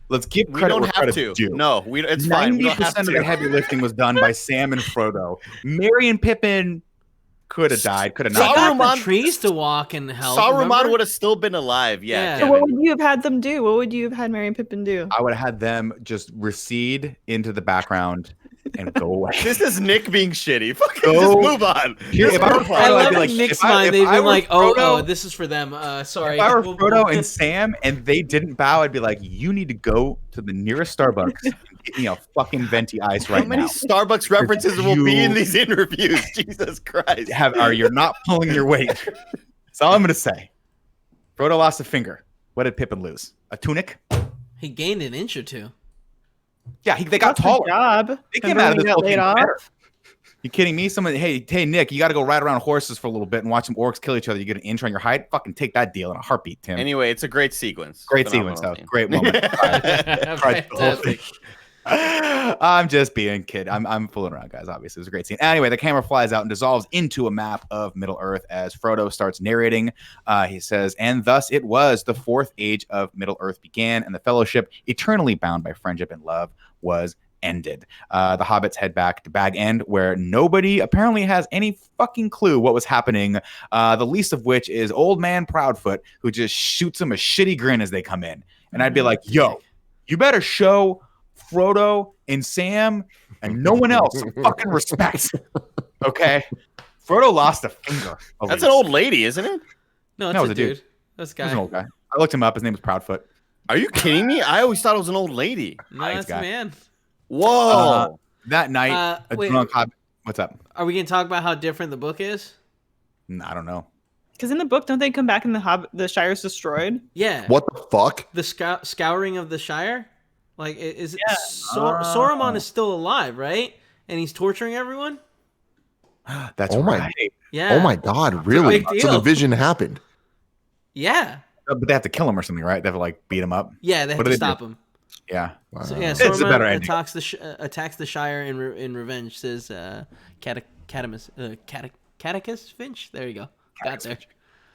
Let's give credit. We don't where have credit's to. due. No, it's fine. 90% of the heavy lifting was done by Sam and Frodo. Merry and Pippin could have died. Could have not. They got the trees to walk and help. Saruman would have still been alive. Yeah. So what would you have had them do? What would you have had Merry and Pippin do? I would have had them just recede into the background and go away. This is Nick being shitty. Fucking just move on. If I were Frodo, I love I'd be like, Nick's mind. They've been like, oh, this is for them. Sorry. If I were Frodo and Sam and they didn't bow, I'd be like, you need to go to the nearest Starbucks and get me a fucking venti ice right now. How many Starbucks references will be in these interviews? Jesus Christ. You're not pulling your weight. That's all I'm going to say. Frodo lost a finger. What did Pippin lose? A tunic? He gained an inch or two. Yeah, they got taller. Job. They came out of this whole thing better. You kidding me? Hey, Nick, you got to go ride around horses for a little bit and watch some orcs kill each other. You get an inch on your height? Fucking take that deal in a heartbeat, Tim. Anyway, it's a great sequence. Great sequence, though. Great moment. Fantastic. I'm just being kid. I'm fooling around, guys. Obviously, it was a great scene. Anyway, the camera flies out and dissolves into a map of Middle Earth as Frodo starts narrating. He says, and thus it was the fourth age of Middle Earth began, and the fellowship, eternally bound by friendship and love, was ended. The hobbits head back to Bag End, where nobody apparently has any fucking clue what was happening, the least of which is Old Man Proudfoot, who just shoots them a shitty grin as they come in. And I'd be like, yo, you better show Frodo and Sam and no one else some fucking respect. Okay? Frodo lost a finger. That's an old lady, isn't it? No, it's a dude. That's a guy. He's an old guy. I looked him up. His name was Proudfoot. Are you kidding me? I always thought it was an old lady. No, that's a man. Whoa. That night, a drunk hobbit. What's up? Are we going to talk about how different the book is? I don't know. Because in the book, don't they come back and the Shire's destroyed? Yeah. What the fuck? The scouring of the Shire? Like, is it Sauron is still alive, right? And he's torturing everyone? That's right. Yeah. Oh my God, really? So the vision happened. Yeah. But they have to kill him or something, right? They have to like beat him up. Yeah, they have to stop him. Yeah. Wow. So, yeah, Sauron it's a better attacks the Shire in revenge, says Catechus Finch. There you go. Got there.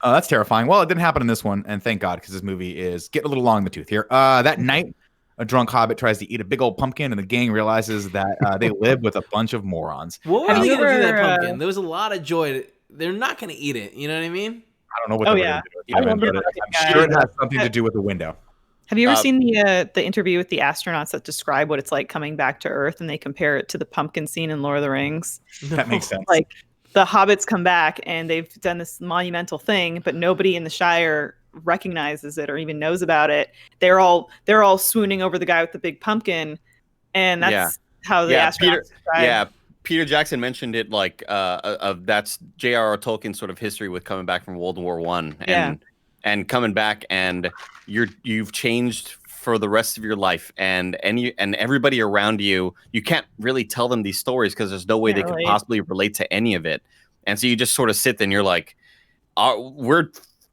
Oh, that's terrifying. Well, it didn't happen in this one, and thank God, because this movie is getting a little long in the tooth here. That night, a drunk hobbit tries to eat a big old pumpkin, and the gang realizes that they live with a bunch of morons. What were they going to do that pumpkin? There was a lot of joy. They're not going to eat it. You know what I mean? I don't know what they're going to do. I'm sure it has something to do with the window. Have you ever seen the interview with the astronauts that describe what it's like coming back to Earth, and they compare it to the pumpkin scene in Lord of the Rings? That makes sense. Like, the hobbits come back and they've done this monumental thing, but nobody in the Shire recognizes it or even knows about it. They're all swooning over the guy with the big pumpkin, and that's how the astronauts describe. Peter Jackson mentioned it like that's J.R.R. Tolkien's sort of history with coming back from World War I and coming back, and you've changed for the rest of your life, and everybody around you can't really tell them these stories because there's no way they could possibly relate to any of it, and so you just sort of sit there and you're like,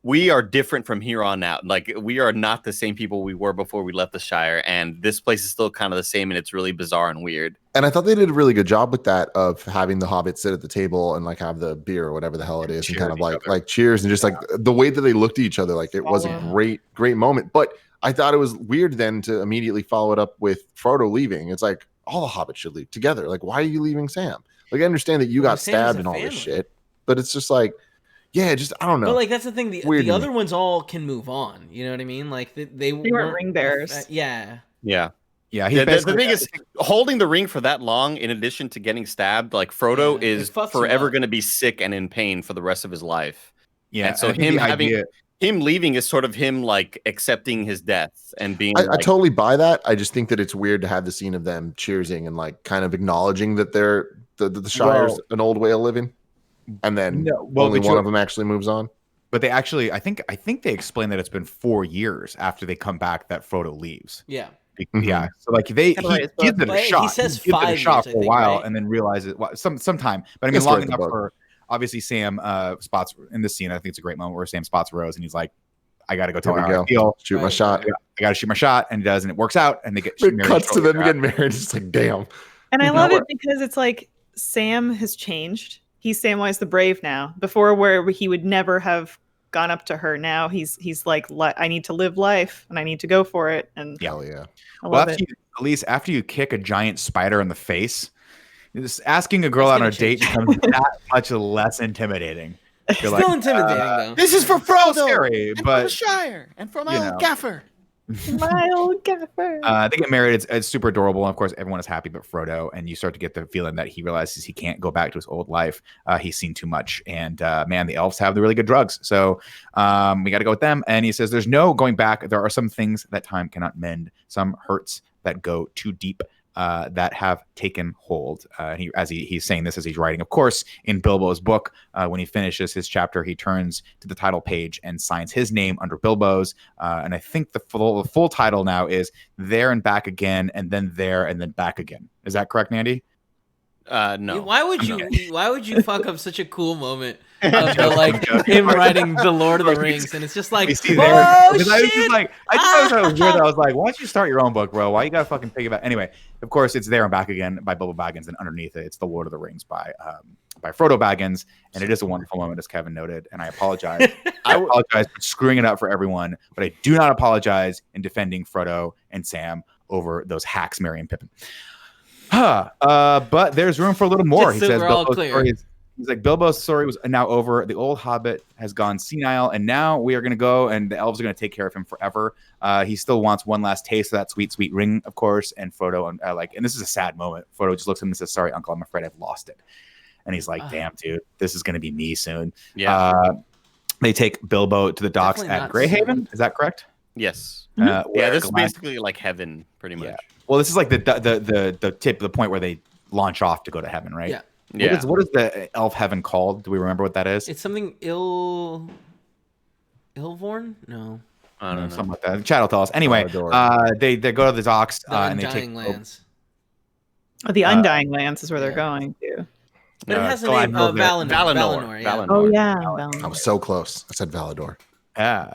we are different from here on out. Like, we are not the same people we were before we left the Shire, and this place is still kind of the same, and it's really bizarre and weird. And I thought they did a really good job with that, of having the hobbits sit at the table and like have the beer or whatever the hell it is, and kind of like cheers, and just like the way that they looked at each other, like it was a great moment. But I thought it was weird then to immediately follow it up with Frodo leaving. It's like, all the hobbits should leave together. Like, why are you leaving Sam? Like, I understand that you got stabbed and all this shit, but it's just like, yeah, just I don't know. But like, that's the thing. The other ones all can move on. You know what I mean? Like they weren't ring bearers. Yeah. The thing is, holding the ring for that long, in addition to getting stabbed, like Frodo is forever going to be sick and in pain for the rest of his life. Yeah. And so him leaving is sort of him like accepting his death and being. I totally buy that. I just think that it's weird to have the scene of them cheersing and like kind of acknowledging that they're the Shire's an old way of living. And then only one of them actually moves on. But they actually, I think they explain that it's been 4 years after they come back that Frodo leaves. Yeah. Yeah. So like he gives it a shot. He says he 5 years, shot for a while, right? And then realizes sometime. But I mean, long enough for obviously Sam spots in this scene. I think it's a great moment where Sam spots Rose and he's like, I got to go tell There her we how I go. feel. Shoot my shot. I got to shoot my shot, and he does, and it works out, and they get It married. cuts to them shortly getting married. It's like, damn. And I love it because it's like Sam has changed. He's Samwise the Brave now. Before, where he would never have gone up to her, now he's like, I need to live life and I need to go for it. And Hell yeah. I love it. At least after you kick a giant spider in the face, just asking a girl out on a date becomes that much less intimidating. You're still intimidating though. This is for Frodo, scary, and but for the Shire, and for my old gaffer. My old gaffer. They get married. It's super adorable. And of course, everyone is happy but Frodo. And you start to get the feeling that he realizes he can't go back to his old life. He's seen too much. And man, the elves have the really good drugs. So we got to go with them. And he says, there's no going back. There are some things that time cannot mend. Some hurts that go too deep. That have taken hold. He's saying this as he's writing, of course, in Bilbo's book. When he finishes his chapter, he turns to the title page and signs his name under Bilbo's. And I think the full title now is There and Back Again, and then There and then Back Again. Is that correct, Nandy? No. Why would you fuck up such a cool moment of him writing the Lord of the Rings, and it's just like, shit! I was weird. I was like, why don't you start your own book, bro? Why you gotta fucking piggyback? Anyway, of course, it's There and Back Again by Bilbo Baggins, and underneath it, it's the Lord of the Rings by Frodo Baggins, and it is a wonderful moment, as Kevin noted. And I apologize. I apologize for screwing it up for everyone, but I do not apologize in defending Frodo and Sam over those hacks, Merry and Pippin. But there's room for a little more. Just so we're all clear. He's like, Bilbo's story was now over. The old hobbit has gone senile, and now we are going to go, and the elves are going to take care of him forever. He still wants one last taste of that sweet, sweet ring, of course. And Frodo, and this is a sad moment. Frodo just looks at him and says, "Sorry, Uncle, I'm afraid I've lost it." And he's like, "Damn, dude, this is going to be me soon." Yeah. They take Bilbo to the docks at Greyhaven. Is that correct? Yes. Yeah, this is basically like heaven, pretty much. Yeah. Well, this is like the point where they launch off to go to heaven, right? Yeah. What is the elf heaven called? Do we remember what that is? It's something Ilvorn? No. I don't know. Something like that. Chad will tell us. Anyway, they go to the docks and they take lands. The Undying Lands is where they're going to. But it has a name of Valinor. Yeah. Oh yeah, Valinor. I was so close. I said Valador. Yeah.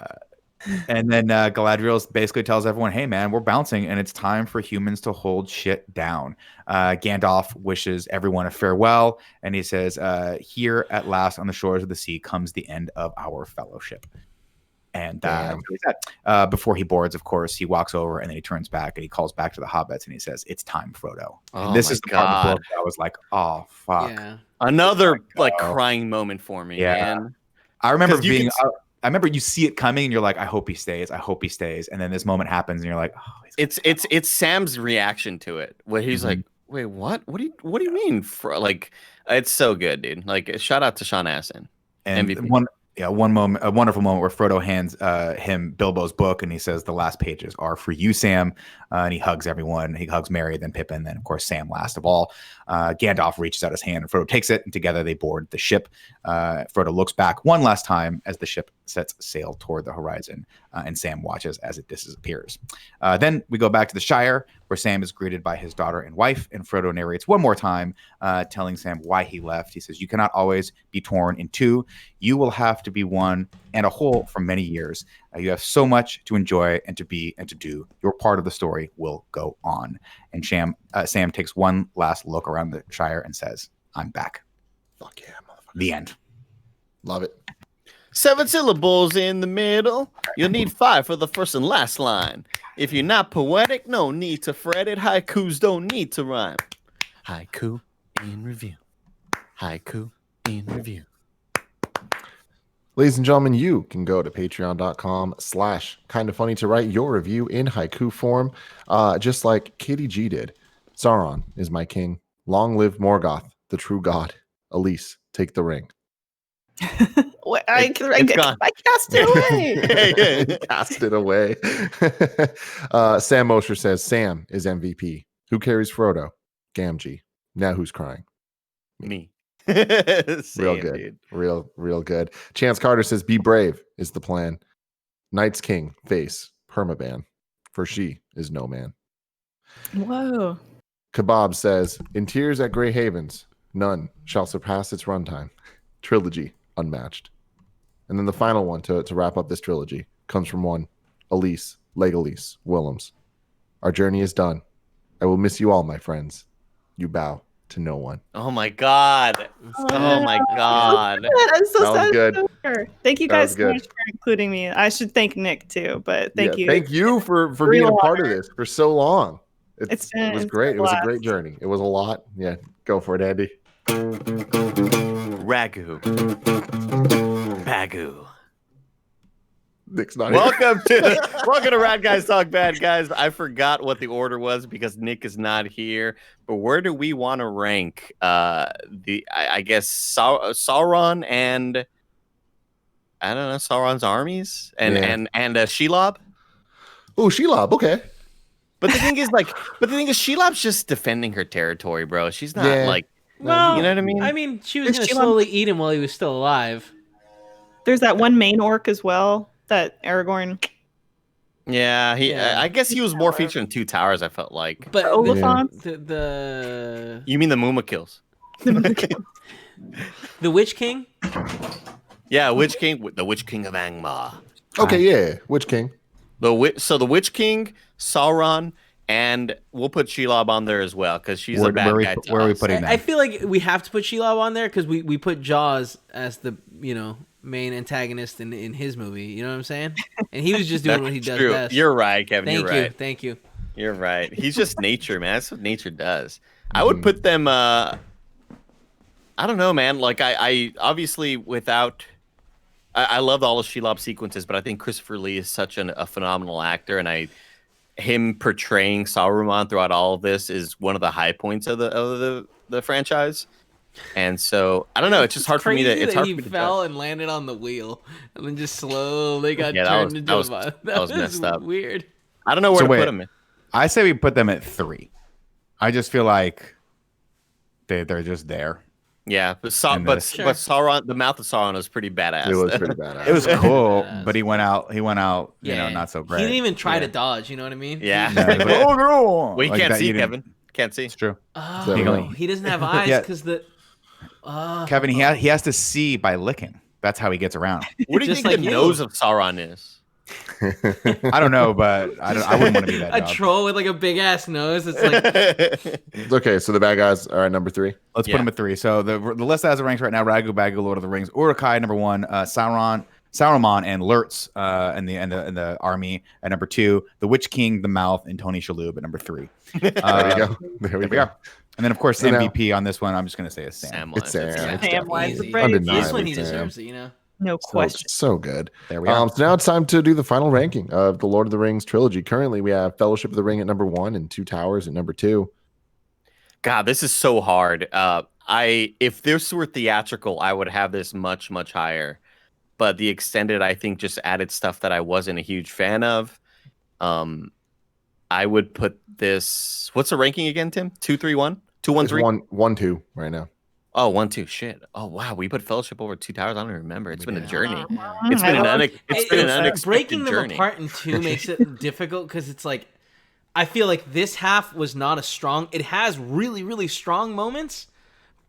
And then Galadriel basically tells everyone, hey, man, we're bouncing, and it's time for humans to hold shit down. Gandalf wishes everyone a farewell, and he says, here at last on the shores of the sea comes the end of our fellowship. And before he boards, of course, he walks over, and then he turns back, and he calls back to the hobbits, and he says, it's time, Frodo. And this is the part of the book that I was like, oh, fuck. Yeah. Another crying moment for me, man. I remember I remember you see it coming and you're like, I hope he stays. I hope he stays. And then this moment happens and you're like, oh, it's Sam's reaction to it where he's like, wait, what? What do you mean? It's so good, dude. Like, shout out to Sean Astin. And MVP. a wonderful moment where Frodo hands him Bilbo's book and he says, the last pages are for you, Sam. And he hugs everyone. He hugs Merry, then Pippin, then of course Sam last of all. Gandalf reaches out his hand and Frodo takes it, and together they board the ship. Frodo looks back one last time as the ship sets sail toward the horizon, and Sam watches as it disappears. Then we go back to the Shire, where Sam is greeted by his daughter and wife, and Frodo narrates one more time, telling Sam why he left. He says, you cannot always be torn in two. You will have to be one and a whole for many years. You have so much to enjoy and to be and to do. Your part of the story will go on. And Sam takes one last look around the Shire and says, I'm back. Fuck yeah, motherfucker. The end. Love it. 7 syllables in the middle. You'll need 5 for the first and last line. If you're not poetic, no need to fret it. Haikus don't need to rhyme. Haiku in review. Haiku in review. Ladies and gentlemen, you can go to patreon.com/kindafunny to write your review in haiku form, just like Katie G did. Sauron is my king. Long live Morgoth, the true god. Elise, take the ring. I cast it away. Cast it away. Sam Mosher says, Sam is MVP. Who carries Frodo? Gamgee. Now who's crying? Me. Real good. Dude. Real good. Chance Carter says, be brave is the plan. Knight's King, face, permaban. For she is no man. Whoa. Kebab says, in Tears at Grey Havens, none shall surpass its runtime. Trilogy, unmatched. And then the final one to wrap up this trilogy. comes from one Elise Legalese Willems. Our journey is done. I will miss you all, my friends. You bow to no one. Oh my god. Oh my god. I'm so That was sad. good. Thank you That guys was so good. much for including me. I should thank Nick too, but thank you. Thank you for being a Real part of honor. this for so long. It was It's great. a It was a great blast. journey. It was a lot. Yeah, go for it, Andy. Ragu. Bagu. Nick's not Welcome to Rad Guys Talk Bad Guys. I forgot what the order was because Nick is not here. But where do we want to rank I guess Sauron and I don't know, Sauron's armies and Shelob? Oh, Shelob. Okay. But the thing is Shelob's just defending her territory, bro. She's not like, well, you know what I mean? I mean, she was Is gonna Shelob- slowly eat him while he was still alive. There's that one main orc as well that Aragorn. Yeah, Yeah. I guess he was more featured in Two Towers, I felt like. But Oliphant? the You mean the Muma kills? the Witch King? Yeah, Witch King, the Witch King of Angmar. Okay, yeah. Witch King. The Witch King, Sauron, and we'll put Shelob on there as well because she's a bad guy. Where are we putting that? I feel like we have to put Shelob on there because we put Jaws as the main antagonist in his movie. You know what I'm saying? And he was just doing what he does best. You're right, Kevin. Thank you. You're right. He's just nature, man. That's what nature does. I would put them. I don't know, man. Like I obviously without. I love all the Shelob sequences, but I think Christopher Lee is such a phenomenal actor, and him portraying Saruman throughout all of this is one of the high points of the franchise. And so I don't know. It's just hard for me to. It's hard for me to. He fell and landed on the wheel, and then just slowly got Yeah, turned into a that was messed up. Weird. I don't know where to put him in. I say we put them at 3. I just feel like they're just there. Yeah, but Sauron, the Mouth of Sauron was pretty badass. It was pretty badass. It was cool, but he went out, not so great. He didn't even try to dodge, you know what I mean? Yeah. Oh, no. Well, you can't see, Kevin. Can't see. It's true. Oh, he doesn't have eyes because Kevin, he has to see by licking. That's how he gets around. What do you think the nose of Sauron is? I don't know, but I wouldn't want to be that a job. troll with like a big ass nose. It's like Okay, so the bad guys are at number 3. Let's put them at 3. So the list has the ranks right now: Ragu, Bagu, Lord of the Rings, Uruk-hai number 1, Saruman and Lurtz and the army at number 2, the Witch King, the Mouth, and Tony Shalhoub at number 3. There we go. There we go. And then of course So now- MVP on this one, I'm just gonna say is Sam. It's Sam. It's Samwise easy. the Brave. Undeniably This one he Sam. deserves it, No question. So good. There we are. So now it's time to do the final ranking of the Lord of the Rings trilogy. Currently, we have Fellowship of the Ring at number 1 and Two Towers at number 2. God, this is so hard. If this were theatrical, I would have this much, much higher. But the extended, I think, just added stuff that I wasn't a huge fan of. I would put this. What's the ranking again, Tim? 2, 3, 1? 2, 1, 3? 1, 2 right now. Oh, 1, 2. Shit. Oh, wow. We put Fellowship over Two Towers. I don't even remember. It's been a journey. Yeah. It's been an unexpected breaking them journey. apart in 2 makes it difficult because it's like I feel like this half was not as strong. It has really, really strong moments,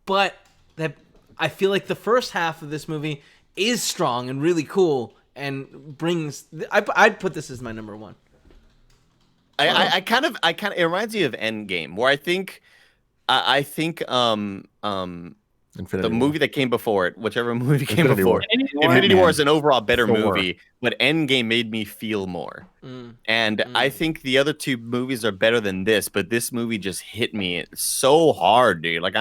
but that I feel like the first half of this movie is strong and really cool and brings. I'd put this as my number 1. I kind of it reminds me of Endgame, where I think Infinity the War. movie that came before it, whichever movie came Infinity before War. Infinity War is an overall better Thor. movie, but Endgame made me feel more. And I think the other 2 movies are better than this, but this movie just hit me so hard, dude. Like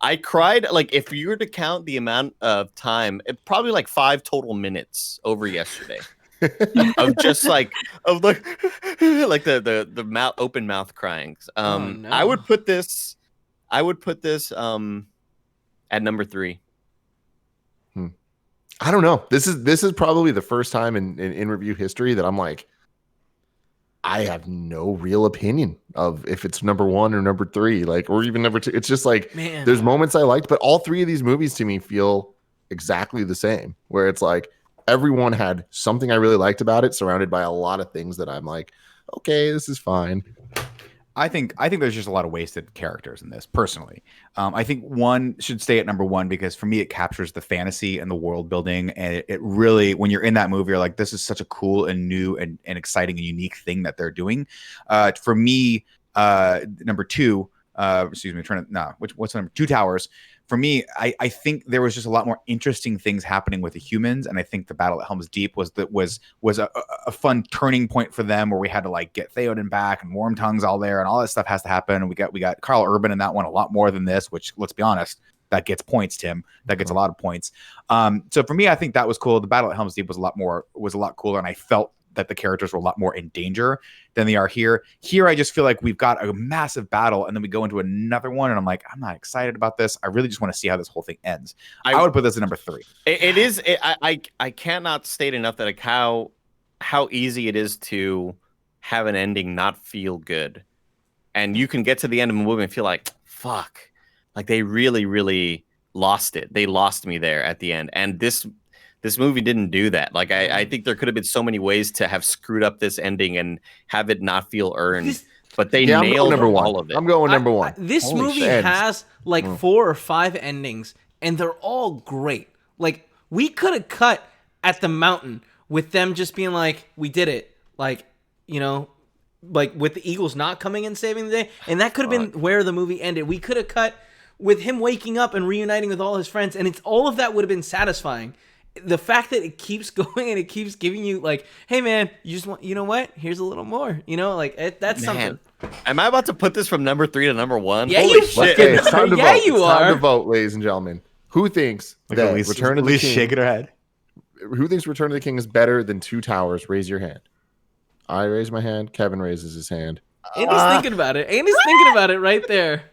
I cried. Like if you were to count the amount of time, probably like 5 total minutes over yesterday. Of just like the mouth open mouth crying. No. I would put this at number 3. I don't know. This is probably the first time in review history that I'm like, I have no real opinion of if it's number 1 or number 3, like, or even number 2. It's just like, Man. there's moments I liked, but all 3 of these movies to me feel exactly the same, where it's like everyone had something I really liked about it, surrounded by a lot of things that I'm like, okay, this is fine. I think there's just a lot of wasted characters in this, personally. I think one should stay at number one because for me it captures the fantasy and the world building, and it really, when you're in that movie, you're like, this is such a cool and new and exciting and unique thing that they're doing. For me, number two, what's number two? Towers. For me, I think there was just a lot more interesting things happening with the humans, and I think the battle at Helm's Deep was a fun turning point for them, where we had to like get Theoden back and Warm Tongue's all there, and all that stuff has to happen. And we got Carl Urban in that one a lot more than this, which, let's be honest, that gets points, Tim. That gets a lot of points. So for me, I think that was cool. The battle at Helm's Deep was a lot cooler, and I felt that the characters were a lot more in danger than they are here. Here, I just feel like we've got a massive battle, and then we go into another one, and I'm like, I'm not excited about this. I really just want to see how this whole thing ends. I would put this at number 3. I cannot state enough that like how easy it is to have an ending not feel good, and you can get to the end of a movie and feel like, fuck, like they really, really lost it. They lost me there at the end, and this movie didn't do that. Like I think there could have been so many ways to have screwed up this ending and have it not feel earned. But they nailed all of it. I'm going number one. This movie has like 4 or 5 endings, and they're all great. Like, we could have cut at the mountain with them just being like, we did it. Like, you know, like with the Eagles not coming and saving the day. And that could have been where the movie ended. We could have cut with him waking up and reuniting with all his friends, and all of that would have been satisfying. The fact that it keeps going and it keeps giving you like, hey man, you just want, you know what? Here's a little more, you know, like that's something. Am I about to put this from number 3 to number 1? Yeah, Holy shit! Okay, it's time to yeah, vote. You it's are. Time to vote, ladies and gentlemen. Who thinks that Return of the King? Shaking her head. Who thinks Return of the King is better than Two Towers? Raise your hand. I raise my hand. Kevin raises his hand. Andy's thinking about it. Andy's thinking about it right there.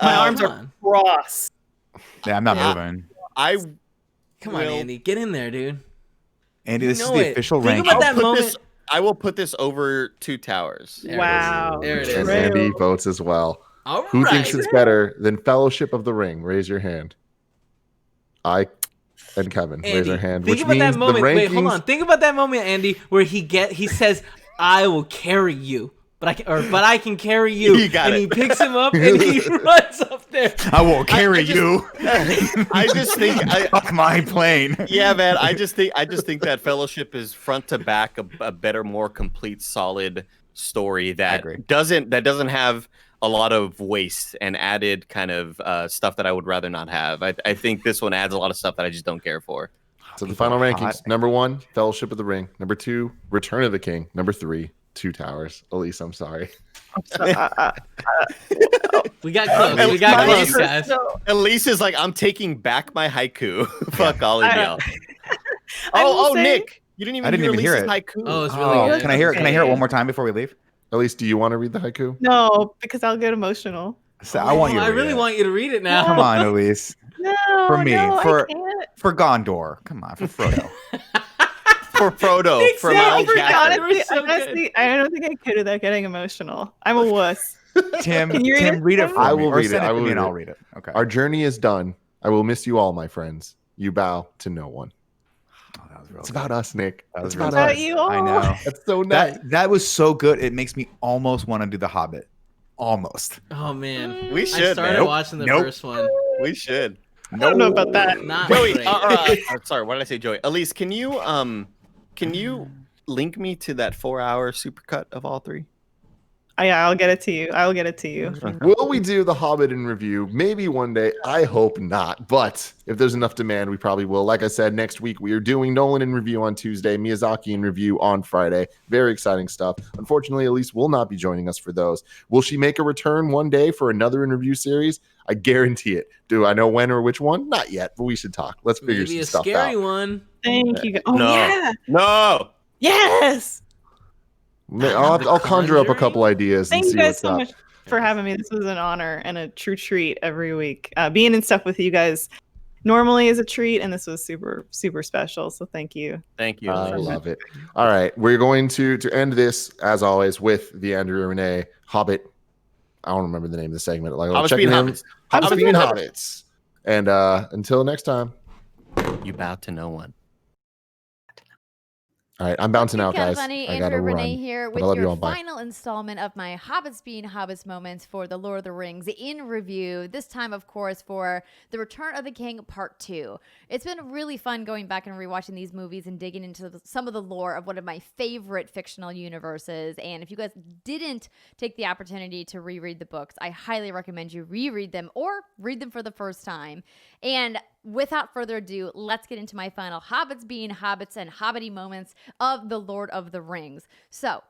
My arms are crossed. Yeah, I'm not moving. Come on, Andy, get in there, dude. Andy, this is the official ranking. Think about that moment. I will put this over Two Towers. Wow. There it is. And Andy votes as well. All Who right. thinks it's better than Fellowship of the Ring? Raise your hand. I and Kevin Andy, raise their hand. Think Which about means that moment. the rankings... Wait, hold on. Think about that moment, Andy, where he says, "I will carry you." But I can carry you. He picks him up and he runs up there. I won't carry you. I just think off my plane. Yeah, man. I just think that Fellowship is front to back a better, more complete, solid story that doesn't have a lot of waste and added kind of stuff that I would rather not have. I think this one adds a lot of stuff that I just don't care for. So the final rankings: number 1, Fellowship of the Ring; number 2, Return of the King; number 3, Two Towers. Elise, I'm sorry. We got close. We got close, guys. Elise is like, I'm taking back my haiku. Fuck all of y'all. Nick, you didn't even hear Elise's haiku. Oh, it's really good. Can I hear it one more time before we leave? Elise, do you want to read the haiku? No, because I'll get emotional. So I want you. I really want you to read it now. Come on, Elise. No, for me, for Gondor. Come on, for Frodo. For Frodo. Honestly, I don't think I could without getting emotional. I'm a wuss. Tim, Can you read it for I me. will read it. I will I'll read it. Okay. Our journey is done. I will miss you all, my friends. You bow to no one. It's about us, Nick. It's about us. You all. I know. That's so nice. That was so good. It makes me almost want to do The Hobbit. Almost. Oh man, we should. I started watching the first one. We should. I don't know about that. Not Joey, great. sorry, what did I say, Joey? Elise, can you link me to that 4-hour supercut of all 3? Yeah, I'll get it to you. I will get it to you. Will we do The Hobbit in review? Maybe one day. I hope not. But if there's enough demand, we probably will. Like I said, next week we are doing Nolan in review on Tuesday, Miyazaki in review on Friday. Very exciting stuff. Unfortunately, Elise will not be joining us for those. Will she make a return one day for another in review series? I guarantee it. Do I know when or which one? Not yet, but we should talk. Let's figure some stuff out. Maybe a scary one. Thank you. Oh, No. yeah. No. Yes. I'll conjure up a couple ideas and Thank see you guys what's so up. much for having me. This was an honor and a true treat every week. Being in stuff with you guys normally is a treat, and this was super, super special. So thank you. Thank you. I love it. All right. We're going to end this, as always, with the Andrew Renee Hobbit. I don't remember the name of the segment. Hobbits being Hobbits. Hobbits being Hobbits. And until next time. You bow to no one. All right, I'm bouncing out, guys. Funny, I gotta Andrew run. Renee here But with I love you your all. Bye. final installment of my Hobbits Moments for The Lord of the Rings in review. This time, of course, for The Return of the King Part 2. It's been really fun going back and rewatching these movies and digging into some of the lore of one of my favorite fictional universes. And if you guys didn't take the opportunity to reread the books, I highly recommend you reread them or read them for the first time. And without further ado, let's get into my final Hobbits being Hobbits and Hobbity moments of The Lord of the Rings. So,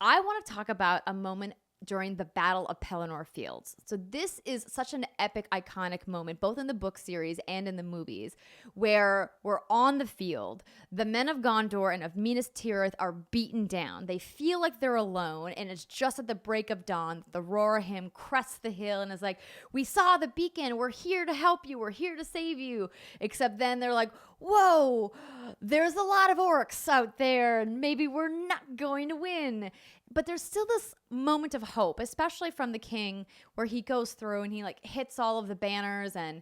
I want to talk about a moment during the Battle of Pelennor Fields. So this is such an epic, iconic moment, both in the book series and in the movies, where we're on the field. The men of Gondor and of Minas Tirith are beaten down. They feel like they're alone, and it's just at the break of dawn that the roar hymn crests the hill and is like, we saw the beacon, we're here to help you, we're here to save you. Except then they're like, whoa, there's a lot of orcs out there, and maybe we're not going to win. But there's still this moment of hope, especially from the king, where he goes through and he like hits all of the banners, and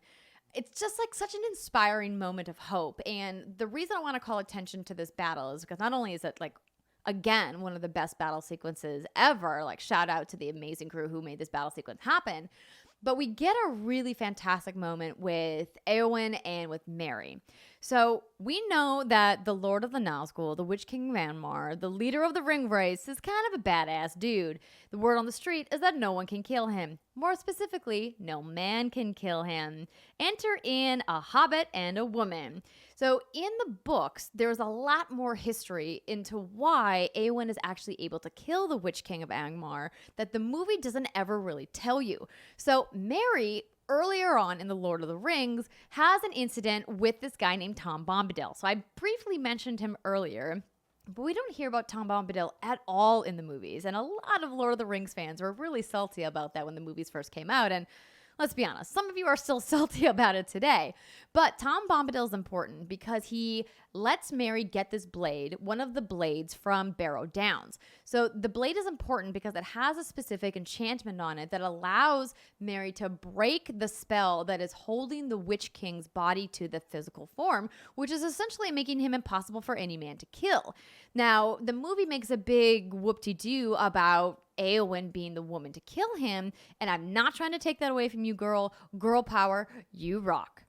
it's just like such an inspiring moment of hope. And the reason I want to call attention to this battle is because not only is it like, again, one of the best battle sequences ever, like shout out to the amazing crew who made this battle sequence happen, but we get a really fantastic moment with Éowyn and with Merry. So we know that the Lord of the Nazgul, the Witch King Vanmar, the leader of the ring race, is kind of a badass dude. The word on the street is that no one can kill him. More specifically, no man can kill him. Enter in a hobbit and a woman. So in the books, there's a lot more history into why Éowyn is actually able to kill the Witch King of Angmar that the movie doesn't ever really tell you. So Merry, earlier on in The Lord of the Rings, has an incident with this guy named Tom Bombadil. So I briefly mentioned him earlier, but we don't hear about Tom Bombadil at all in the movies. And a lot of Lord of the Rings fans were really salty about that when the movies first came out. And let's be honest, some of you are still salty about it today. But Tom Bombadil is important because he lets Merry get this blade, one of the blades from Barrow Downs. So the blade is important because it has a specific enchantment on it that allows Merry to break the spell that is holding the Witch King's body to the physical form, which is essentially making him impossible for any man to kill. Now, the movie makes a big whoop-de-doo about Éowyn being the woman to kill him, and I'm not trying to take that away from you, girl. Girl power, you rock.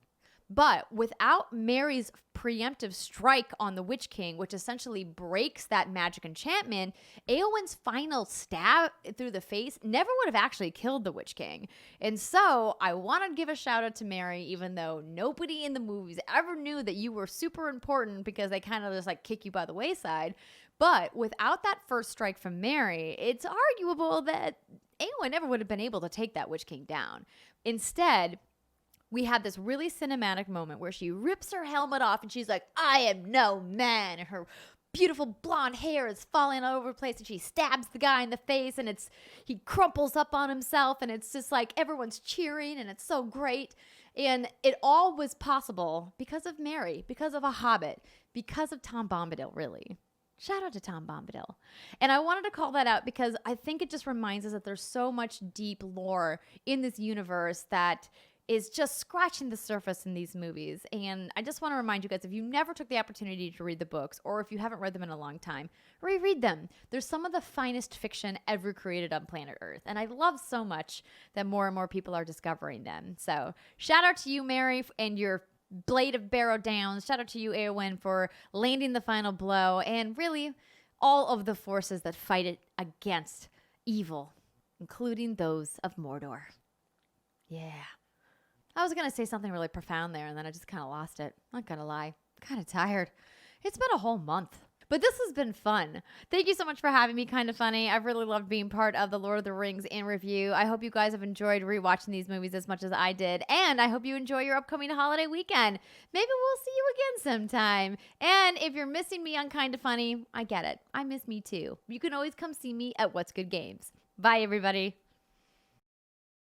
But without Merry's preemptive strike on the Witch King, which essentially breaks that magic enchantment, Éowyn's final stab through the face never would have actually killed the Witch King. And so I want to give a shout out to Merry, even though nobody in the movies ever knew that you were super important because they kind of just like kick you by the wayside. But without that first strike from Merry, it's arguable that Éowyn never would have been able to take that Witch King down. Instead, we had this really cinematic moment where she rips her helmet off and she's like, I am no man. And her beautiful blonde hair is falling all over the place and she stabs the guy in the face and he crumples up on himself and it's just like everyone's cheering and it's so great. And it all was possible because of Merry, because of a hobbit, because of Tom Bombadil, really. Shout out to Tom Bombadil. And I wanted to call that out because I think it just reminds us that there's so much deep lore in this universe that is just scratching the surface in these movies. And I just want to remind you guys, if you never took the opportunity to read the books, or if you haven't read them in a long time, reread them. They're some of the finest fiction ever created on planet Earth. And I love so much that more and more people are discovering them. So shout out to you, Merry, and your Blade of Barrow Downs. Shout out to you, Éowyn, for landing the final blow. And really, all of the forces that fight it against evil, including those of Mordor. Yeah. I was going to say something really profound there, and then I just kind of lost it. Not going to lie. I'm kind of tired. It's been a whole month. But this has been fun. Thank you so much for having me, Kind of Funny. I've really loved being part of the Lord of the Rings in review. I hope you guys have enjoyed rewatching these movies as much as I did. And I hope you enjoy your upcoming holiday weekend. Maybe we'll see you again sometime. And if you're missing me on Kind of Funny, I get it. I miss me too. You can always come see me at What's Good Games. Bye, everybody.